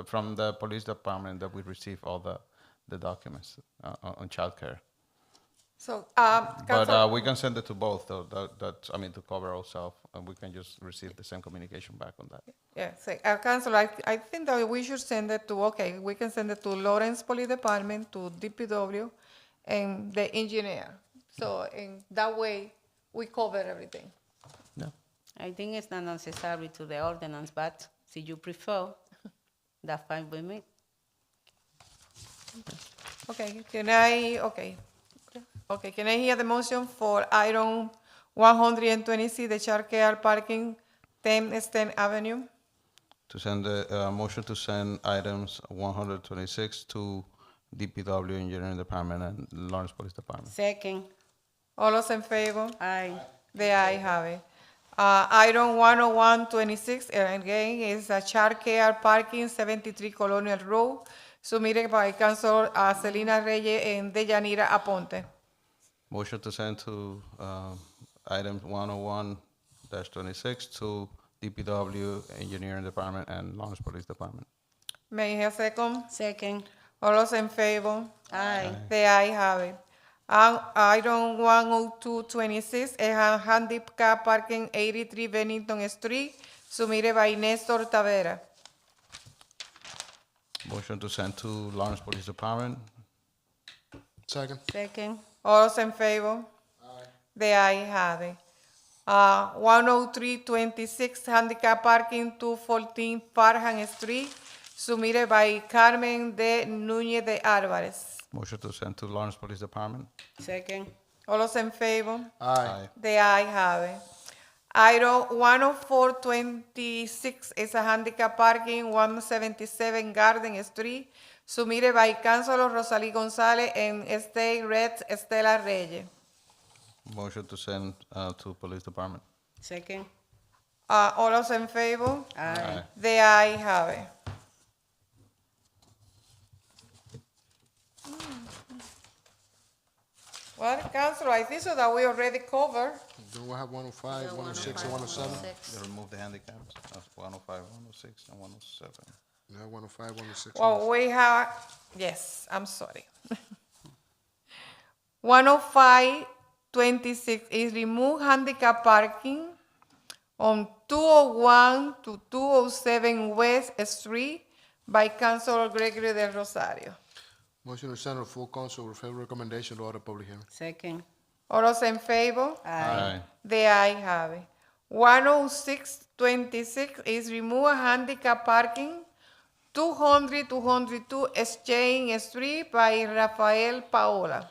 from the police department that we receive all the documents on childcare. So, But Council, we can send it to both, though. That's, I mean, to cover ourselves, and we can just receive the same communication back on that. yeah, so, Council, I think that we should send it to, okay, we can send it to Lawrence Police Department, to DPW, and the engineer. So, in that way, we cover everything. I think it's not necessary to the ordinance, but if you prefer, that's fine with me. Okay, can I hear the motion for item 126, the child care parking, 10 Sten Avenue? To send the motion to send items 126 to DPW Engineering Department and Lawrence Police Department. Second, All those in favor? aye. The ayes have it. Item 10126, and again, is a child care parking, 73 Colonial Road, submitted by Councilor Selena Reyes and Deyanira Aponte. Motion to send to items 101-26 to DPW, Engineering Department, and Lawrence Police Department. May I hear a second? Second. All those in favor? Aye. The ayes have it. Item 10226 is a handicap parking 83 Bennington Street, submitted by Nestor Tavera. Motion to send to Lawrence Police Department. Second. Second. All those in favor? The ayes have it. 10326 handicap parking 214 Farhan Street, submitted by Carmen de Núñez de Álvarez. Motion to send to Lawrence Police Department. Second. All those in favor? Aye. The ayes have it. Item 10426 is a handicap parking 177 Garden Street, submitted by Councilor Rosalí González and State Red Estela Reyes. Motion to send to Police Department. Second. All those in favor? Aye. The ayes have it. Well, Councilor, I think so that we already covered. Don't we have 105, 106, and 107? They remove the handicaps. That's 105, 106, and 107. Yeah, 105, 106. Well, we have, yes, I'm sorry. 10526 is remove handicap parking on 201 to 207 West Street by Councilor Gregory del Rosario. Motion to send to full council with favorable recommendation to order public hearing. Second. All those in favor? Aye. The ayes have it. 10626 is remove handicap parking 202 Exchange Street by Rafael Paola.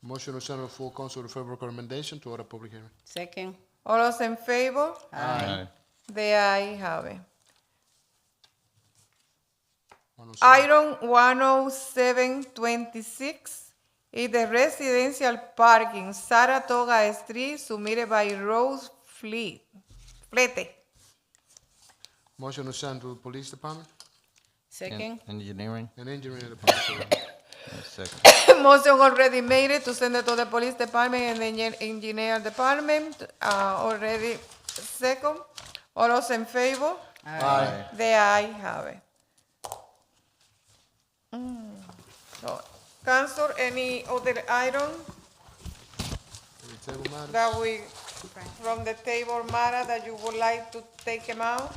Motion to send to full council with favorable recommendation to order public hearing. Second. All those in favor? Aye. The ayes have it. 107. Item 10726 is the residential parking Saratoga Street, submitted by Rose Flete. Motion to send to the police department Second. Engineering. and engineering department. Second. Motion already made it to send it to the police department and the engineer department. Already second. All those in favor? Aye. The ayes have it. So, Council, any other item Any table matters? that we, from the table matter that you would like to take them out?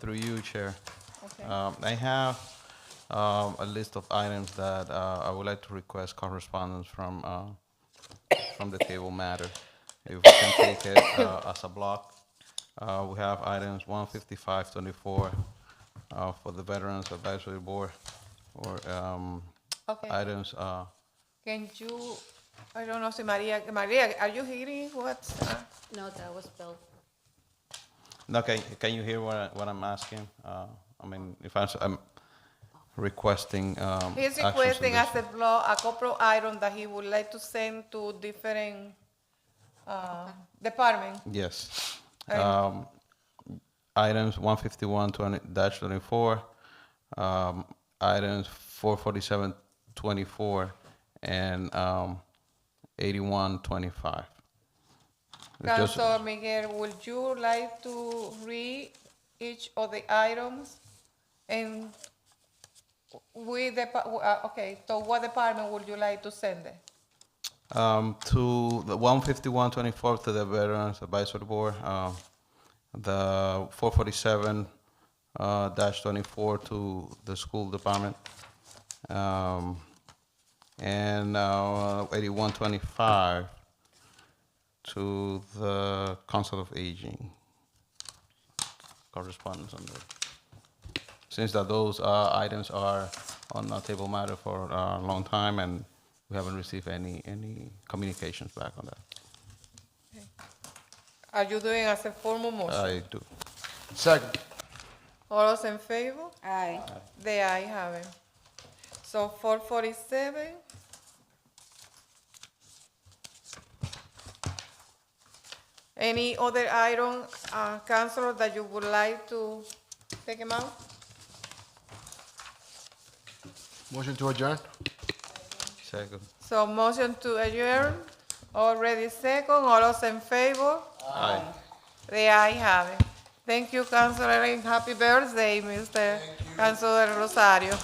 Through you, Chair. Okay. I have a list of items that I would like to request correspondence from the table matter. If we can take it as a block. We have items 15524 for the Veterans Advisory Board, or Okay. items. Can you, I don't know, si Maria, are you hearing what? No, that was Bill. No, can you hear what I'm asking? I mean, if I'm requesting. He's actions on requesting this. as a block, a couple of items that he would like to send to different departments. Yes. And- Items 151-24, items 447-24, and 81-25. It's just- Councilor Miguel, would you like to read each of the items? And with the, okay, so what department would you like to send it? To the 151-24 to the Veterans Advisory Board, the 447-24 to the school department, and 81-25 to the Council of Aging. Correspondence on that. Since that those items are on our table matter for a long time, and we haven't received any communications back on that. Are you doing as a formal motion? I do. Second. All those in favor? Aye. The ayes have it. So 447. Any other item, Councilor, that you would like to take them out? Motion to adjourn? Second. So motion to adjourn, already second, all those in favor? Aye. The ayes have it. Thank you, Councilor, and happy birthday, Mr. Councilor Rosario.